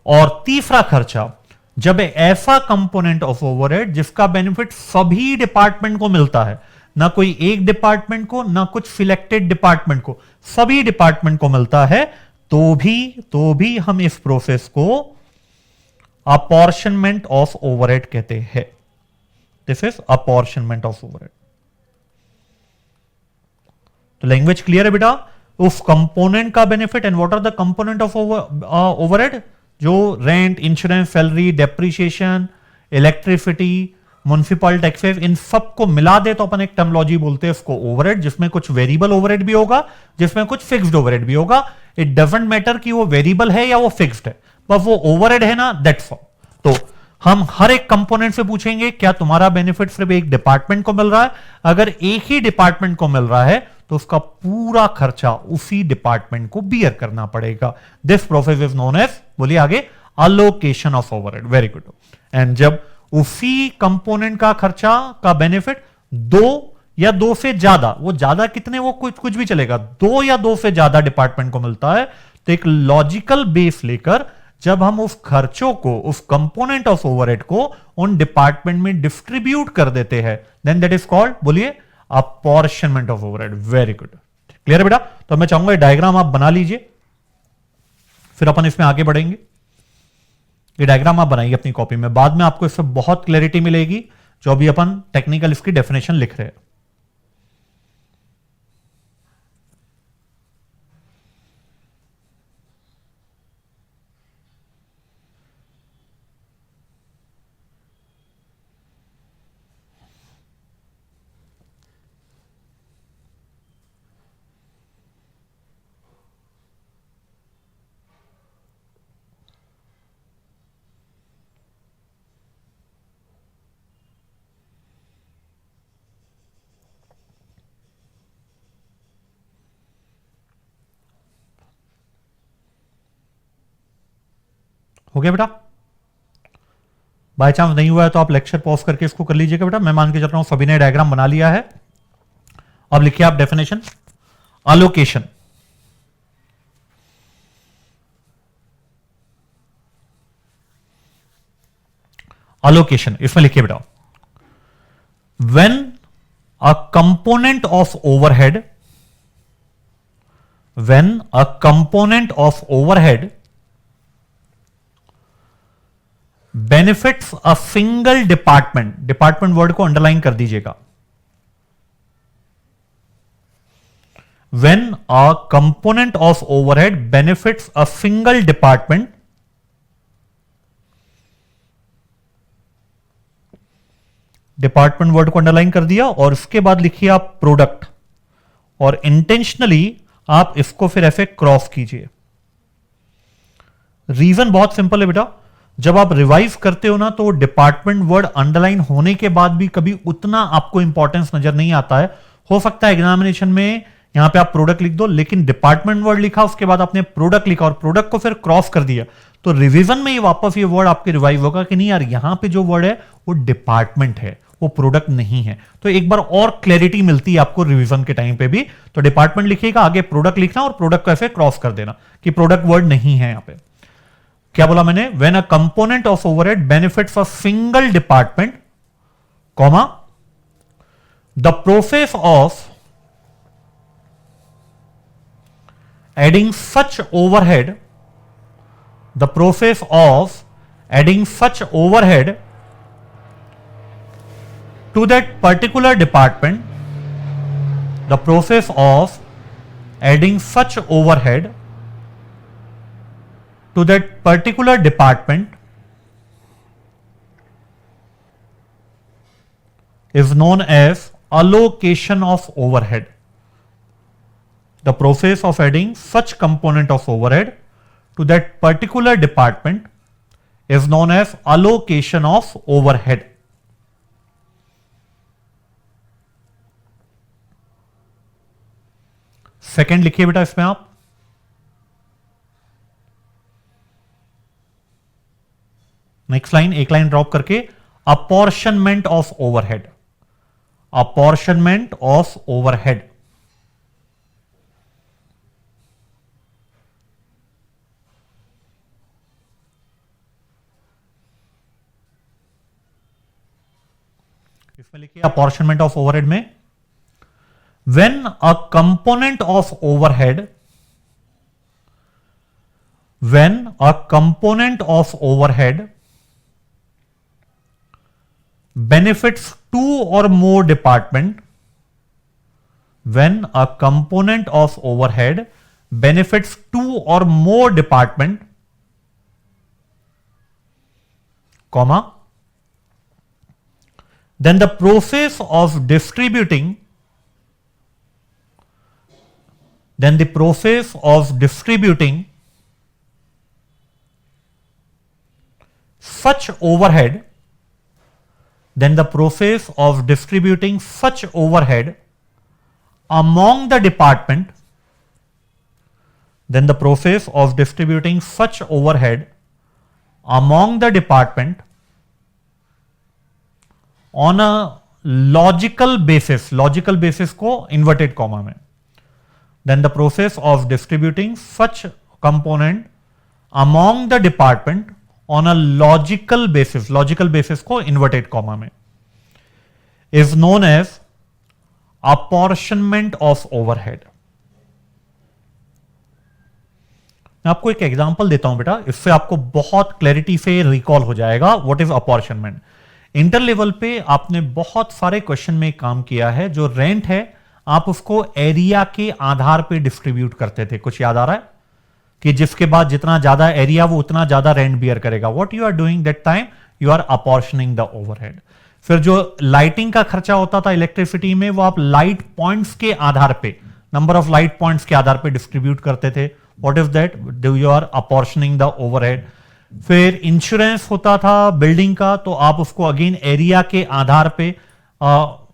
और तीसरा खर्चा, जब ऐसा कंपोनेंट ऑफ ओवरहेड जिसका बेनिफिट सभी डिपार्टमेंट को मिलता है, ना कोई एक डिपार्टमेंट को, ना कुछ सिलेक्टेड डिपार्टमेंट को, सभी डिपार्टमेंट को मिलता है, तो भी हम इस प्रोसेस को अपॉर्शनमेंट ऑफ ओवरहेड कहते हैं। This is apportionment of overhead. तो लैंग्वेज क्लियर है बेटा? उस कंपोनेंट का benefit, and what are the component of overhead? जो rent, insurance, salary, depreciation, electricity, municipal taxes, इन सबको मिला दे तो अपन एक टर्मिनोलॉजी बोलते हैं उसको ओवरहेड, जिसमें कुछ वेरिएबल ओवरहेड भी होगा, जिसमें कुछ फिक्स्ड ओवरहेड भी होगा। इट डजंट मैटर कि वो वेरिएबल है या वो फिक्स्ड है, बस वो ओवरहेड है ना, दैट्स ऑल। तो हम हर एक कंपोनेंट से पूछेंगे क्या तुम्हारा बेनिफिट सिर्फ एक डिपार्टमेंट को मिल रहा है? अगर एक ही डिपार्टमेंट को मिल रहा है तो उसका पूरा खर्चा उसी डिपार्टमेंट को बियर करना पड़ेगा। This process is known as, बोलिए आगे, allocation of overhead. Very good. And जब उसी कंपोनेंट का खर्चा का बेनिफिट दो या दो से ज्यादा, वो ज्यादा कितने, वो कुछ भी चलेगा, दो या दो से ज्यादा डिपार्टमेंट को मिलता है, तो एक लॉजिकल बेस लेकर जब हम उस खर्चों को, उस कंपोनेंट ऑफ ओवरहेड को उन डिपार्टमेंट में डिस्ट्रीब्यूट कर देते हैं, देन दैट इज कॉल्ड, बोलिए, apportionment of overhead. Very good, clear है बेटा? तो मैं चाहूंगा ये डायग्राम आप बना लीजिए, फिर अपन इसमें आगे बढ़ेंगे। ये डायग्राम आप बनाइए अपनी कॉपी में, बाद में आपको इससे बहुत क्लैरिटी मिलेगी जो अभी अपन टेक्निकल इसकी डेफिनेशन लिख रहे हैं। हो गया बेटा? बाय चांस नहीं हुआ है तो आप लेक्चर पॉज करके इसको कर लीजिएगा बेटा। मैं मान के चल रहा हूं सभी ने डायग्राम बना लिया है। अब लिखिए आप डेफिनेशन, अलोकेशन। अलोकेशन इसमें लिखिए बेटा, when a component of overhead, when a component of overhead benefits a single department, department word को अंडरलाइन कर दीजिएगा, when a component of overhead benefits a single department, department word को underline कर दिया और उसके बाद लिखिए आप प्रोडक्ट, और इंटेंशनली आप इसको फिर ऐसे क्रॉस कीजिए, रीजन बहुत सिंपल है बेटा, जब आप रिवाइव करते हो ना तो डिपार्टमेंट वर्ड अंडरलाइन होने के बाद भी कभी उतना आपको इंपॉर्टेंस नजर नहीं आता है। हो सकता है एग्जामिनेशन में यहां पे आप प्रोडक्ट लिख दो, लेकिन डिपार्टमेंट वर्ड लिखा उसके बाद आपने प्रोडक्ट लिखा और प्रोडक्ट को फिर क्रॉस कर दिया, तो रिवीजन में ये वापस ये वर्ड आपके रिवाइव होगा कि नहीं यार यहां पे जो वर्ड है वो डिपार्टमेंट है, वो प्रोडक्ट नहीं है। तो एक बार और क्लैरिटी मिलती है आपको रिवीजन के टाइम पे भी। तो डिपार्टमेंट लिखिएगा, आगे प्रोडक्ट लिखना और प्रोडक्ट को ऐसे क्रॉस कर देना कि प्रोडक्ट वर्ड नहीं है यहां पे। क्या बोला मैंने? When a component of overhead benefits a single department, comma the process of adding such overhead, the process of adding such overhead to that particular department, the process of adding such overhead to that particular department is known as allocation of overhead. The process of adding such component of overhead to that particular department is known as allocation of overhead. Second लिखिए बेटा इसमें आप, next line एक line drop करके, apportionment of overhead, apportionment of overhead. इसमें लिखिए apportionment of overhead में, when a component of overhead, when a component of overhead benefits two or more department, when a component of overhead benefits two or more department, comma then the process of distributing, then the process of distributing such overhead, then the process of distributing such overhead among the department, then the process of distributing such overhead among the department on a logical basis, logical basis को inverted comma में, then the process of distributing such component among the department on a logical basis, logical basis को inverted comma में, is known as apportionment of overhead. मैं आपको एक example देता हूं बेटा, इससे आपको बहुत क्लैरिटी से रिकॉल हो जाएगा what is apportionment. Inter level पे आपने बहुत सारे क्वेश्चन में काम किया है, जो रेंट है आप उसको एरिया के आधार पे डिस्ट्रीब्यूट करते थे, कुछ याद आ रहा है कि जिसके बाद जितना ज्यादा एरिया वो उतना ज्यादा रेंट बियर करेगा। What you are doing that time, you are apportioning the overhead. फिर जो लाइटिंग का खर्चा होता था इलेक्ट्रिसिटी में, वो आप लाइट पॉइंट्स के आधार पे, नंबर ऑफ लाइट पॉइंट्स के आधार पे डिस्ट्रीब्यूट करते थे। What is that, do you are apportioning the overhead. फिर इंश्योरेंस होता था बिल्डिंग का, तो आप उसको अगेन एरिया के आधार पे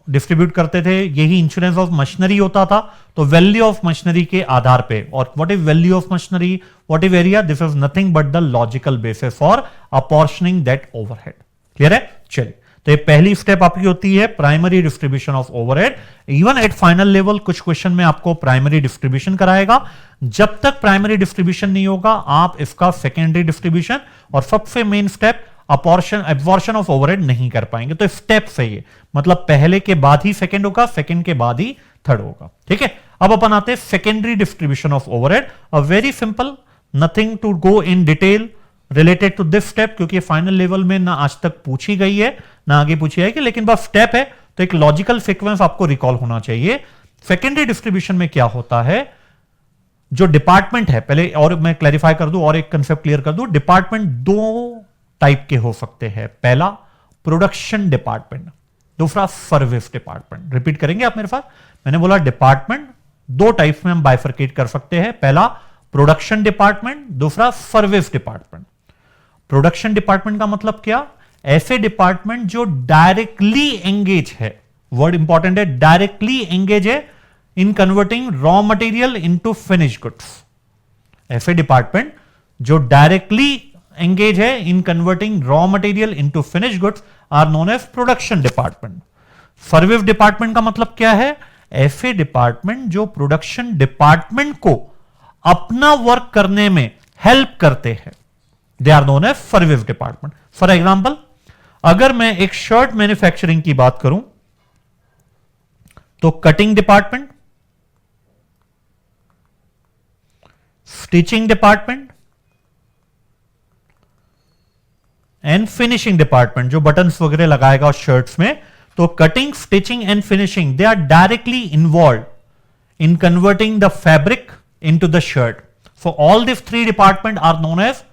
डिस्ट्रीब्यूट करते थे। यही इंश्योरेंस ऑफ मशीनरी होता था, तो वैल्यू ऑफ मशीनरी के आधार पे। और what is value of machinery, what is area, this is nothing but the logical basis for apportioning that overhead. Clear है? चलिए, तो ये पहली स्टेप आपकी होती है primary distribution of overhead. Even at final level कुछ क्वेश्चन में आपको प्राइमरी डिस्ट्रीब्यूशन कराएगा। जब तक प्राइमरी डिस्ट्रीब्यूशन नहीं होगा आप इसका सेकेंडरी डिस्ट्रीब्यूशन और सबसे main step absorption of overhead नहीं कर पाएंगे। तो स्टेप से ये मतलब पहले के बाद ही सेकेंड होगा, सेकेंड के बाद ही थर्ड होगा। ठीक है, अब अपन आते हैं secondary distribution of overhead. A very simple, nothing to go in detail related to this step, क्योंकि फाइनल लेवल में ना आज तक पूछी गई है ना आगे पूछी जाएगी, लेकिन बस स्टेप है तो एक लॉजिकल सीक्वेंस आपको रिकॉल होना चाहिए। सेकेंडरी डिस्ट्रीब्यूशन में क्या होता है, जो डिपार्टमेंट है, पहले और मैं क्लैरिफाई कर दूं और एक कंसेप्ट क्लियर कर दूं। डिपार्टमेंट दो टाइप के हो सकते हैं, पहला प्रोडक्शन डिपार्टमेंट, दूसरा सर्विस डिपार्टमेंट। रिपीट करेंगे आप मेरे पास, मैंने बोला डिपार्टमेंट दो टाइप्स में हम बाइफरकेट कर सकते हैं, पहला प्रोडक्शन डिपार्टमेंट, दूसरा सर्विस डिपार्टमेंट। प्रोडक्शन डिपार्टमेंट का मतलब क्या? ऐसे डिपार्टमेंट जो डायरेक्टली एंगेज है, वर्ड इंपॉर्टेंट है, डायरेक्टली एंगेज है in converting raw material into finish goods. ऐसे डिपार्टमेंट जो डायरेक्टली एंगेज है in converting raw material into finish goods are known as production department. Service department का मतलब क्या है? ऐसे डिपार्टमेंट जो प्रोडक्शन डिपार्टमेंट को अपना वर्क करने में हेल्प करते हैं, they are known as service department. For example, अगर मैं एक शर्ट मैन्युफैक्चरिंग की बात करूं तो cutting department, stitching department and finishing department, जो बटन्स वगैरह लगाएगा उस शर्ट्स में, तो cutting, stitching and finishing they are directly involve in converting the fabric into the shirt. So all this three department are known as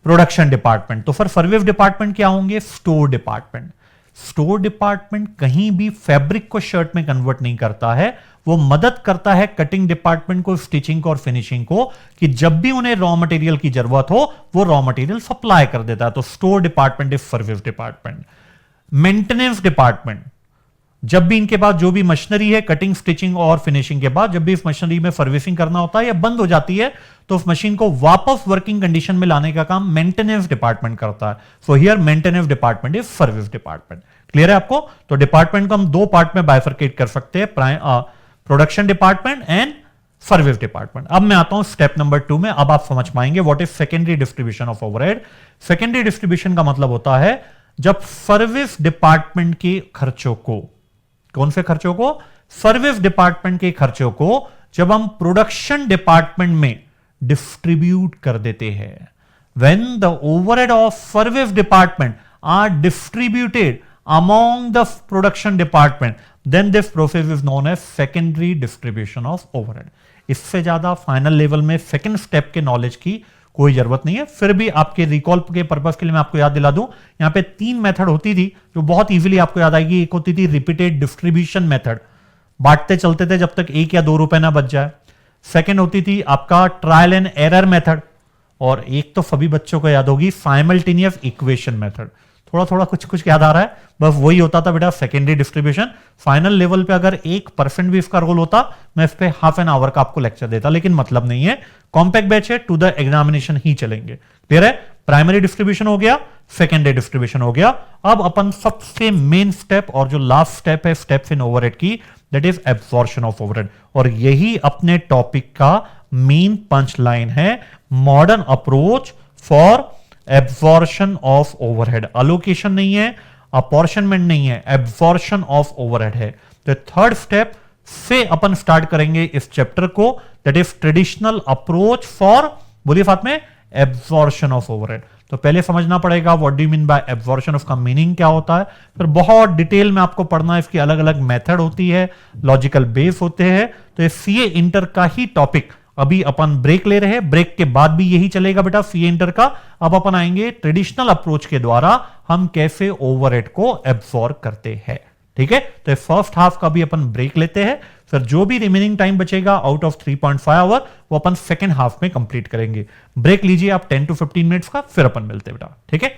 production department. तो फिर service department क्या होंगे? Store department. स्टोर डिपार्टमेंट कहीं भी fabric को shirt में convert नहीं करता है, वो मदद करता है कटिंग डिपार्टमेंट को, स्टिचिंग को और फिनिशिंग को, कि जब भी उन्हें रॉ मटेरियल की जरूरत हो वो रॉ मटेरियल सप्लाई कर देता है। तो store department is service department. Maintenance department, जब भी इनके पास जो भी मशीनरी है कटिंग, स्टिचिंग और फिनिशिंग के बाद, जब भी इस मशीनरी में सर्विसिंग करना होता है या बंद हो जाती है, तो उस मशीन को वापस वर्किंग कंडीशन में लाने का काम मेंटेनेंस डिपार्टमेंट करता है। So here maintenance department is service department. Clear है आपको? तो डिपार्टमेंट को हम दो पार्ट में बाइफरकेट कर सकते हैं, production department and service department. अब मैं आता हूं स्टेप नंबर 2 में। अब आप समझ पाएंगे what is secondary distribution of overhead. Secondary distribution का मतलब होता है जब सर्विस डिपार्टमेंट के खर्चों को, कौन से खर्चों को? सर्विस डिपार्टमेंट के खर्चों को जब हम प्रोडक्शन डिपार्टमेंट में डिस्ट्रीब्यूट कर देते हैं। When the overhead of service department are distributed among the production department, then this process is known as secondary distribution of overhead. इससे ज्यादा फाइनल लेवल में सेकेंड स्टेप के नॉलेज की कोई जरूरत नहीं है। फिर भी आपके रिकॉल के पर्पस के लिए मैं आपको याद दिला दूं, यहां पे 3 मेथड होती थी जो बहुत इजीली आपको याद आएगी। एक होती थी रिपीटेड डिस्ट्रीब्यूशन मेथड, बांटते चलते थे जब तक 1 या 2 रुपए ना बच जाए। सेकेंड होती थी आपका ट्रायल एंड एरर मेथड, और एक तो सभी बच्चों को याद होगी साइमल्टेनियस इक्वेशन मेथड। थोड़ा थोड़ा कुछ कुछ याद आ रहा है, बस वही होता था बेटा सेकेंडरी डिस्ट्रीब्यूशन। फाइनल लेवल पे अगर 1% भी इसका रोल होता, मैं इस पे हाफ एन आवर का आपको लेक्चर देता, लेकिन मतलब नहीं है। कॉम्पैक्ट बैच है, टू द एग्जामिनेशन ही चलेंगे। क्लियर है? प्राइमरी डिस्ट्रीब्यूशन हो गया, सेकेंडरी डिस्ट्रीब्यूशन हो गया। अब अपन सबसे मेन स्टेप और जो लास्ट स्टेप है स्टेप्स इन ओवरहेड की, that is absorption of overhead. और यही अपने टॉपिक का मेन पंच लाइन है, modern approach for absorption of overhead. Allocation नहीं है, अपॉर्शनमेंट नहीं है, एब्जॉर्प्शन ऑफ ओवरहेड है। तो थर्ड स्टेप से अपन स्टार्ट करेंगे इस चैप्टर को, that is traditional approach for, बोलिए साथ में, एब्जॉर्प्शन ऑफ ओवरहेड। तो पहले समझना पड़ेगा what do you mean bye absorption, उसका मीनिंग क्या होता है। फिर बहुत डिटेल में आपको पढ़ना है, इसकी अलग अलग मेथड होती है, लॉजिकल बेस होते हैं। तो ये सीए इंटर का ही टॉपिक, अभी अपन ब्रेक ले रहे हैं, ब्रेक के बाद भी यही चलेगा बेटा सीए इंटर का। अब अपन आएंगे ट्रेडिशनल अप्रोच के द्वारा हम कैसे ओवरहेड को एब्जॉर्ब करते हैं। ठीक है? तो फर्स्ट हाफ का भी अपन ब्रेक लेते हैं, फिर जो भी रिमेनिंग टाइम बचेगा आउट ऑफ 3.5 आवर वो अपन सेकेंड हाफ में कंप्लीट करेंगे। ब्रेक लीजिए आप 10 to 15 मिनट्स का, फिर अपन मिलते हैं बेटा। ठीक है?